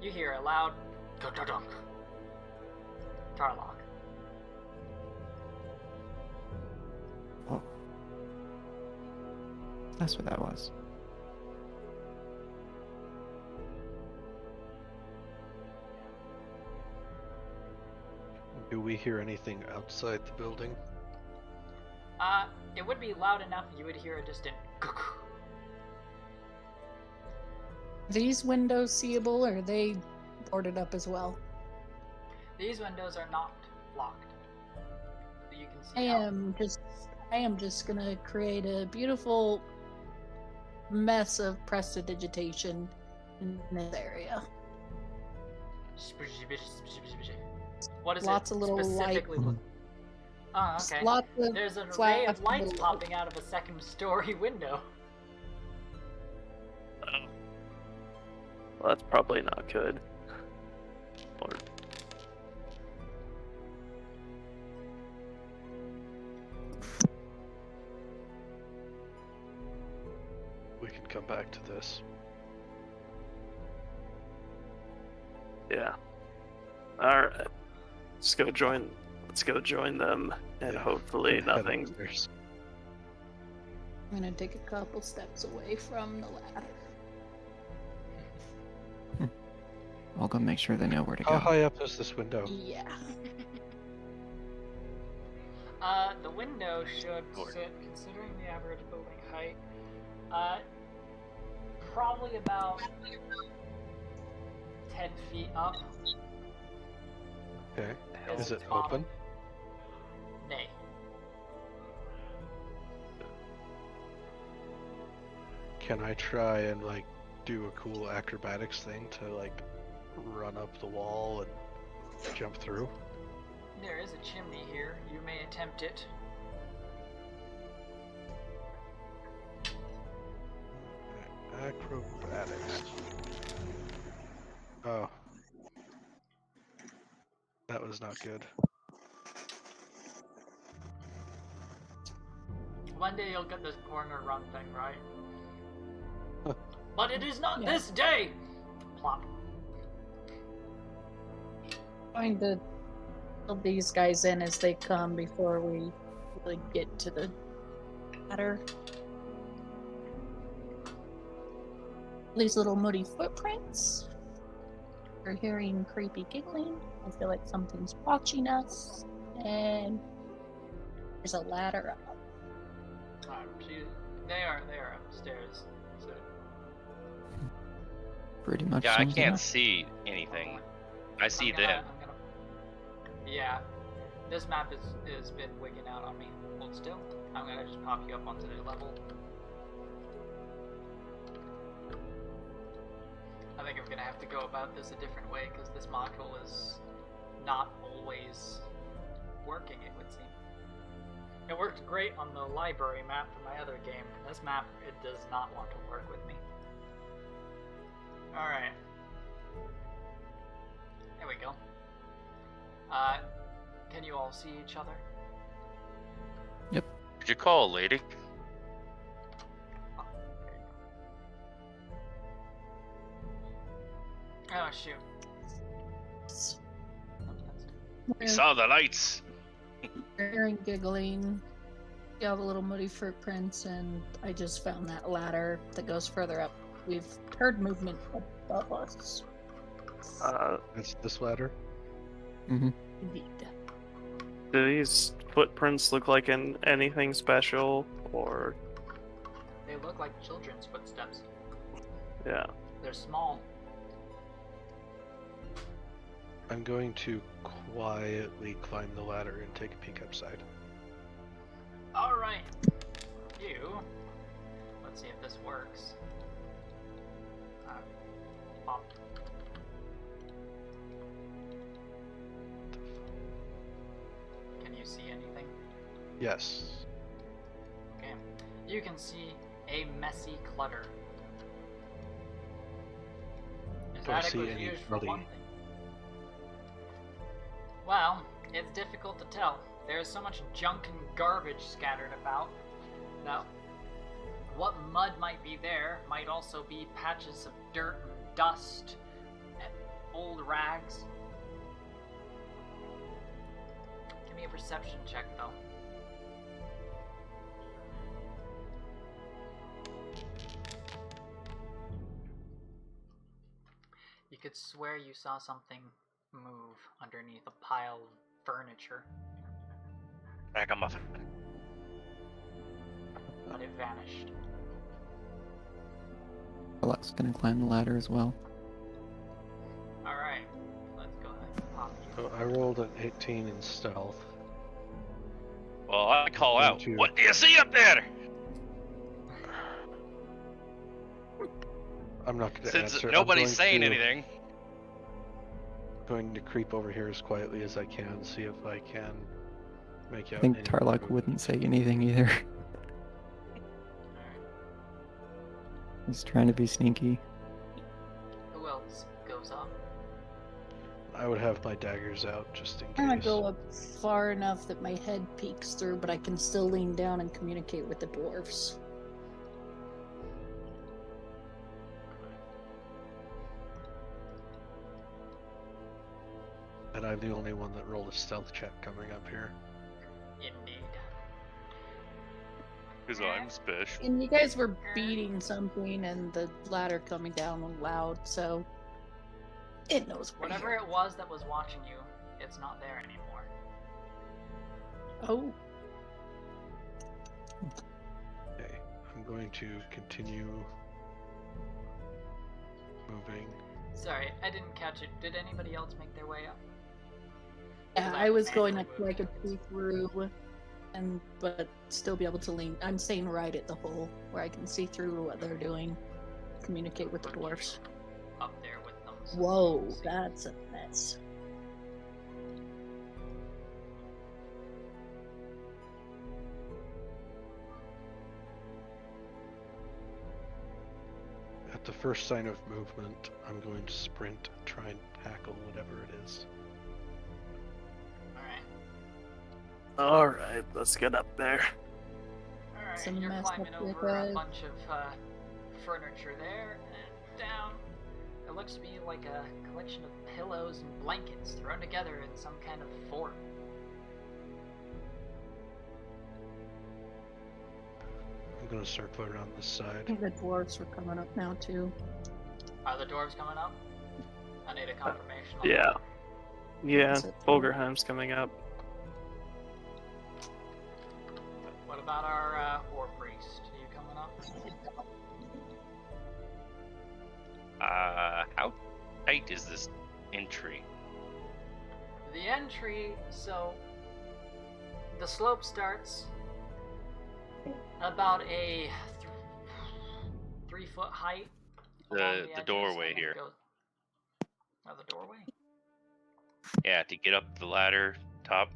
Speaker 1: You hear a loud dunk. Tarrlok.
Speaker 6: Oh. That's what that was.
Speaker 2: Do we hear anything outside the building?
Speaker 1: It would be loud enough you would hear a distant
Speaker 4: These windows seeable, or are they boarded up as well?
Speaker 1: These windows are not locked. So you can
Speaker 4: I
Speaker 1: see out.
Speaker 4: am just gonna create a beautiful mess of prestidigitation in this area.
Speaker 1: What is
Speaker 4: Lots
Speaker 1: it
Speaker 4: of little
Speaker 1: specifically?
Speaker 6: light.
Speaker 1: Oh, okay.
Speaker 4: Lots of
Speaker 1: There's an array
Speaker 4: flat
Speaker 1: of lights
Speaker 4: little
Speaker 1: popping out of a second-story window.
Speaker 3: Well, that's probably not good. Or
Speaker 2: We can come back to this.
Speaker 3: yeah. All right. Let's go join them, and
Speaker 2: Yeah,
Speaker 3: hopefully
Speaker 2: Head
Speaker 3: nothing.
Speaker 2: upstairs.
Speaker 4: I'm gonna take a couple steps away from the ladder.
Speaker 6: I'll go make sure they know where to
Speaker 2: How
Speaker 6: go.
Speaker 2: high up is this window?
Speaker 4: Yeah.
Speaker 1: The window should
Speaker 5: Lord.
Speaker 1: sit, considering the average building height, probably about 10 feet up.
Speaker 2: Okay.
Speaker 1: Is
Speaker 2: Is it
Speaker 1: top.
Speaker 2: open?
Speaker 1: Nay.
Speaker 2: Can I try and like do a cool acrobatics thing to like run up the wall and jump through?
Speaker 1: There is a chimney here. You may attempt it.
Speaker 2: Acrobatics. Oh. That was not good.
Speaker 1: One day you'll get this corner run thing right.
Speaker 2: Huh.
Speaker 1: But it is not
Speaker 4: Yeah.
Speaker 1: this day! Plop.
Speaker 4: Trying to build these guys in as they come before we really get to the ladder. These little muddy footprints. We're hearing creepy giggling. I feel like something's watching us. And there's a ladder up.
Speaker 1: They are upstairs. So
Speaker 6: Pretty much
Speaker 5: Yeah, I
Speaker 6: sums it
Speaker 5: can't
Speaker 6: up.
Speaker 5: see anything. I see
Speaker 1: I'm gonna-
Speaker 5: them.
Speaker 1: Yeah. This map has been wigging out on me. Hold still. I'm gonna just pop you up onto their level. I think I'm gonna have to go about this a different way because this module is not always working, it would seem. It worked great on the library map for my other game. This map, it does not want to work with me. Alright. There we go. Can you all see each other?
Speaker 5: Did you call a lady?
Speaker 1: Oh, shoot.
Speaker 5: We saw the lights.
Speaker 4: We're hearing giggling. You have the little muddy footprints, and I just found that ladder that goes further up. We've heard movement above us.
Speaker 2: That's this ladder?
Speaker 6: Mm-hmm.
Speaker 4: Indeed.
Speaker 3: Do these footprints look like anything special, or
Speaker 1: They look like children's footsteps.
Speaker 3: yeah?
Speaker 1: They're small.
Speaker 2: I'm going to quietly climb the ladder and take a peek upside.
Speaker 1: Alright. You. Let's see if this works. Pop. Can you see anything?
Speaker 2: Yes.
Speaker 1: Okay. You can see a messy clutter. His
Speaker 2: Don't
Speaker 1: attic
Speaker 2: see
Speaker 1: was used for
Speaker 2: anybody.
Speaker 1: one thing. Well, it's difficult to tell. There's so much junk and garbage scattered about. Now, what mud might be there might also be patches of dirt and dust and old rags. Give me a perception check, though. You could swear you saw something move underneath a pile of furniture,
Speaker 5: Back a muffin.
Speaker 1: but it vanished.
Speaker 6: Tarrlok's gonna climb the ladder as well.
Speaker 1: Alright, let's go ahead and pop you.
Speaker 2: So I rolled an 18 in stealth.
Speaker 5: Well, I call
Speaker 2: Going
Speaker 5: out.
Speaker 2: to-
Speaker 5: What do you see up there?
Speaker 2: I'm not going to
Speaker 5: Since
Speaker 2: answer. I'm
Speaker 5: nobody's
Speaker 2: going
Speaker 5: saying
Speaker 2: to-
Speaker 5: anything.
Speaker 2: Going to creep over here as quietly as I can, see if I can make out.
Speaker 6: I think
Speaker 2: any
Speaker 6: Tarrlok
Speaker 2: movement.
Speaker 6: wouldn't say anything either. He's trying to be sneaky.
Speaker 1: Who else goes up?
Speaker 2: I would have my daggers out just in
Speaker 4: I'm gonna
Speaker 2: case.
Speaker 4: go up far enough that my head peeks through, but I can still lean down and communicate with the dwarves.
Speaker 2: And I'm the only one that rolled a stealth check coming up here.
Speaker 1: Indeed.
Speaker 5: Because I'm special.
Speaker 4: And you guys were beating something, and the ladder coming down was loud, so it knows where
Speaker 1: Whatever it was that was watching you, it's not there anymore.
Speaker 4: Oh,
Speaker 2: Okay, I'm going to continue moving.
Speaker 1: Sorry, I didn't catch it. Did anybody else make their way up?
Speaker 4: yeah, I was going up so I could see through, but still be able to lean. I'm staying right at the hole where I can see through what they're doing, communicate with the dwarves.
Speaker 1: Up there with them. so
Speaker 4: Whoa,
Speaker 1: you can see.
Speaker 4: that's a mess.
Speaker 2: At the first sign of movement, I'm going to sprint and try and tackle whatever it is.
Speaker 1: Alright.
Speaker 3: Alright, let's get up there.
Speaker 1: Alright,
Speaker 4: Some
Speaker 1: you're
Speaker 4: mess
Speaker 1: climbing
Speaker 4: up your
Speaker 1: over a
Speaker 4: head.
Speaker 1: bunch of furniture there and down. It looks to be like a collection of pillows and blankets thrown together in some kind of fort.
Speaker 2: I'm going to circle around this
Speaker 4: I
Speaker 2: side.
Speaker 4: think the dwarves were coming up now too.
Speaker 1: Are the dwarves coming up? I need a confirmation on
Speaker 3: Yeah.
Speaker 1: that.
Speaker 3: Yeah,
Speaker 4: Is it-
Speaker 3: Falgorhiem's coming up.
Speaker 1: What about our Warpriest? Are you coming up?
Speaker 5: How tight is this entry?
Speaker 1: The entry, so the slope starts about a 3-foot height. along
Speaker 5: The
Speaker 1: edges,
Speaker 5: doorway
Speaker 1: and then
Speaker 5: here.
Speaker 1: goes- Oh, the doorway?
Speaker 5: Yeah, to get up the ladder top.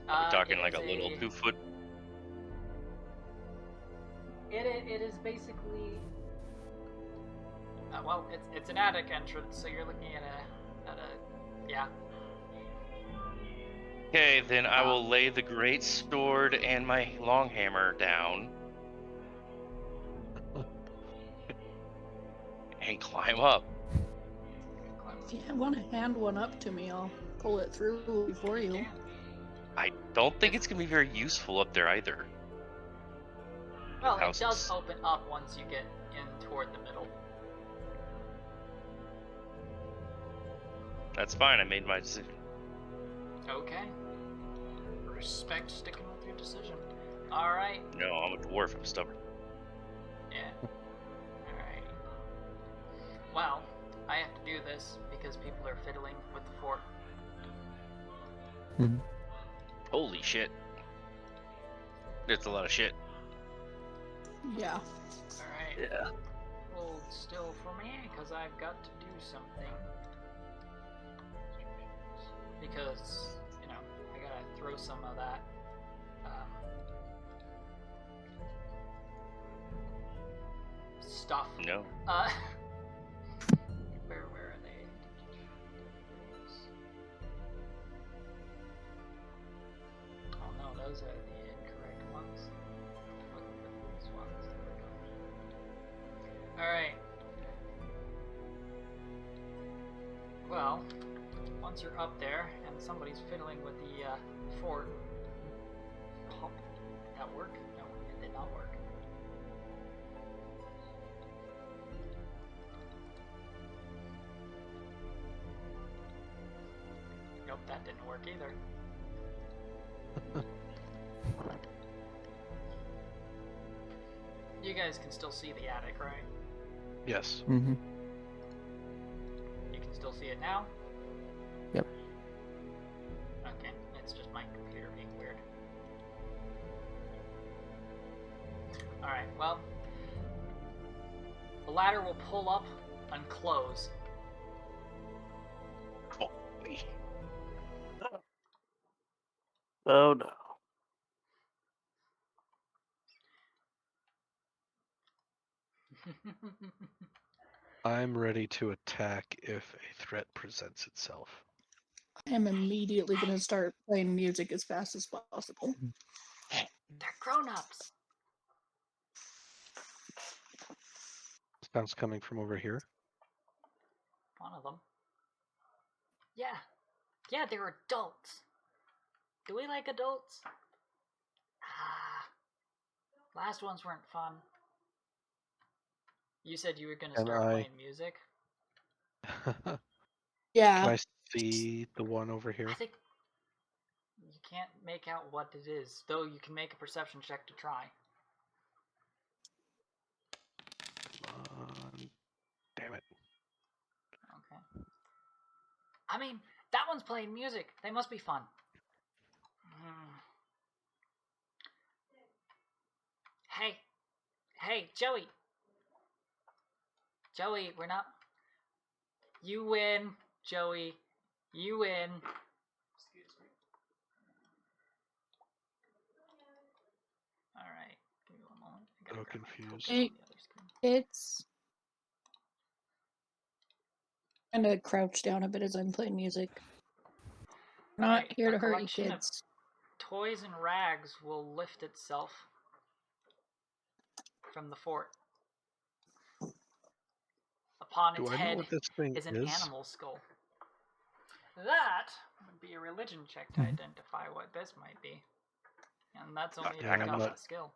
Speaker 5: We're talking
Speaker 1: it
Speaker 5: like a
Speaker 1: is
Speaker 5: little 2-foot.
Speaker 1: It is basically well, it's an attic entrance, so you're looking at a yeah.
Speaker 5: Okay, then I will lay the great sword and my long hammer down and climb up.
Speaker 4: If you want to hand one up to me, I'll pull it through before you.
Speaker 5: I don't think it's gonna be very useful up there either.
Speaker 1: Well, it
Speaker 5: Houses.
Speaker 1: does open up once you get in toward the middle.
Speaker 5: That's fine. I made my decision.
Speaker 1: Okay. Respect sticking with your decision. Alright.
Speaker 5: No, I'm a dwarf. I'm stubborn.
Speaker 1: Yeah. Alright. Well, I have to do this because people are fiddling with the fort.
Speaker 6: Mhm.
Speaker 5: Holy shit. That's a lot of shit.
Speaker 4: Yeah.
Speaker 1: Alright.
Speaker 3: Yeah.
Speaker 1: Hold still for me, because I've got to do something. Because, you know, I gotta throw some of that, stuff.
Speaker 5: No.
Speaker 1: those are the incorrect ones. Looking for these ones. Alright. Well, once you're up there and somebody's fiddling with the fort. Oh, did that work? No, it did not work. Nope, that didn't work either. You guys can still see the attic, right?
Speaker 2: Yes.
Speaker 6: Mm-hmm.
Speaker 1: You can still see it now?
Speaker 6: Yep.
Speaker 1: Okay, it's just my computer being weird. Alright, well, the ladder will pull up and close.
Speaker 5: Holy.
Speaker 3: Oh no.
Speaker 2: I'm ready to attack if a threat presents itself.
Speaker 4: I am immediately going to start playing music as fast as possible.
Speaker 1: They're grown-ups!
Speaker 2: Sounds coming from over here.
Speaker 1: One of them. Yeah. Yeah, they're adults. Do we like adults? Ah. Last ones weren't fun. You said you were going to
Speaker 2: And
Speaker 1: start
Speaker 2: I-
Speaker 1: playing music?
Speaker 2: Can
Speaker 4: Yeah.
Speaker 2: I see the one over here?
Speaker 1: I think you can't make out what it is, though you can make a perception check to try.
Speaker 2: Damn it.
Speaker 1: Okay. I mean, that one's playing music. They must be fun. Hey. Hey, Joey. Joey, we're not... You win, Joey. You win. Excuse me. Alright. Give me one moment. I gotta
Speaker 2: So
Speaker 1: grab my
Speaker 2: confused.
Speaker 1: focus on the other screen.
Speaker 4: It's kind of crouch down a bit as I'm playing music. Not
Speaker 1: Alright,
Speaker 4: here
Speaker 1: a
Speaker 4: to hurt you
Speaker 1: collection of
Speaker 4: kids.
Speaker 1: Toys and rags will lift itself from the fort. Upon
Speaker 2: Do
Speaker 1: its
Speaker 2: I know
Speaker 1: head
Speaker 2: what this thing
Speaker 1: is an
Speaker 2: is?
Speaker 1: animal skull. That would be a religion check to identify what this might be. And that's only if
Speaker 2: Yeah,
Speaker 1: you
Speaker 2: I'm
Speaker 1: got
Speaker 2: not-
Speaker 1: that skill.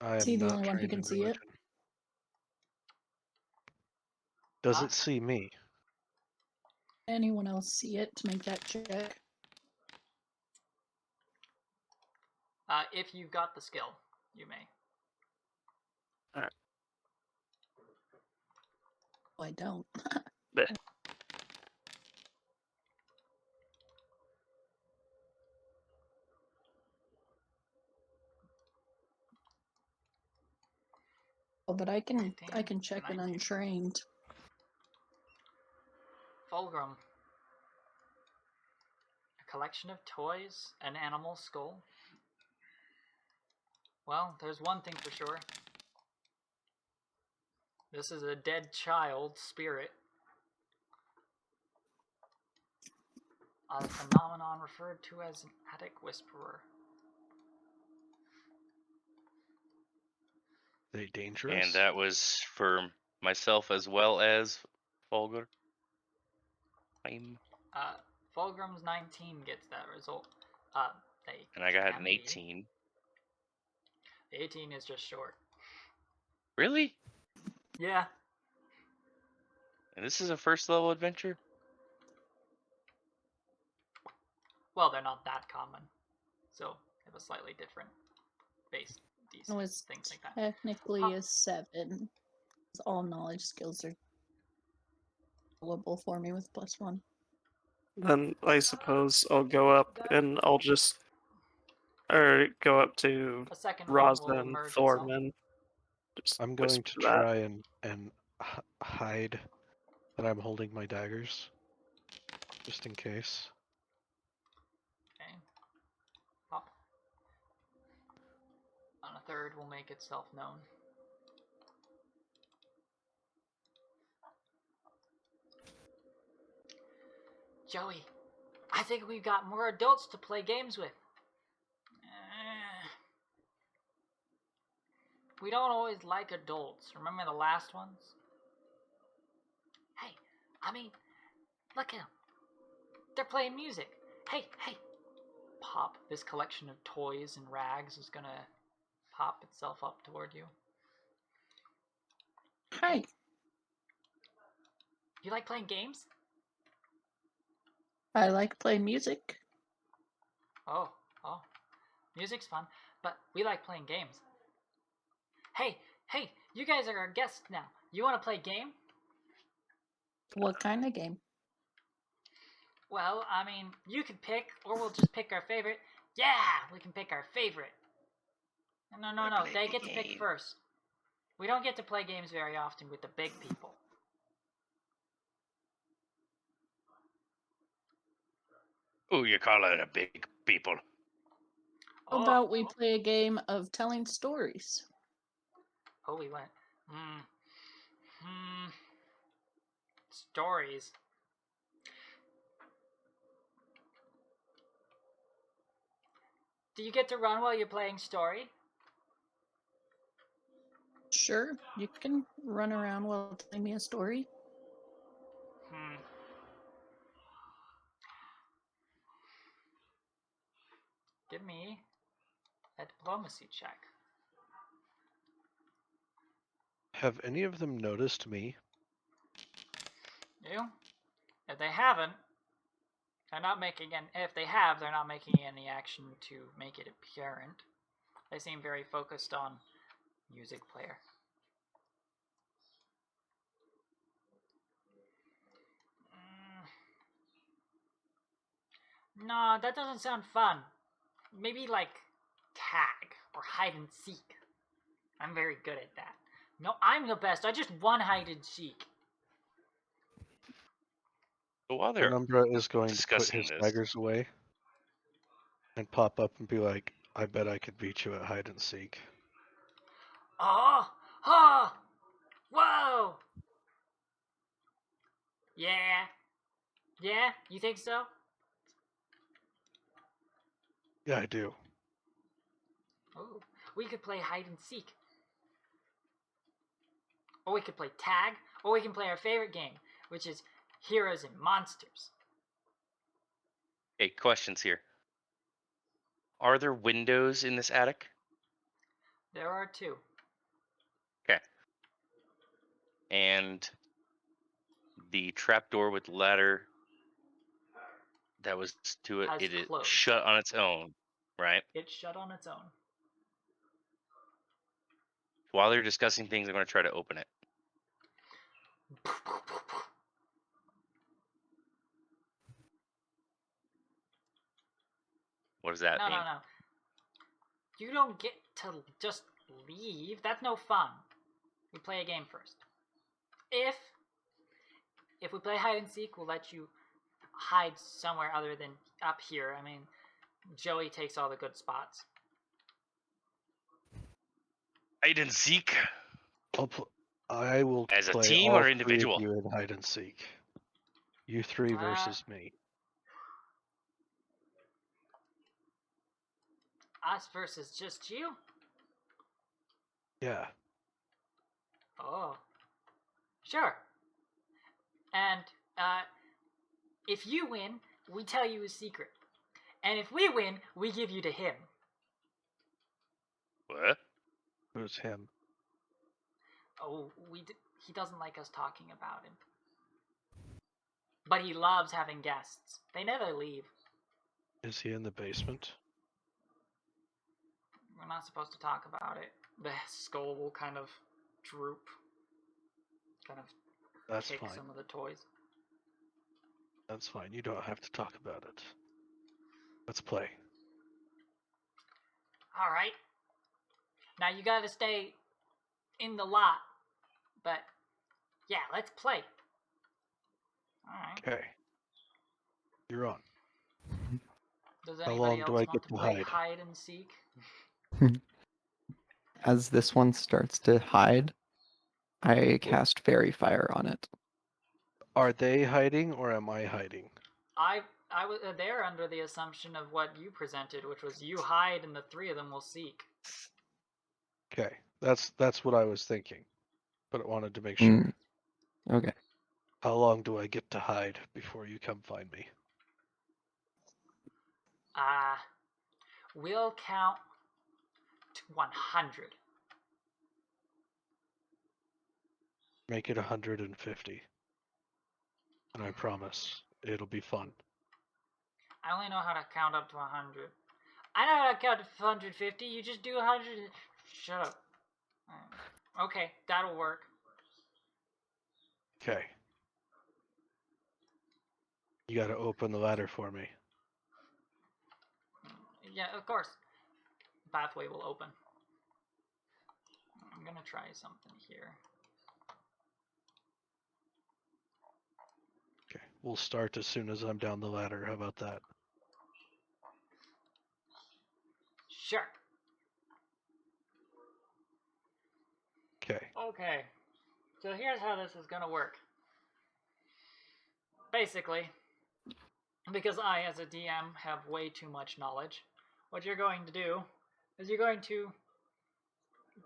Speaker 2: I
Speaker 4: Is
Speaker 2: am
Speaker 4: he the
Speaker 2: not
Speaker 4: only one who
Speaker 2: trained
Speaker 4: can
Speaker 2: in
Speaker 4: see it?
Speaker 2: religion. Does
Speaker 1: Huh?
Speaker 2: it see me?
Speaker 4: Anyone else see it to make that check?
Speaker 1: If you got the skill, you may.
Speaker 4: Oh, I don't.
Speaker 3: Bleh.
Speaker 4: Oh, but I can
Speaker 1: 19,
Speaker 4: check an
Speaker 1: 19.
Speaker 4: untrained.
Speaker 1: Falgorhiem. A collection of toys, an animal skull. Well, there's one thing for sure. This is a dead child spirit. A phenomenon referred to as an attic whisperer.
Speaker 2: Are they dangerous?
Speaker 5: And that was for myself as well as Falgor.
Speaker 1: Fulgrim's 19 gets that result. They
Speaker 5: And I got
Speaker 1: can
Speaker 5: an
Speaker 1: be.
Speaker 5: 18.
Speaker 1: The 18 is just short.
Speaker 5: Really?
Speaker 1: Yeah.
Speaker 5: And this is a first level adventure?
Speaker 1: Well, they're not that common. So, they have a slightly different base.
Speaker 4: It
Speaker 1: DC,
Speaker 4: was
Speaker 1: things like that.
Speaker 4: technically
Speaker 1: Huh.
Speaker 4: a 7. All knowledge skills are doable for me with +1.
Speaker 3: Then I suppose I'll go up and I'll just, or go up to
Speaker 1: A second one will
Speaker 3: Raza and
Speaker 1: merge itself.
Speaker 3: Thorman. Just
Speaker 2: I'm going to
Speaker 3: whisper that.
Speaker 2: try and hide that I'm holding my daggers, just in case.
Speaker 1: Okay. Hop. On a third will make itself known. Joey, I think we've got more adults to play games with. We don't always like adults. Remember the last ones? Hey, I mean, look at them. They're playing music. Hey, hey. Pop. This collection of toys and rags is gonna pop itself up toward you.
Speaker 4: Hi.
Speaker 1: You like playing games?
Speaker 4: I like playing music.
Speaker 1: Oh. Music's fun, but we like playing games. Hey, you guys are our guests now. You want to play a game?
Speaker 4: What kind of game?
Speaker 1: Well, I mean, you can pick, or we'll just pick our favorite. Yeah, we can pick our favorite. No, they get to pick first. We don't get to play games very often with the big people.
Speaker 5: Who you calling a big people?
Speaker 4: How about we play a game of telling stories?
Speaker 1: Oh, we went. Stories. Do you get to run while you're playing story?
Speaker 4: Sure, you can run around while telling me a story.
Speaker 1: Give me a diplomacy check.
Speaker 2: Have any of them noticed me?
Speaker 1: You? If they haven't, they're not making if they have, they're not making any action to make it apparent. They seem very focused on music player. No, that doesn't sound fun. Maybe like tag or hide and seek. I'm very good at that. No, I'm the best. I just won hide and seek.
Speaker 5: But while they're
Speaker 2: Penumbra is going to put
Speaker 5: discussing
Speaker 2: his
Speaker 5: this,
Speaker 2: daggers away and pop up and be like, I bet I could beat you at hide and seek.
Speaker 1: Oh! Whoa! Yeah? You think so?
Speaker 2: Yeah, I do.
Speaker 1: Oh, we could play hide and seek. Or we could play tag. Or we can play our favorite game, which is Heroes and Monsters.
Speaker 5: hey, questions here. Are there windows in this attic?
Speaker 1: There are 2.
Speaker 5: Okay. And the trapdoor with the ladder that was to it,
Speaker 1: Has
Speaker 5: it is
Speaker 1: closed.
Speaker 5: shut on its own, right?
Speaker 1: It's shut on its own.
Speaker 5: While they're discussing things, I'm going to try to open it. What does that mean?
Speaker 1: No. You don't get to just leave. That's no fun. We play a game first. If we play hide and seek, we'll let you hide somewhere other than up here. I mean, Joey takes all the good spots.
Speaker 5: Hide and seek?
Speaker 2: I will
Speaker 5: As a
Speaker 2: play
Speaker 5: team
Speaker 2: all
Speaker 5: or
Speaker 2: 3
Speaker 5: individual?
Speaker 2: of you in hide and seek. You 3 versus me.
Speaker 1: Us versus just you?
Speaker 2: Yeah.
Speaker 1: Oh. Sure. And, if you win, we tell you a secret. And if we win, we give you to him.
Speaker 5: What?
Speaker 2: Who's him?
Speaker 1: Oh, he doesn't like us talking about him. But he loves having guests. They never leave.
Speaker 2: Is he in the basement?
Speaker 1: We're not supposed to talk about it. The skull will kind of droop. Kind of
Speaker 2: That's
Speaker 1: kick
Speaker 2: fine.
Speaker 1: some of the toys.
Speaker 2: That's fine. You don't have to talk about it. Let's play.
Speaker 1: Alright. Now you gotta stay in the lot. But, yeah, let's play. Alright.
Speaker 2: Okay. You're on.
Speaker 1: Does
Speaker 2: How
Speaker 1: anybody
Speaker 2: long do
Speaker 1: else
Speaker 2: I
Speaker 1: want
Speaker 2: get
Speaker 1: to
Speaker 2: to
Speaker 1: play
Speaker 2: hide?
Speaker 1: hide and seek?
Speaker 6: As this one starts to hide, I cast Fairy Fire on it.
Speaker 2: Are they hiding or am I hiding?
Speaker 1: I was there under the assumption of what you presented, which was you hide and the 3 of them will seek.
Speaker 2: Okay. That's what I was thinking, but I wanted to make sure.
Speaker 6: Okay.
Speaker 2: How long do I get to hide before you come find me?
Speaker 1: We'll count to 100.
Speaker 2: Make it 150. And I promise it'll be fun.
Speaker 1: I only know how to count up to 100. I know how to count to 150. You just do 100. Shut up. Okay, that'll work.
Speaker 2: Okay. You gotta open the ladder for me.
Speaker 1: Yeah, of course. The pathway will open. I'm gonna try something here.
Speaker 2: Okay. We'll start as soon as I'm down the ladder. How about that?
Speaker 1: Sure.
Speaker 2: Okay.
Speaker 1: Okay. So here's how this is gonna work. Basically, because I, as a DM, have way too much knowledge, what you're going to do is you're going to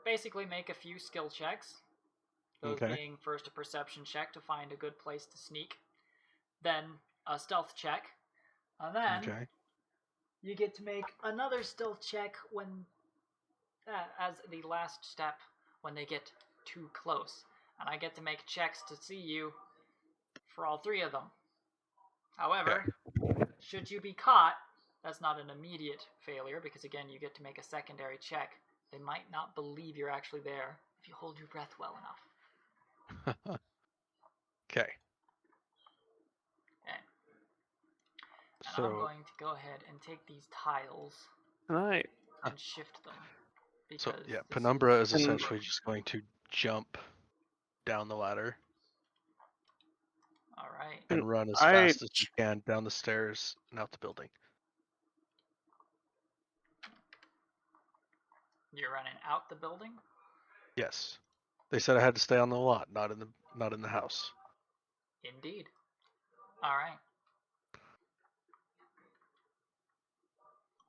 Speaker 1: basically make a few skill checks. Those
Speaker 2: Okay.
Speaker 1: being first a perception check to find a good place to sneak, then a stealth check, and then
Speaker 2: Okay.
Speaker 1: you get to make another stealth check when, as the last step, when they get too close. And I get to make checks to see you for all three of them. However, should you be caught, that's not an immediate failure, because again, you get to make a secondary check. They might not believe you're actually there if you hold your breath well enough.
Speaker 2: Okay.
Speaker 1: Okay. And I'm
Speaker 2: So,
Speaker 1: going to go ahead and take these tiles
Speaker 3: Right.
Speaker 1: and shift them.
Speaker 2: so
Speaker 1: Because
Speaker 2: yeah,
Speaker 1: this
Speaker 2: Penumbra is
Speaker 3: And-
Speaker 2: essentially just going to jump down the ladder
Speaker 1: Alright.
Speaker 2: and run as
Speaker 3: I-
Speaker 2: fast as you can down the stairs and out the building.
Speaker 1: You're running out the building?
Speaker 2: Yes. They said I had to stay on the lot, not in the house.
Speaker 1: Indeed. Alright.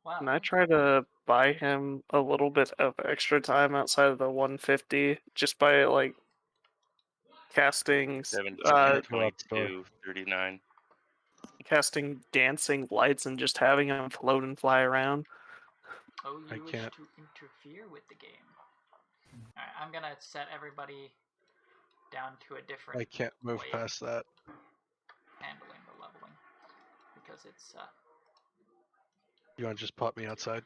Speaker 1: Well,
Speaker 3: And I try to buy him a little bit of extra time outside of the 150 just by like casting
Speaker 5: 17,
Speaker 2: go out the
Speaker 5: 22, 39.
Speaker 3: casting dancing lights and just having him float and fly around.
Speaker 1: oh,
Speaker 2: I
Speaker 1: you wish
Speaker 2: can't-
Speaker 1: to interfere with the game. Alright, I'm gonna set everybody down to a different
Speaker 2: I can't move
Speaker 1: way
Speaker 2: past that.
Speaker 1: of handling the leveling. Because it's,
Speaker 2: You want to just pop me outside?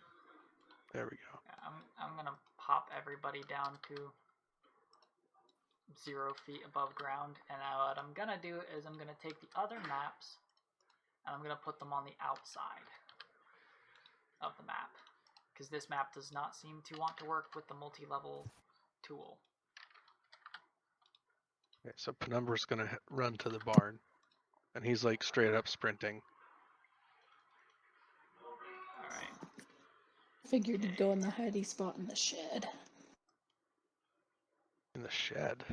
Speaker 2: There we go.
Speaker 1: I'm gonna pop everybody down to 0 feet above ground, and now what I'm gonna do is I'm gonna take the other maps and I'm gonna put them on the outside of the map, because this map does not seem to want to work with the multi-level tool.
Speaker 2: Okay, so Penumbra's gonna run to the barn, and he's like straight up sprinting.
Speaker 1: Alright.
Speaker 4: Figured you'd go in the hidey spot in the shed.
Speaker 2: In the shed.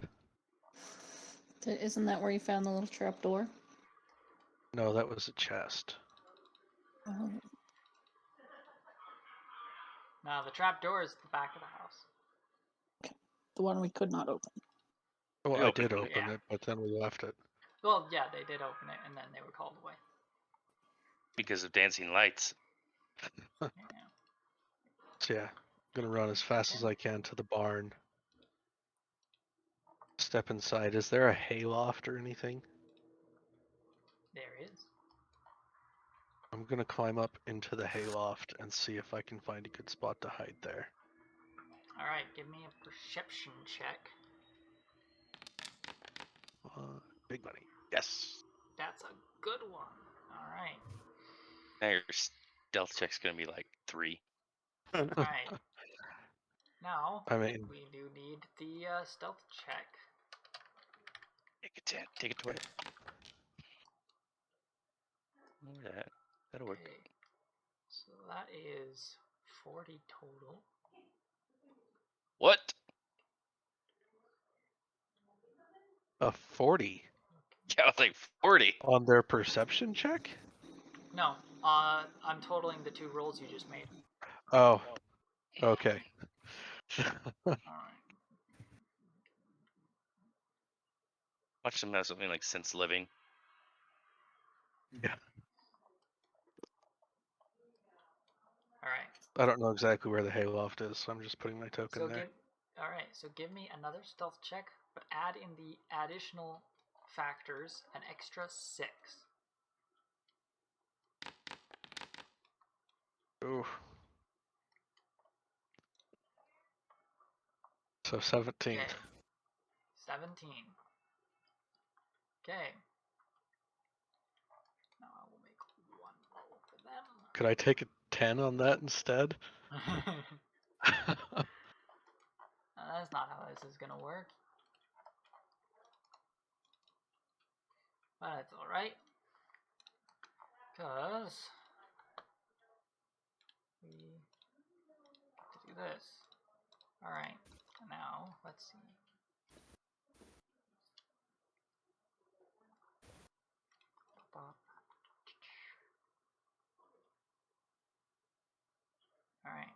Speaker 4: Isn't that where you found the little trap door?
Speaker 2: No, that was a chest.
Speaker 4: Oh,
Speaker 1: Now the trap door is at the back of the house.
Speaker 4: the one we could not open.
Speaker 2: Oh,
Speaker 5: We
Speaker 2: I
Speaker 5: opened
Speaker 2: did
Speaker 5: it.
Speaker 2: open
Speaker 1: Yeah.
Speaker 2: it, but then we left it.
Speaker 1: Well, yeah, they did open it, and then they were called away.
Speaker 5: Because of dancing lights.
Speaker 1: Yeah.
Speaker 2: So yeah, gonna run as fast as I can to the barn. Step inside. Is there a hayloft or anything?
Speaker 1: There is.
Speaker 2: I'm gonna climb up into the hayloft and see if I can find a good spot to hide there.
Speaker 1: Alright, give me a perception check.
Speaker 2: Big money. Yes.
Speaker 1: That's a good one. Alright.
Speaker 5: Now your stealth check's gonna be like 3.
Speaker 1: Alright. Now,
Speaker 2: I mean,
Speaker 1: we do need the stealth check.
Speaker 5: Take a 10. Take a 20. Yeah, that'll work.
Speaker 1: Okay. So that is 40 total.
Speaker 5: What?
Speaker 2: a 40
Speaker 5: Yeah, I was like 40.
Speaker 2: on their perception check?
Speaker 1: No, I'm totaling the 2 rolls you just made.
Speaker 2: Oh, okay.
Speaker 1: Alright.
Speaker 5: Watch them have something like Since Living.
Speaker 2: Yeah.
Speaker 1: All right.
Speaker 2: I don't know exactly where the hayloft is, so I'm just putting my token
Speaker 1: So
Speaker 2: there.
Speaker 1: give me another stealth check, but add in the additional factors an extra 6.
Speaker 2: Ooh. So 17.
Speaker 1: Okay. 17. Okay. Now I will make one roll for them.
Speaker 2: Could I take a 10 on that instead?
Speaker 1: That's not how this is gonna work. But it's alright. Because we get to do this. Alright. Now, let's see. Alright.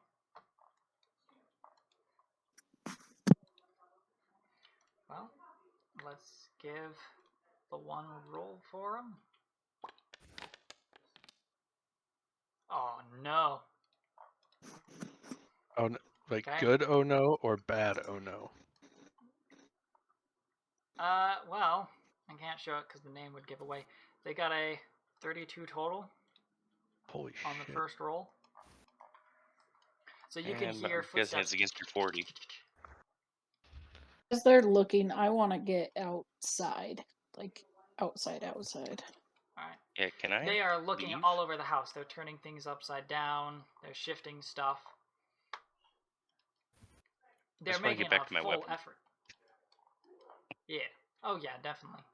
Speaker 1: Well, let's give the one roll for him. Oh no.
Speaker 2: Oh, like
Speaker 1: Okay.
Speaker 2: good oh no or bad oh no?
Speaker 1: Well, I can't show it because the name would give away. They got a 32 total
Speaker 2: Holy
Speaker 1: on
Speaker 2: shit.
Speaker 1: the first roll. So you can
Speaker 5: And
Speaker 1: hear
Speaker 5: I'm guessing
Speaker 1: footsteps.
Speaker 5: it's against your 40.
Speaker 4: As they're looking, I want to get outside. Like, outside.
Speaker 1: Alright.
Speaker 5: Yeah, can I
Speaker 1: They are looking
Speaker 5: leave?
Speaker 1: all over the house. They're turning things upside down. They're shifting stuff. They're
Speaker 5: just wanna
Speaker 1: making
Speaker 5: get back
Speaker 1: a
Speaker 5: to my
Speaker 1: full
Speaker 5: weapon.
Speaker 1: effort. Yeah. Oh yeah, definitely.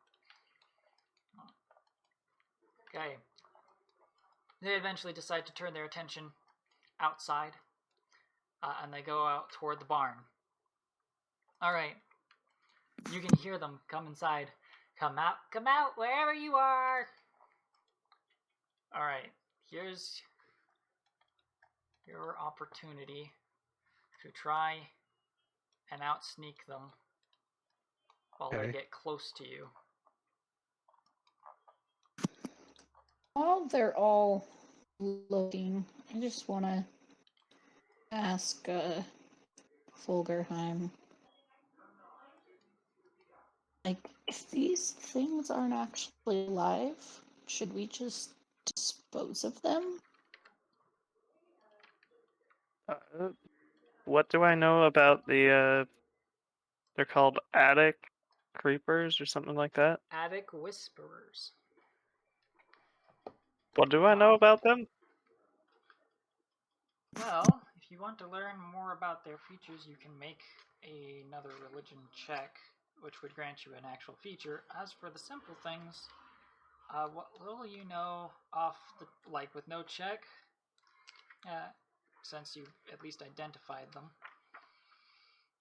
Speaker 1: Okay. They eventually decide to turn their attention outside, and they go out toward the barn. All right. You can hear them come inside. Come out, wherever you are. All right. Here's your opportunity to try and outsneak them while they get close to you.
Speaker 4: While they're all looking, I just want to ask Falgorhiem, like, if these things aren't actually alive, should we just dispose of them?
Speaker 3: What do I know about the? They're called attic creepers or something like that.
Speaker 1: Attic Whisperers.
Speaker 3: What do I know about them?
Speaker 1: Well, if you want to learn more about their features, you can make another religion check, which would grant you an actual feature. As for the simple things, what little you know off the with no check, since you at least identified them,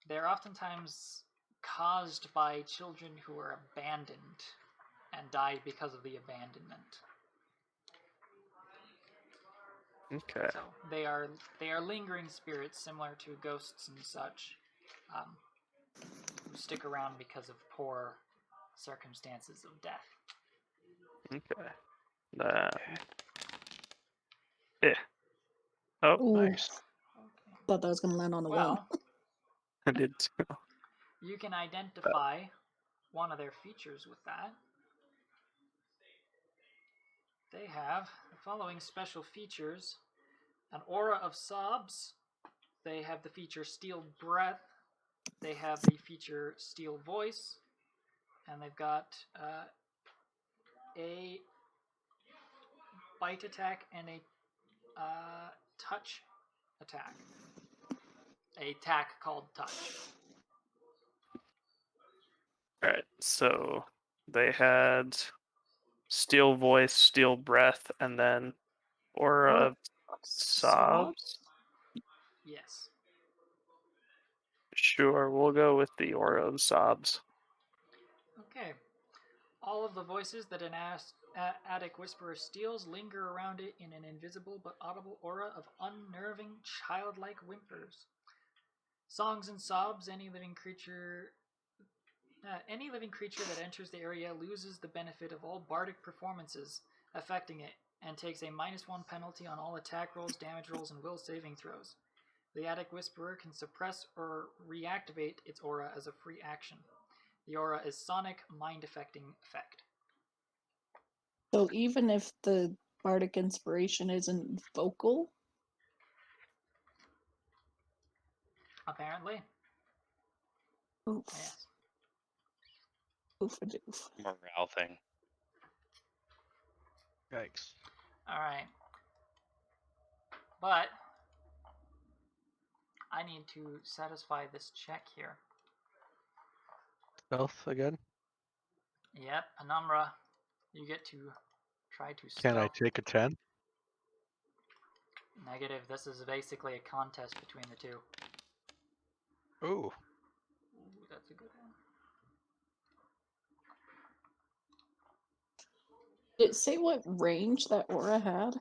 Speaker 1: they're oftentimes caused by children who are abandoned and died because of the abandonment.
Speaker 3: Okay.
Speaker 1: So they are lingering spirits similar to ghosts and such, who stick around because of poor circumstances of death.
Speaker 3: Okay. Yeah. Oh,
Speaker 4: Ooh,
Speaker 2: Nice.
Speaker 1: Okay.
Speaker 4: thought that was going to land on the one.
Speaker 1: Well,
Speaker 3: I did too.
Speaker 1: you can identify one of their features with that. They have the following special features: an aura of sobs. They have the feature Steel Breath. They have the feature Steel Voice. And they've got a bite attack and a touch attack. A attack called Touch.
Speaker 3: Alright, so they had steel voice, steel breath, and then aura of sobs.
Speaker 1: Yes.
Speaker 3: Sure, we'll go with the aura of sobs.
Speaker 1: Okay. All of the voices that an attic whisperer steals linger around it in an invisible but audible aura of unnerving, childlike whimpers. Songs and sobs any living creature Any living creature that enters the area loses the benefit of all bardic performances affecting it, and takes a -1 penalty on all attack rolls, damage rolls, and will saving throws. The Attic Whisperer can suppress or reactivate its aura as a free action. The aura is sonic, mind-affecting effect.
Speaker 4: So even if the bardic inspiration isn't vocal,
Speaker 1: Apparently,
Speaker 4: oof,
Speaker 1: yes.
Speaker 4: oof-a-doof.
Speaker 5: Morale thing.
Speaker 2: Yikes.
Speaker 1: All right. But I need to satisfy this check here.
Speaker 2: Stealth again?
Speaker 1: Yep, Penumbra, you get to try to
Speaker 2: Can I
Speaker 1: stealth.
Speaker 2: take a 10?
Speaker 1: Negative. This is basically a contest between the two.
Speaker 2: Ooh.
Speaker 1: Ooh, that's a good one.
Speaker 4: Did it say what range that aura had?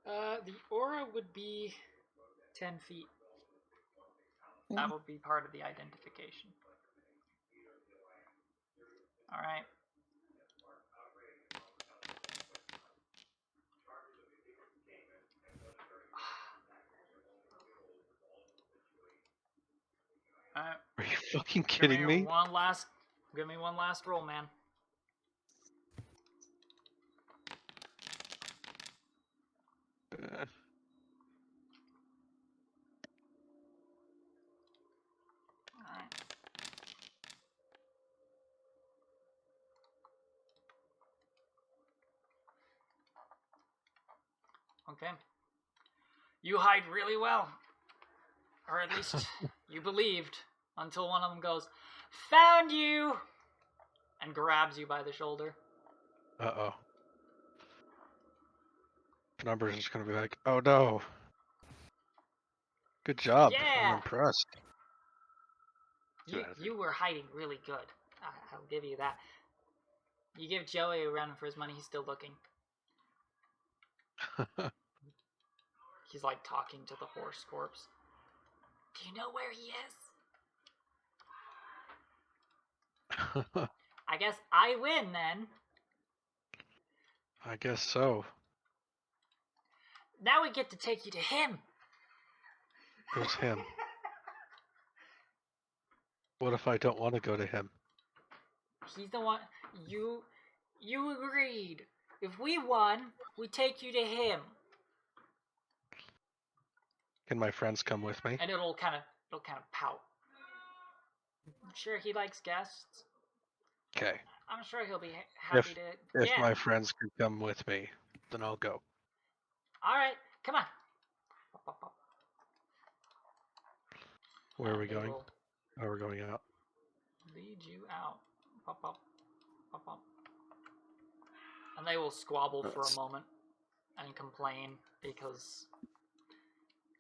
Speaker 1: The aura would be 10 feet. That would be part of the identification. Alright. Alright.
Speaker 2: Are you fucking kidding me?
Speaker 1: Give me one last roll, man. Alright. Okay. You hide really well. Or at least you believed, until one of them goes, "Found you!" and grabs you by the shoulder.
Speaker 2: Uh-oh. Penumbra's just gonna be like, oh no. Good job. I'm
Speaker 1: Yeah!
Speaker 2: impressed.
Speaker 1: You were hiding really good. I'll give you that. You give Joey a run for his money, he's still looking. He's like talking to the horse corpse. Do you know where he is? I guess I win then.
Speaker 2: I guess so.
Speaker 1: Now we get to take you to him.
Speaker 2: Who's him? What if I don't want to go to him?
Speaker 1: He's the one. You agreed. If we won, we take you to him.
Speaker 2: Can my friends come with me?
Speaker 1: And it'll kind of pout. I'm sure he likes guests.
Speaker 2: Okay.
Speaker 1: I'm sure he'll be happy to.
Speaker 2: If
Speaker 1: Yeah.
Speaker 2: my friends can come with me, then I'll go.
Speaker 1: All right, come on.
Speaker 2: Where are we
Speaker 1: They
Speaker 2: going?
Speaker 1: will
Speaker 2: Oh, we're going out.
Speaker 1: lead you out. Pop, pop, pop, pop. And they will squabble for a moment and complain because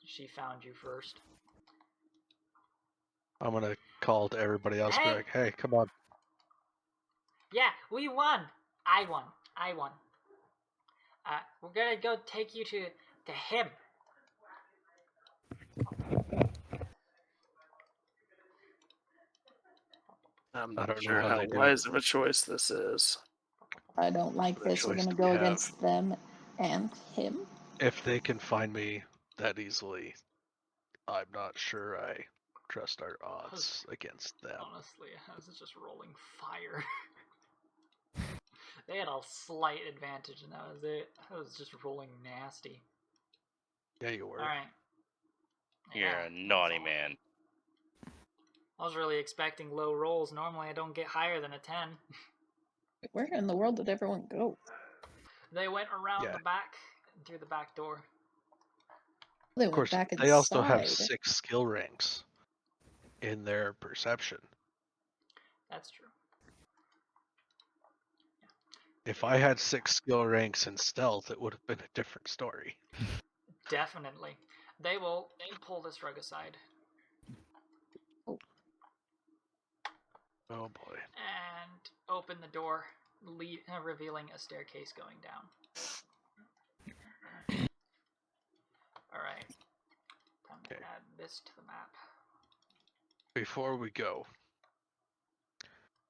Speaker 1: she found you first.
Speaker 2: I'm gonna call to everybody else. Be
Speaker 1: Hey!
Speaker 2: like, hey, come on.
Speaker 1: Yeah, we won. I won. We're gonna go take you to him.
Speaker 3: I'm
Speaker 2: I
Speaker 3: not
Speaker 2: don't know
Speaker 3: sure
Speaker 2: how
Speaker 3: how
Speaker 2: they do it.
Speaker 3: wise of a choice this is.
Speaker 4: I don't like
Speaker 2: What
Speaker 4: this. We're
Speaker 2: choice
Speaker 4: gonna
Speaker 2: do we
Speaker 4: go
Speaker 2: have?
Speaker 4: against them and him.
Speaker 2: If they can find me that easily, I'm not sure I trust our odds against them.
Speaker 1: Honestly, I was just rolling fire. They had a slight advantage, and that was it. I was just rolling nasty.
Speaker 2: Yeah, you were.
Speaker 1: Alright.
Speaker 5: You're
Speaker 1: Yeah,
Speaker 5: a naughty
Speaker 1: that's
Speaker 5: man.
Speaker 1: I was really expecting low rolls. Normally, I don't get higher than a 10.
Speaker 4: Where in the world did everyone go?
Speaker 1: They went around
Speaker 2: Yeah.
Speaker 1: the back, through the back door.
Speaker 4: They
Speaker 2: Of
Speaker 4: went
Speaker 2: course,
Speaker 4: back
Speaker 2: they also have
Speaker 4: inside.
Speaker 2: 6 skill ranks in their perception.
Speaker 1: That's true.
Speaker 2: If I had 6 skill ranks in stealth, it would have been a different story.
Speaker 1: Definitely. They will pull this rug aside
Speaker 2: Oh boy.
Speaker 1: and open the door, revealing a staircase going down. Alright. Time to
Speaker 2: Okay.
Speaker 1: add this to the map.
Speaker 2: Before we go,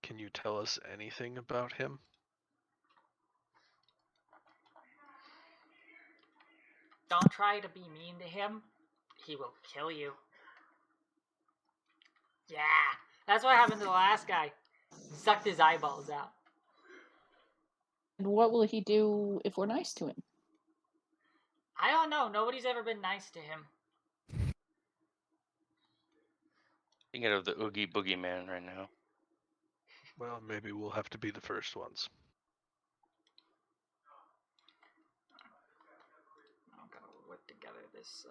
Speaker 2: Can you tell us anything about him?
Speaker 1: Don't try to be mean to him. He will kill you. Yeah, that's what happened to the last guy. He sucked his eyeballs out.
Speaker 4: And what will he do if we're nice to him?
Speaker 1: I don't know. Nobody's ever been nice to him.
Speaker 5: Thinking of the Oogie Boogie Man right now.
Speaker 2: Well, maybe we'll have to be the first ones.
Speaker 1: I'm gonna whip together this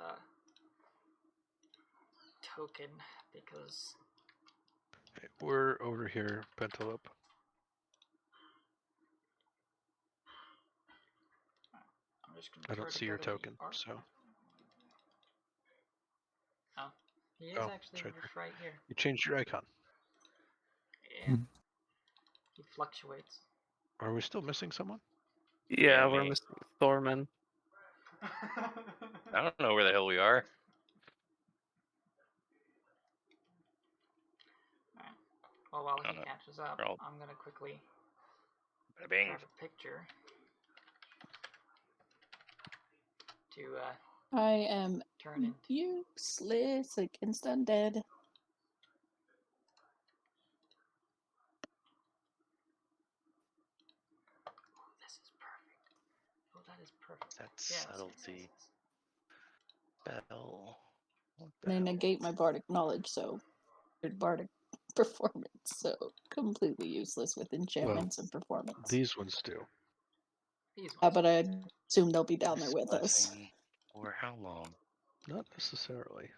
Speaker 1: token because
Speaker 2: Okay, we're over here, Pentolope.
Speaker 1: I'm just gonna.
Speaker 2: I don't
Speaker 1: throw
Speaker 2: see your
Speaker 1: together the
Speaker 2: token,
Speaker 1: art.
Speaker 2: so
Speaker 1: He is actually
Speaker 2: it's right
Speaker 1: just right here.
Speaker 2: you changed your icon.
Speaker 1: Yeah. He fluctuates.
Speaker 2: Are we still missing someone?
Speaker 3: Yeah,
Speaker 5: Yeah,
Speaker 3: we're
Speaker 5: me.
Speaker 3: missing Thorman.
Speaker 5: I don't know where the hell we are.
Speaker 1: Alright. Well, while
Speaker 5: I don't
Speaker 1: he
Speaker 5: know.
Speaker 1: catches up,
Speaker 5: We're all-
Speaker 1: I'm gonna quickly
Speaker 5: Bada bing.
Speaker 1: grab a picture to
Speaker 4: I am
Speaker 1: turn into.
Speaker 4: useless against undead.
Speaker 1: Oh, this is perfect. Oh, that is perfect.
Speaker 5: That
Speaker 1: Yes,
Speaker 5: subtlety.
Speaker 1: yes.
Speaker 5: Bell. What the
Speaker 4: They
Speaker 5: hell?
Speaker 4: negate my bardic knowledge, so bardic performance, so completely useless with enchantments and performance.
Speaker 2: These ones do.
Speaker 1: These ones.
Speaker 4: But I assume they'll be down there
Speaker 5: This
Speaker 4: with us.
Speaker 5: blessing. For how long?
Speaker 2: Not necessarily.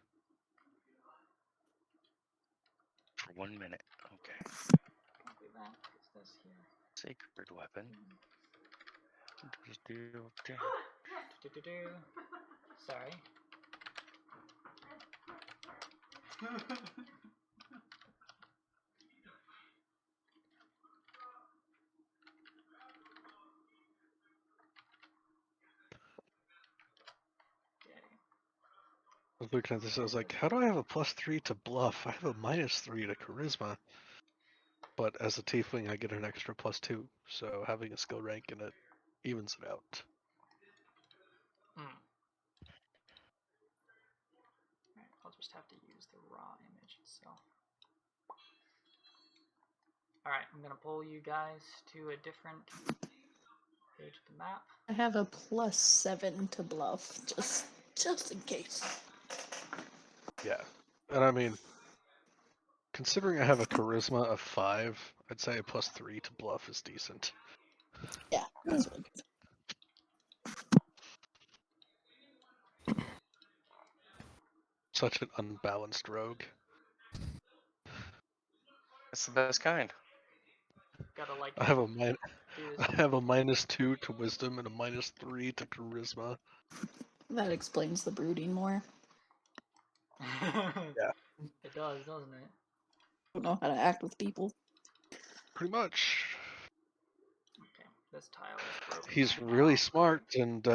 Speaker 5: For 1 minute. Okay.
Speaker 1: I'll do that. What's this here?
Speaker 5: Sacred weapon.
Speaker 1: Do-do-do. Sorry. Okay.
Speaker 2: I was looking at this, I was like, how do I have a +3 to bluff? I have a -3 to charisma. But as a tiefling, I get an extra +2, so having a skill rank in it evens it out.
Speaker 1: Alright, I'll just have to use the raw image itself. Alright, I'm gonna pull you guys to a different page of the map.
Speaker 4: I have a +7 to bluff, just in case.
Speaker 2: Yeah. And I mean, considering I have a charisma of 5, I'd say a +3 to bluff is decent.
Speaker 4: Yeah, that's what.
Speaker 2: Such an unbalanced rogue.
Speaker 5: That's the best kind.
Speaker 1: Gotta like
Speaker 2: I have a
Speaker 1: do
Speaker 2: I have a -2 to wisdom and a -3 to charisma.
Speaker 4: That explains the brooding more.
Speaker 1: Yeah. It does, doesn't it?
Speaker 4: Don't know how to act with people.
Speaker 2: Pretty much.
Speaker 1: Okay, this tile is broken.
Speaker 2: He's
Speaker 1: right
Speaker 2: really
Speaker 1: now.
Speaker 2: smart and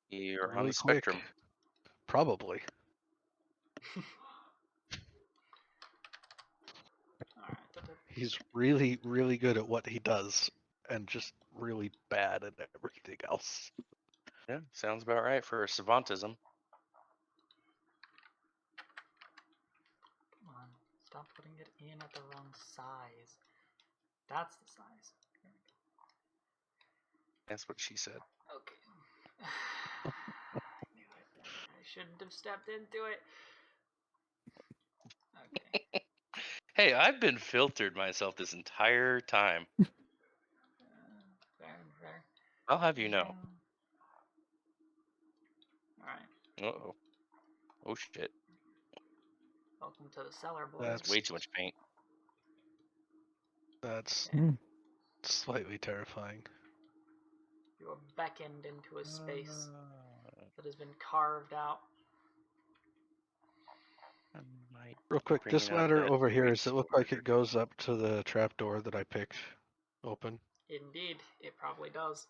Speaker 5: You're on
Speaker 2: really
Speaker 5: the
Speaker 2: quick.
Speaker 5: spectrum.
Speaker 2: Probably.
Speaker 1: Alright,
Speaker 2: He's really, really good at what he does, and just really bad at everything else.
Speaker 5: Yeah, sounds about right for savantism.
Speaker 1: Come on, stop putting it in at the wrong size. That's the size. There we go.
Speaker 5: That's what she said.
Speaker 1: Okay. I knew it. I shouldn't have stepped into it. Okay.
Speaker 5: Hey, I've been filtered myself this entire time.
Speaker 1: Fair, fair.
Speaker 5: I'll have you know.
Speaker 1: Alright.
Speaker 5: Uh-oh. Oh shit.
Speaker 1: Welcome to the cellar, boys.
Speaker 2: That's
Speaker 5: Way too much paint.
Speaker 2: That's
Speaker 6: Mm.
Speaker 2: slightly terrifying.
Speaker 1: You are beckoned into a space that has been carved out.
Speaker 5: I might
Speaker 2: Real quick,
Speaker 5: bring
Speaker 2: this
Speaker 5: out
Speaker 2: ladder
Speaker 5: that
Speaker 2: over here,
Speaker 5: great
Speaker 2: does it look
Speaker 5: sword.
Speaker 2: like it goes up to the trapdoor that I picked open?
Speaker 1: Indeed, it probably does.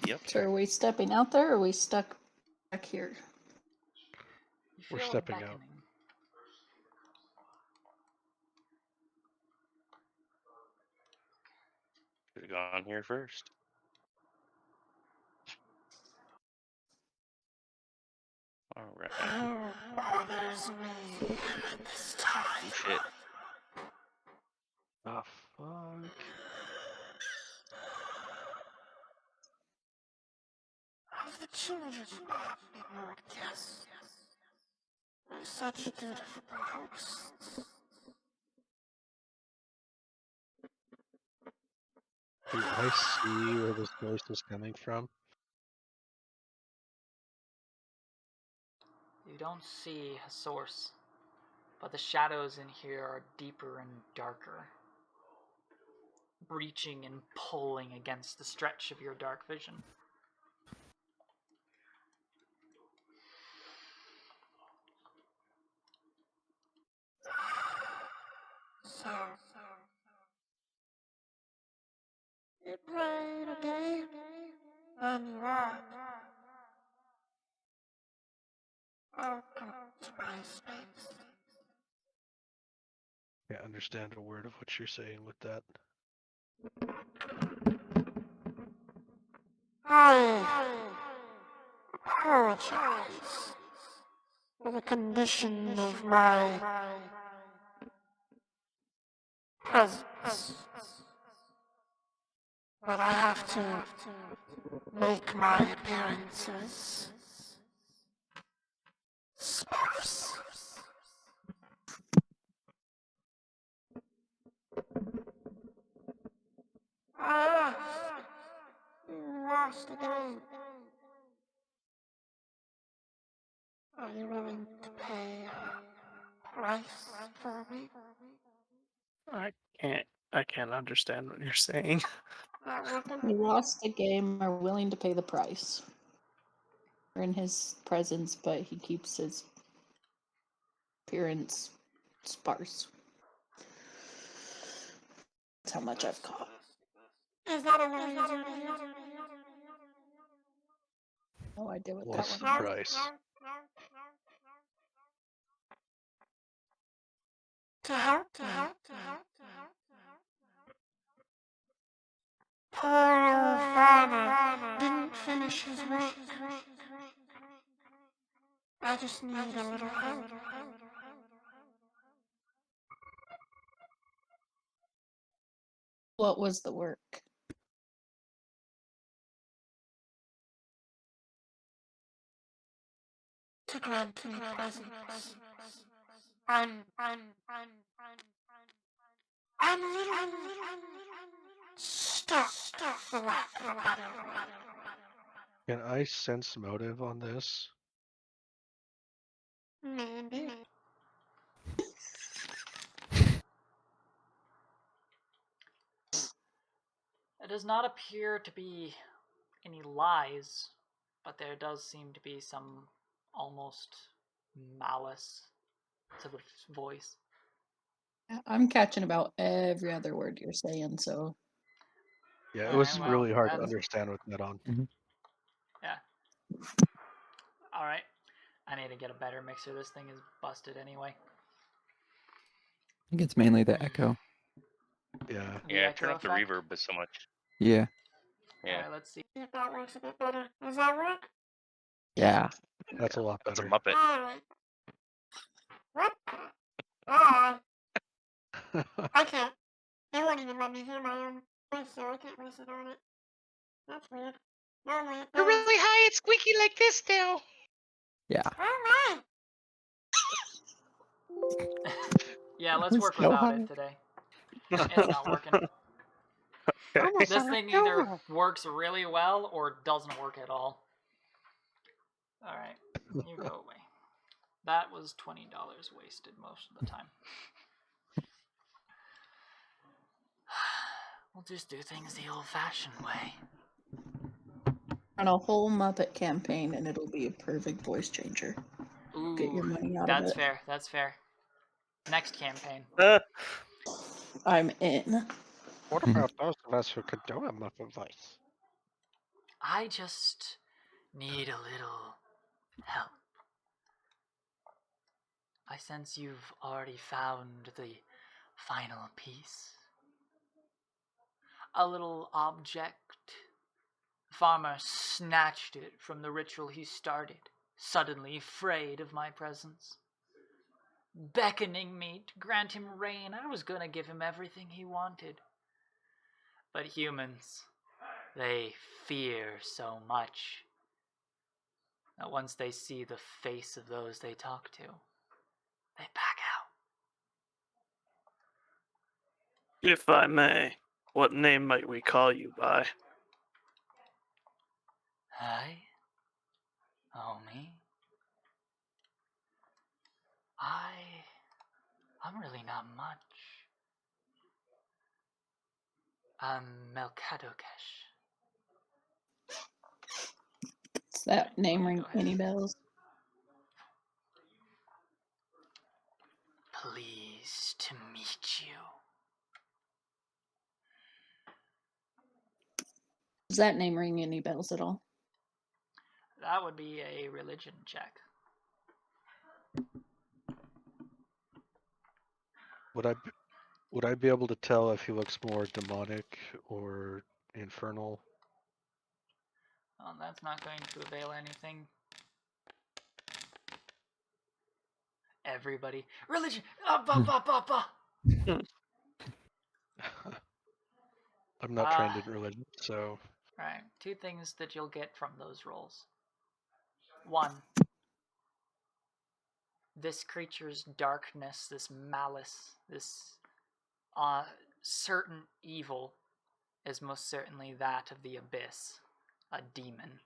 Speaker 5: Yep.
Speaker 4: So are we stepping out there, or are we stuck back here?
Speaker 1: You
Speaker 2: We're
Speaker 1: feel a
Speaker 2: stepping out.
Speaker 1: beckoning.
Speaker 5: gone here first. All right. Oh shit.
Speaker 2: Oh fuck.
Speaker 7: The children ignored guests. Such dutiful hosts.
Speaker 2: Do I see where this voice is coming from?
Speaker 1: You don't see a source, but the shadows in here are deeper and darker, breaching and pulling against the stretch of your dark vision.
Speaker 7: So you played a game and you won. Welcome to my space.
Speaker 2: Can't understand a word of what you're saying with that.
Speaker 7: I apologize for the condition of my presence, but I have to make my appearances sparse. Ah, you lost again. Are you willing to pay a price for me?
Speaker 3: I can't understand what you're saying.
Speaker 4: We lost the game, are willing to pay the price. We're in his presence, but he keeps his appearance sparse. That's how much I've caught.
Speaker 7: Is that a way to do it?
Speaker 4: No idea what
Speaker 2: What's
Speaker 4: that
Speaker 2: the
Speaker 4: one is.
Speaker 2: price?
Speaker 7: To help me. Poor old farmer didn't finish his work. I just need a little help.
Speaker 4: What was the work?
Speaker 7: To grant me presence. I'm literally stuck for lack of a better word.
Speaker 2: Can I sense motive on this?
Speaker 7: Maybe.
Speaker 1: It does not appear to be any lies, but there does seem to be some almost malice to the voice.
Speaker 4: I'm catching about every other word you're saying, so
Speaker 2: Yeah, it
Speaker 1: All
Speaker 2: was
Speaker 1: right, well,
Speaker 2: really hard to
Speaker 1: that's-
Speaker 2: understand with that on.
Speaker 1: Yeah. Alright. I need to get a better mixer. This thing is busted anyway.
Speaker 6: I think it's mainly the echo.
Speaker 2: Yeah.
Speaker 1: The
Speaker 5: Yeah,
Speaker 1: echo
Speaker 5: turn off the
Speaker 1: effect?
Speaker 5: reverb so much.
Speaker 6: Yeah.
Speaker 5: Yeah,
Speaker 1: Alright, let's see.
Speaker 7: If that works a bit better. Does that work?
Speaker 6: Yeah.
Speaker 2: That's a lot
Speaker 5: that's a
Speaker 2: better.
Speaker 5: Muppet.
Speaker 7: Alright. What? Ah, I can't. They won't even let me hear my own voice, so I can't waste it on it. That's weird. Normally it
Speaker 5: You're
Speaker 7: does.
Speaker 5: really high and squeaky like this now.
Speaker 6: Yeah.
Speaker 7: Alright.
Speaker 1: Yeah, let's work
Speaker 6: So
Speaker 1: without
Speaker 6: high.
Speaker 1: it today. It's not working.
Speaker 7: Almost
Speaker 1: This
Speaker 7: on
Speaker 1: thing
Speaker 7: a
Speaker 1: either
Speaker 7: pillow.
Speaker 1: works really well or doesn't work at all. Alright, you go away. That was $20 wasted most of the time. We'll just do things the old-fashioned way.
Speaker 4: run a whole Muppet campaign and it'll be a perfect voice changer. Get your
Speaker 1: Ooh,
Speaker 4: money out of
Speaker 1: that's
Speaker 4: it.
Speaker 1: fair. That's fair. Next campaign.
Speaker 4: I'm in.
Speaker 2: What about those of us who could do a Muppet voice?
Speaker 1: I just need a little help. I sense you've already found the final piece. a little object. The farmer snatched it from the ritual he started, suddenly afraid of my presence. Beckoning me to grant him rain, I was gonna give him everything he wanted. But humans, they fear so much that once they see the face of those they talk to, they back out.
Speaker 3: If I may, what name might we call you by?
Speaker 1: Hi? Oh, me? I'm really not much. I'm Melkadokesh.
Speaker 4: Does that name ring any bells?
Speaker 1: Pleased to meet you.
Speaker 4: Does that name ring any bells at all?
Speaker 1: That would be a religion check.
Speaker 2: Would I be able to tell if he looks more demonic or infernal?
Speaker 1: Well, that's not going to avail anything. Everybody. Religion!
Speaker 2: I'm not trained in religion, so...
Speaker 1: Right. 2 things that you'll get from those rolls. 1. This creature's darkness, this malice, this certain evil is most certainly that of the abyss, a demon.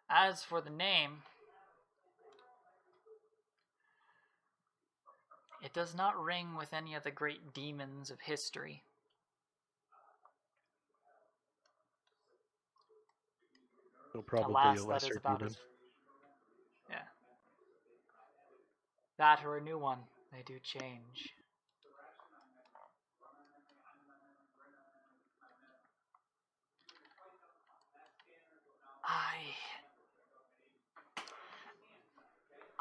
Speaker 1: As for the name, it does not ring with any of the great demons of history.
Speaker 2: So probably
Speaker 1: Alas,
Speaker 2: a
Speaker 1: that is
Speaker 2: lesser
Speaker 1: about
Speaker 2: demon.
Speaker 1: yeah. That or a new one. They do change.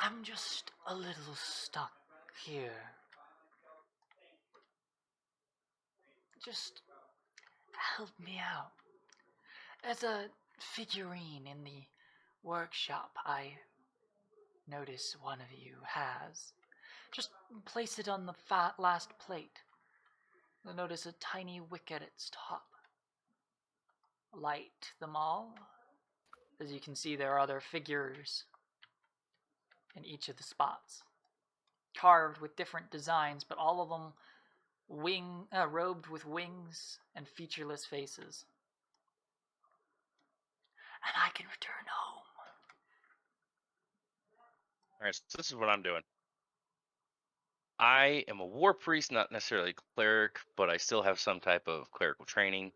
Speaker 1: I'm just a little stuck here. Just help me out. As a figurine in the workshop I notice one of you has. Just place it on the last plate. You'll notice a tiny wick at its top. Light them all. As you can see, there are other figures in each of the spots, carved with different designs, but all of them robed with wings and featureless faces. And I can return home.
Speaker 5: Alright, so this is what I'm doing. I am a Warpriest, not necessarily a cleric, but I still have some type of clerical training.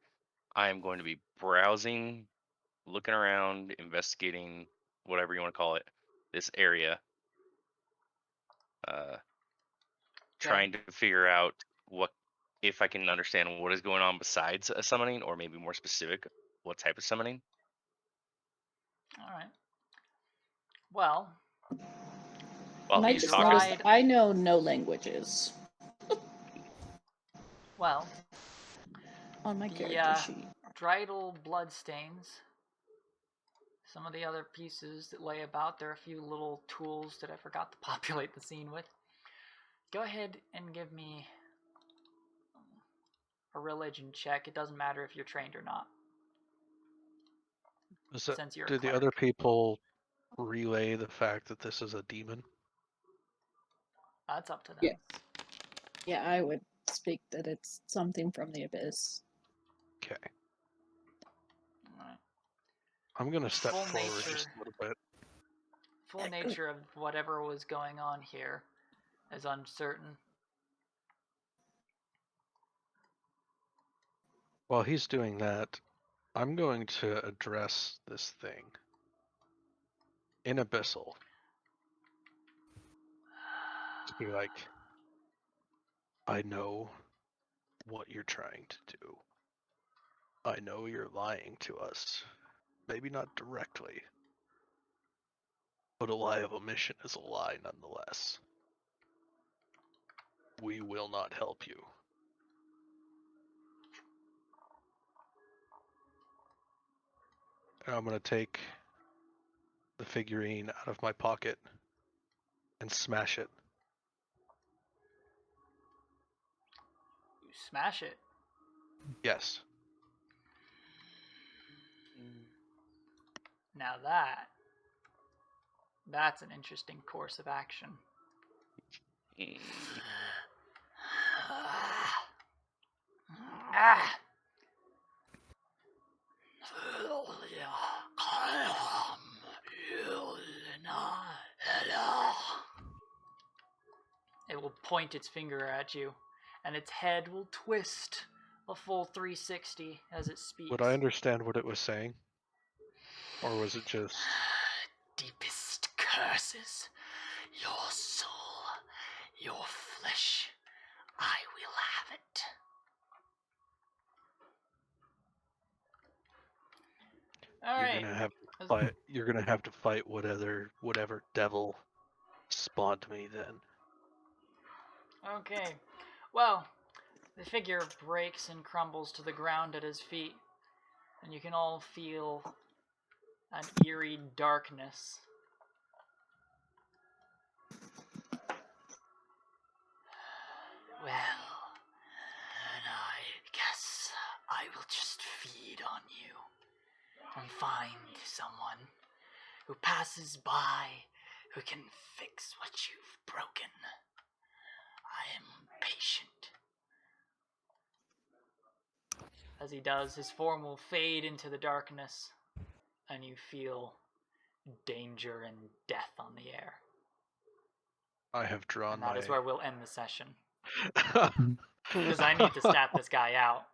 Speaker 5: I am going to be browsing, looking around, investigating, whatever you want to call it, this area. Trying to figure out if I can understand what is going on besides a summoning, or maybe more specific, what type of summoning.
Speaker 1: Alright. Well,
Speaker 5: While
Speaker 4: Might
Speaker 5: he's
Speaker 4: just
Speaker 5: talking,
Speaker 4: notice I know no languages
Speaker 1: well,
Speaker 4: on my
Speaker 1: the
Speaker 4: character sheet.
Speaker 1: Dreidel bloodstains, some of the other pieces that lay about, there are a few little tools that I forgot to populate the scene with. Go ahead and give me a religion check. It doesn't matter if you're trained or not. Since you're a
Speaker 2: Do the
Speaker 1: cleric.
Speaker 2: other people relay the fact that this is a demon?
Speaker 1: That's up to them.
Speaker 4: Yes. Yeah, I would speak that it's something from the abyss.
Speaker 2: Okay.
Speaker 1: Alright.
Speaker 2: I'm going to step
Speaker 1: Full
Speaker 2: forward
Speaker 1: nature.
Speaker 2: just a little bit.
Speaker 1: Full nature of whatever was going on here is uncertain.
Speaker 2: While he's doing that, I'm going to address this thing in Abyssal. To be like, I know what you're trying to do. I know you're lying to us. Maybe not directly, but a lie of omission is a lie nonetheless. we will not help you. And I'm going to take the figurine out of my pocket and smash it.
Speaker 1: You smash it.
Speaker 2: Yes.
Speaker 1: Now that's an interesting course of action. It will point its finger at you, and its head will twist a full 360 as it speaks.
Speaker 2: Would I understand what it was saying? Or was it just...
Speaker 1: Deepest curses, your soul, your flesh, I will have it. Alright.
Speaker 2: You're gonna have to fight whatever devil spawned me then.
Speaker 1: Okay. Well, the figure breaks and crumbles to the ground at his feet, and you can all feel an eerie darkness. Well, and I guess I will just feed on you and find someone who passes by who can fix what you've broken. I am patient. As he does, his form will fade into the darkness, and you feel danger and death on the air.
Speaker 2: I have drawn
Speaker 1: And that is where we'll end the session.
Speaker 2: my...
Speaker 1: Because I need to stat this guy out.